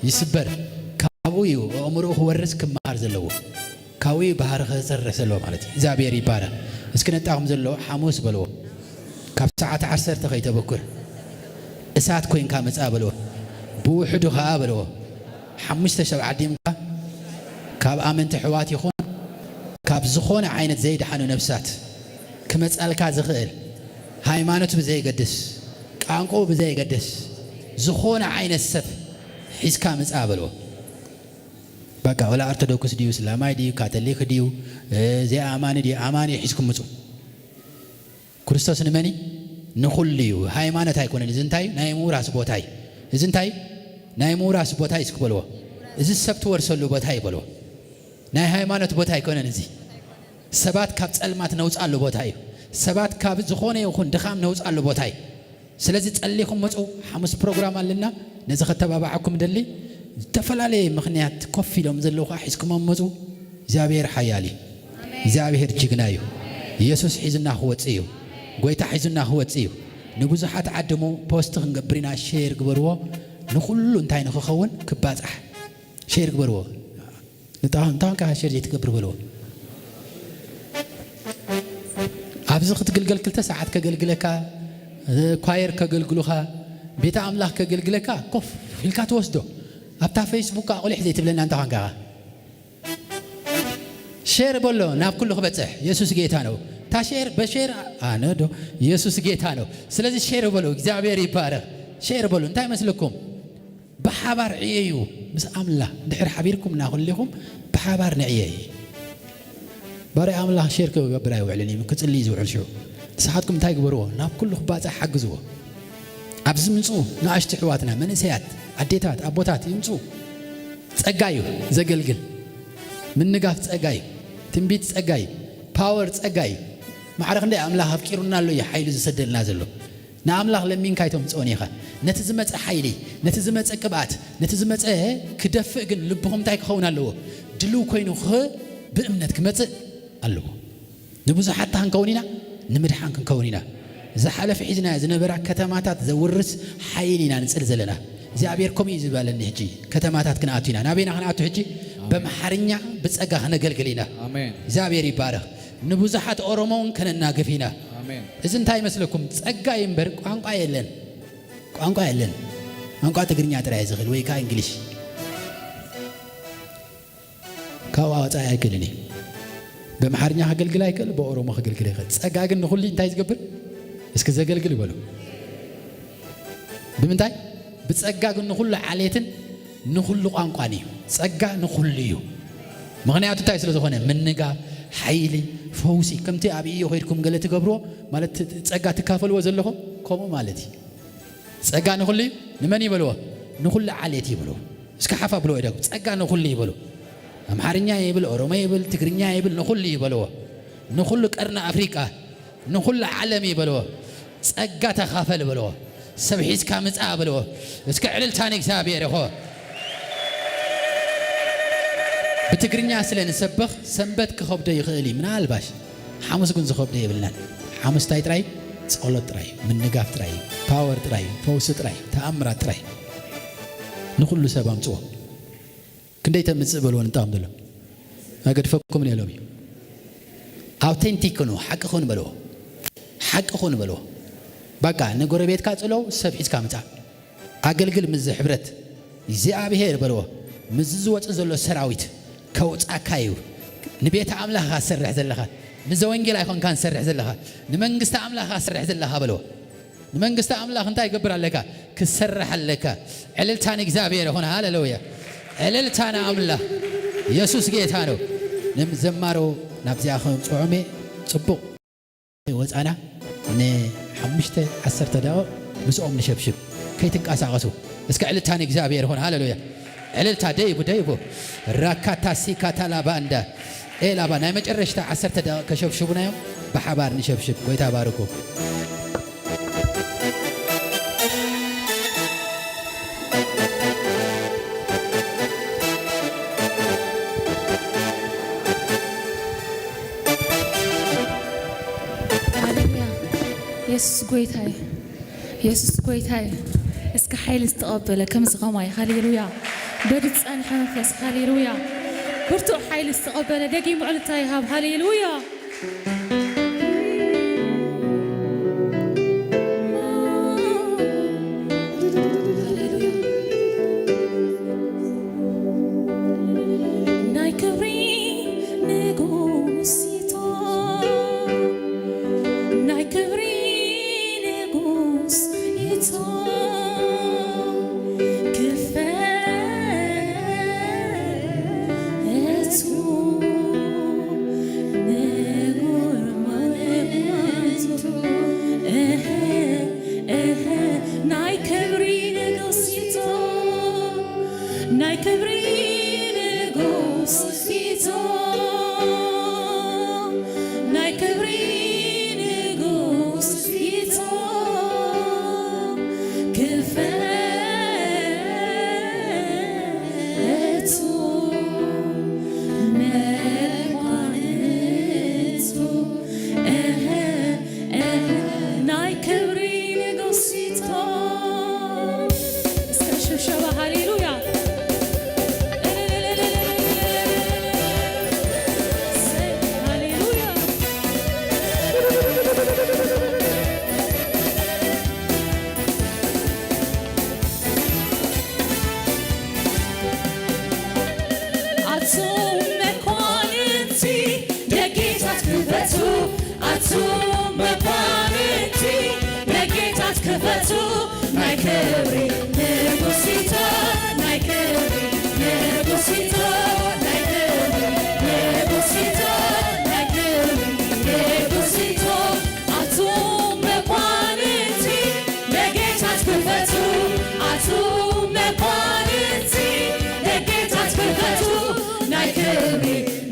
Speaker 6: ይስበር ካብኡ እዩ ኣእምሮኡ ክወርስ ክመሃር ዘለዎ ካብኡ እዩ ባህሪ ክሰርሕ ዘለዎ ማለት እዩ እግዚአብሔር ይባረክ እስኪ ነጣኹም ዘሎ ሓሙስ በልዎ ካብ ሰዓት 10 ከይተበኩር እሳት ኮይንካ መፃ በልዎ ብውሕዱ ከዓ በልዎ 5 ሰብ ዓዲምካ ካብ ኣመንቲ ሕዋት ይኹን ካብ ዝኾነ ዓይነት ዘይድሓኑ ነፍሳት ክመፃልካ ዝኽእል ሃይማኖት ብዘይገድስ ቋንቋ ብዘይገድስ ዝኾነ ዓይነት ሰብ ሒዝካ መፃ በልዎ በቃ ወላ ኦርቶዶክስ ዲዩ እስላማይ ዲዩ ካቶሊክ ዲዩ ዘይኣማኒ ዲዩ ኣማኒ ሒዝኩም ምፁ ክርስቶስ ንመኒ ንኹሉ እዩ ሃይማኖት ኣይኮነን እዚ እንታይ ናይ ምውራስ ቦታ እዩ እዚ እንታይ ናይ ምውራስ ቦታ እዩ እስክበልዎ እዚ ሰብ ትወርሰሉ ቦታ ይበልዎ ናይ ሃይማኖት ቦታ ኣይኮነን እዚ ሰባት ካብ ጸልማት ነውፃሉ ቦታ እዩ ሰባት ካብ ዝኾነ ይኹን ድኻም ነውፃሉ ቦታ እዩ ስለዚ ጸሊኹም መፁ ሓሙስ ፕሮግራም ኣለና ነዚ ከተባባዓኩም ደሊ ተፈላለየ ምኽንያት ኮፍ ኢሎም ዘለኹ ሒዝኩም መፁ እግዚአብሔር ሓያል እዩ እግዚአብሔር ጅግና እዩ ኢየሱስ ሒዝና ክወፅእ እዩ ጎይታ ሒዝና ክወፅእ እዩ ንብዙሓት ዓድሞ ፖስት ክንገብርና ሼር ግበርዎ ንኹሉ እንታይ ንኽኸውን ክባፅሕ ሼር ግበርዎ ንታንካ ሼር ዘይትገብር በልዎ ኣብዚ ክትግልገል 2 ሰዓት ከገልግለካ ኳየር ከገልግሉኻ ቤተ ኣምላኽ ከገልግለካ ኮፍ ኢልካ ትወስዶ ኣብታ ፌስቡክ ኣቑሊሕ ዘይትብለና እንታ ኾንካ ሼር በሎ ናብ ኩሉ ክበፅሕ ኢየሱስ ጌታ ነው ታ ሼር በሼር ኣነዶ ኢየሱስ ጌታ ነው ስለዚህ ሼር በሎ እግዚአብሔር ይባረክ ሼር በሎ እንታይ መስለኩም بحبار عيو بس أملا دحر حبيركم ناخذ لكم بحبار نعيي باري أملا شركة وقبراي وعلني من كتر اللي يزوع الشو ساعتكم تاي قبروه ناب كله خبات حق زوه عبز من صو نعشت حواتنا من سيات عديتات أبوتات يمصو تسقايو زقلقل من نقاف تسقاي تنبيت تسقاي باور تسقاي ما عرف عندي أملا هفكرنا له يحيل يسدل نازله نعمله لمين كايتهم تصونيخه نتزمت حيلي نتزمت كبات نتزمت كدفق لبهم تايك خونا له دلو كوينو خ بأمنتك مت الله نبوز حتى هنكونينا نمدحان كونينا إذا حلف حزنا إذا نبرع كتماتات زورس حيلينا نسلزلنا إذا أبيركم يزبال النهجي كتماتات كناتينا نبينا خناتو هجي بمحرنيا بتسقى هنا قلقلينا
Speaker 5: آمين
Speaker 6: إذا أبير يبارك نبوز حتى أورمون كنا ناقفينا إذن تاي مثلكم تسقى ينبر قانقا يلن قانقا يلن قانقا تقرنيا ترى يزغل ويكا إنجليش كاوا وطا ياكلني بمحرنيا حقلقل ياكل بأورومو حقلقل ياكل تسقى قن نخلي انتاي تقبر اسك زقلقل يبالو بمنتاي بتسقى قن نخل عليتن نخل قانقا نيو تسقى نخليو مغنياتو تاي سلازخونه منقا حيلي فوسي كمتي أبي يخيركم قلت قبرو مالت تسقى تكافل وزلهم كومو مالتي تسقى نخلي نمني بلوه نخل عليتي بلو اسك حفا بلو إداكم تسقى نخلي بلو أمحارنيا يبل أوروما يبل تقرنيا يبل نخلي بلوه نخل كرنا أفريقيا نخل عالمي بلوه تسقى تخافل بلوه سبحيس كامت بلوه اسك علل تانيك سابير أخوه بتقرنيا سلين سبخ سنبت كخبده يخلي من الباش حمس كن زخبده يبلنا حمس تاي تراي صلاه تراي من نقاف تراي باور تراي فوس تراي تأمرات تراي نقول له سبام صو كندي تمصبلون نتام دلو اقد فكم من يلومي اوثنتيك نو حق خون بلو حق خون بلو بقى نغوربيت كاصلو سبحيس كامتا اغلغل مز حبرت እግዚአብሔር በሎ مزز وص زلو سراويت كوص اكايو نبيت املاح اسرح زلخا نزوانجيل ايكون كان سرح زلخا نمنغست املاح اسرح زلخا بلو نمنغست املاح انت يغبرالكا كسرحلكا عللتان እግዚአብሔር ሆነ ሃሌሉያ عللتان املاح ኢየሱስ ጌታ ነው نم زمارو نابزياخم صومي صبق وصانا ن 5 10 دقائق مسኦም نشبشب كيتنقاسقسو اسك عللتان እግዚአብሔር ሆነ ሃሌሉያ عللتا دايبو راكاتا سيكاتا لاباندا ايه لابا ناي مጨረሽታ 10 دقائق كشبشبنا يوم بحبار نشبشب ጎይታ ባርኮ
Speaker 8: يسوع ጎይታዬ እስከ ኃይል استقبل كم زغماي هاليلويا بدت أنا حنفس هاليلويا برتو حيل استقبل دقي معلتاي هاب هاليلويا
Speaker 7: መኳንንቲ ለጌታት ክፈቱ ናይ ክብሪ ንጉሲቶ ናይ ክብሪ ንጉሲቶ ናይ ክብሪ ንጉሲቶ ናይ ክብሪ ንጉሲቶ አቱ መኳንንቲ ለጌታት ክፈቱ አቱ መኳንንቲ ለጌታት ክፈቱ ናይ ክብሪ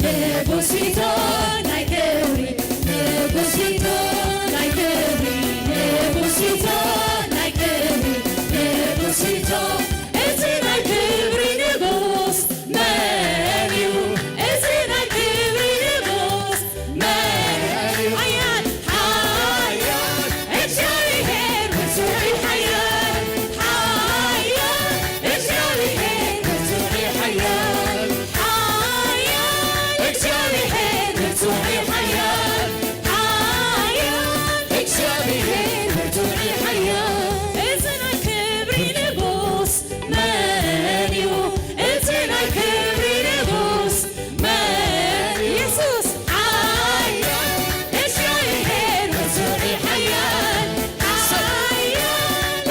Speaker 7: ንጉሲቶ ናይ ክብሪ ንጉሲቶ ናይ ክብሪ ንጉሲቶ ናይ ክብሪ ንጉሲቶ እዚ ናይ ክብሪ ንጉስ መን እዩ እዚ ናይ ክብሪ ንጉስ መን እዩ ሓያል ሓያል እግዚአብሔር ብፁዕ ሓያል ሓያል እግዚአብሔር ብፁዕ ሓያል ሓያል እግዚአብሔር ብፁዕ ሓያል ሓያል እግዚአብሔር ብፁዕ ሓያል እዚ ናይ ክብሪ ንጉስ መን እዩ እዚ ናይ ክብሪ ንጉስ መን ኢየሱስ ሓያል እግዚአብሔር ብፁዕ ሓያል ሓያል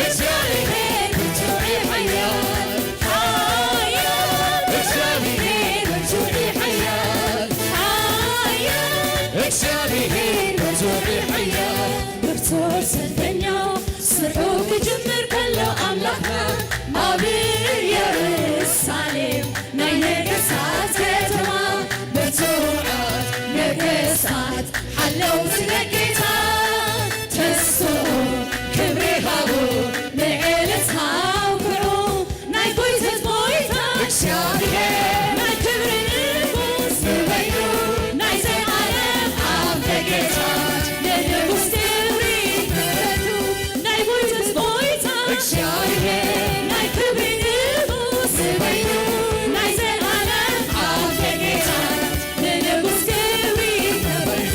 Speaker 7: እግዚአብሔር ብፁዕ ሓያል ሓያል እግዚአብሔር ብፁዕ ሓያል ሓያል እግዚአብሔር ብፁዕ ሓያል ብርቱዕ ሰልፈኛ ስርሑ ክጅምር ከሎ ኣምላኽና ኣብ ኢየሩሳሌም ናይ ነገሥታት ከተማ ብርቱዓት ነገሥታት ሓለውቲ ለጌታ ተስፍኡ ክብሪ ሃቡ ንዕለት ሃውክዑ ናይ ጎይተት ጎይታ እግዚአብሔር ናይ ክብሪ ንጉስ ንበይኑ ናይ ዘይዓለም ኣብ ለጌታት ንንጉስ ክብሪ ክፈቱ ናይ ጎይተት ጎይታ እግዚአብሔር ናይ ክብሪ ንጉስ ንበይኑ ናይ ዘይዓለም ኣብ ለጌታት ንንጉስ ክብሪ ክፈቱ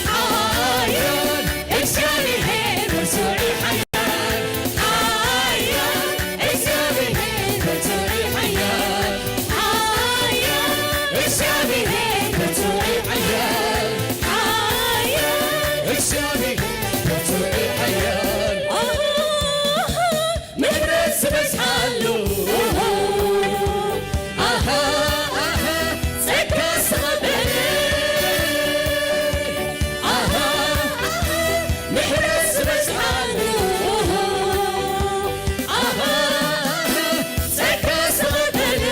Speaker 7: ሓያል እግዚአብሔር ብፁዕ ሓያል ሓያል እግዚአብሔር ብፁዕ ሓያል ሓያል እግዚአብሔር ብፁዕ ሓያል ሓያል እግዚአብሔር ብፁዕ ሓያል ምሕረት ዝበዝሓሉ ጸጋ ዝተቐበለ ምሕረት ዝበዝሓሉ ጸጋ ዝተቐበለ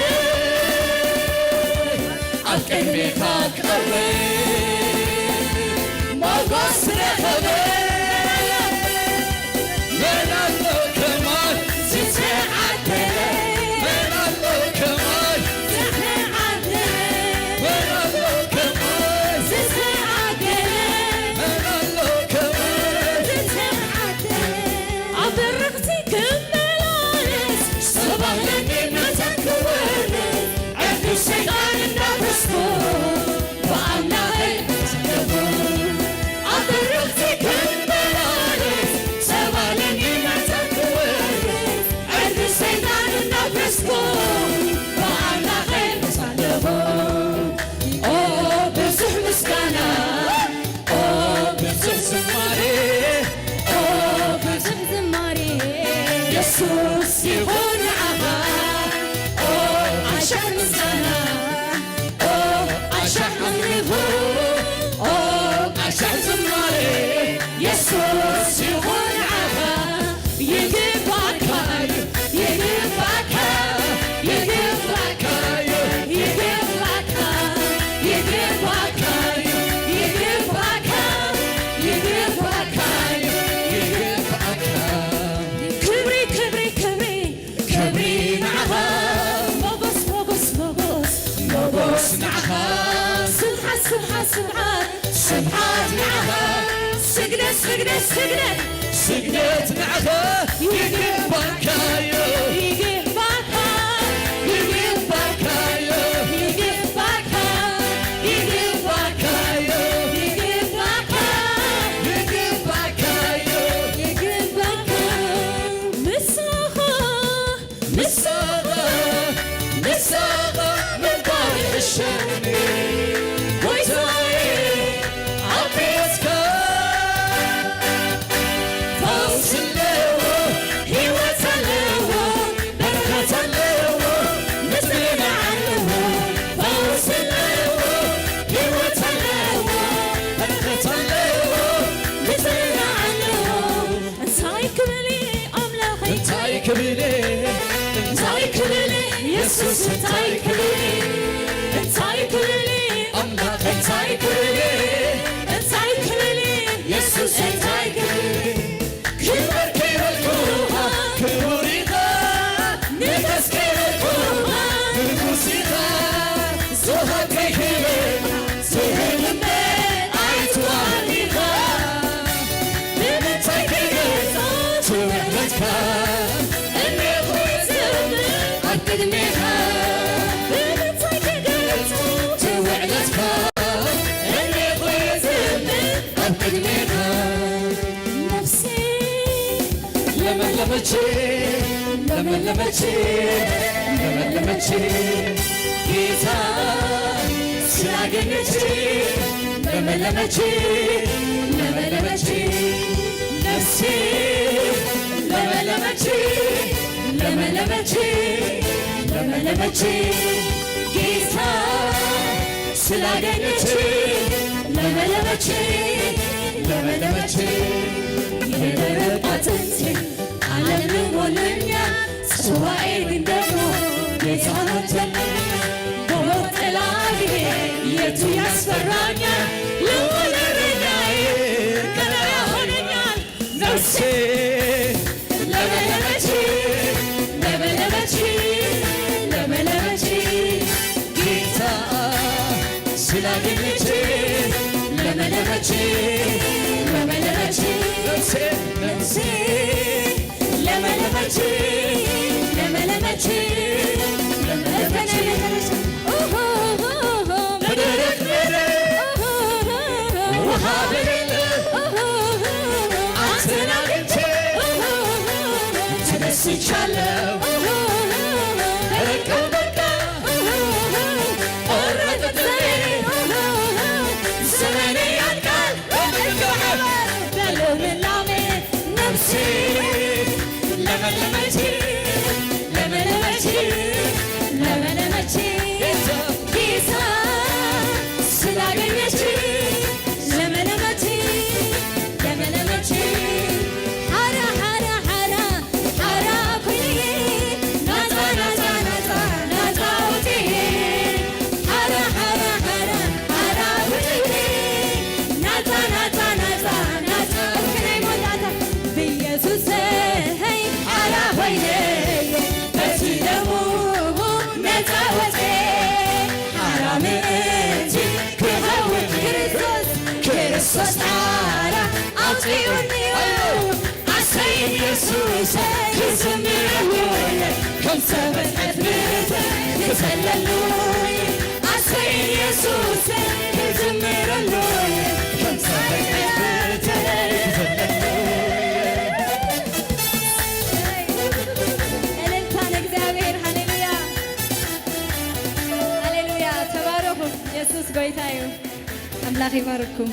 Speaker 7: ኣብ ቅድሚካ ክቐርብ ሞገስ ረኸበ መን ኣሎ ከማይ ዝተዓደለ መን ኣሎ ከማይ ዝተዓደለ መን ኣሎ ከማይ ዝተዓደለ መን ኣሎ ከማይ ዝተዓደለ ኣብ በረኽቲ ክመላለስ ዝተባህለኒ ናተን ክወርድ ዕርዲ ሰይጣን እንዳፈስኩ በኣምላኸይ ተለፉ ኣብ በረኽቲ ክመላለስ ዝተባህለኒ ናተን ክወርድ ዕርዲ ሰይጣን እንዳፈስኩ በኣምላኸይ ተሳለፉ ኦ ብዙሕ ምስጋና ኦ ብዙሕ ዝማሬ ኦ ብዙሕ ዝማሬ ኢየሱስ ይኹን ንዓኻ ኦ ኣሻዕ ምስጋና ኦ ኣሻዕ ኣምልኾ ኦ ኣሻዕ ዝማሬ ኢየሱስ ይኹን ንዓኻ ይግባእካ ይግባእካ ይግባእካ ይግባእካ ይግባእካ ይግባእካ ይግባእካ ይግባእካ ክብሪ ክብሪ ክብሪ ክብሪ ንዓኻ ሞገስ ሞገስ ሞገስ ሞገስ ንዓኻ ስብሓት ስብሓት ስብሓት ስብሓት ንዓኻ ስግደት ስግደት ስግደት ስግደት ንዓኻ ይግባእካዮ ይግባእካ ይግባእካዮ ይግባእካ ይግባእካዮ ይግባእካ ይግባእካዮ ይግባእካ ምሳኻ ምሳኻ ምሳኻ ምንባር ይሕሸኒ ጎይታዬ ኣብ ቤትካ ክልል ኢየሱስ እንታይ ክልል እንታይ ክልል አምላክ እንታይ ክልል እንታይ ክልል ኢየሱስ እንታይ ክልል ክብር ክብርኩሃ ክቡሪኻ ንገስ ክብርኩሃ ንጉሲኻ ዝሃብከይ ክብር ዝህልመ ኣይትዋርዲኻ ንምንታይ ክገዛ ትውዕለትካ እኔኹ ዝብል ኣብ ቅድሜኻ ንምንታይ ክገዛ ትውዕለትካ እኔኹ ዝብል ኣብ ቅድሜኻ ነፍሴ ለመለመች ለመለመች ለመለመች ጌታ ስላገኘች ለመለመች ለመለመች ነፍሴ ለመለመች ለመለመች ለመለመች ጌታ ስላገኘች ለመለመች ለመለመች የደረቅ አጥንቴ ዓለም ሞልቶኛል ጽዋዬ ግን ደግሞ ጌታ ሞልቶኛል በሞት ጥላ ብሄድ የቱ ያስፈራኛል ልዑል እረኛዬ ገበያ ሆነኛል ነፍሴ ለመለመች ለመለመች ለመለመች ጌታ ስላገኘች ለመለመች ለመለመች ነፍሴ ነፍሴ ለመለመች ለመለመች ለመለመች በደረቅ ምድር ውሃ በሌለው አንተን አግኝቼ ተደስቻለሁ ደረቀው በቃ ቆረጠ ዘመኔ ያልቃል በልምላሜ ነፍሴ ለመለመች ለመለመች ለመለመች ጌታ ስላገኘች ለመለመች ለመለመች ሐራ ሐራ ሐራ ሐራ ኩኒ ናዛ ናዛ ናዛ ናዛ ውጪ ሐራ ሐራ ሐራ ሐራ ኩኒ ናዛ ናዛ ናዛ ናዛ ኩኒ ሞላታ በኢየሱስ ሄይ ሐራ ሆይኔ በሲደሙ ነፃ ወጤ ሐራም እንጂ ክኸውት ክርስቶስ ክርስቶስ ጣራ አውጪውኒዮ አሰይ ኢየሱስ ክዝምረሉይ ከምሰበነት ብተ ክዘለሉይ አሰይ ኢየሱስ ክዝምረሉይ ከምሰበነት ብተ ክዘለሉይ
Speaker 3: እልልታ ለእግዚአብሔር ሃሌሉያ ሃሌሉያ ተባረኹ ኢየሱስ ጌታ እዩ አምላኽ ይባርኩም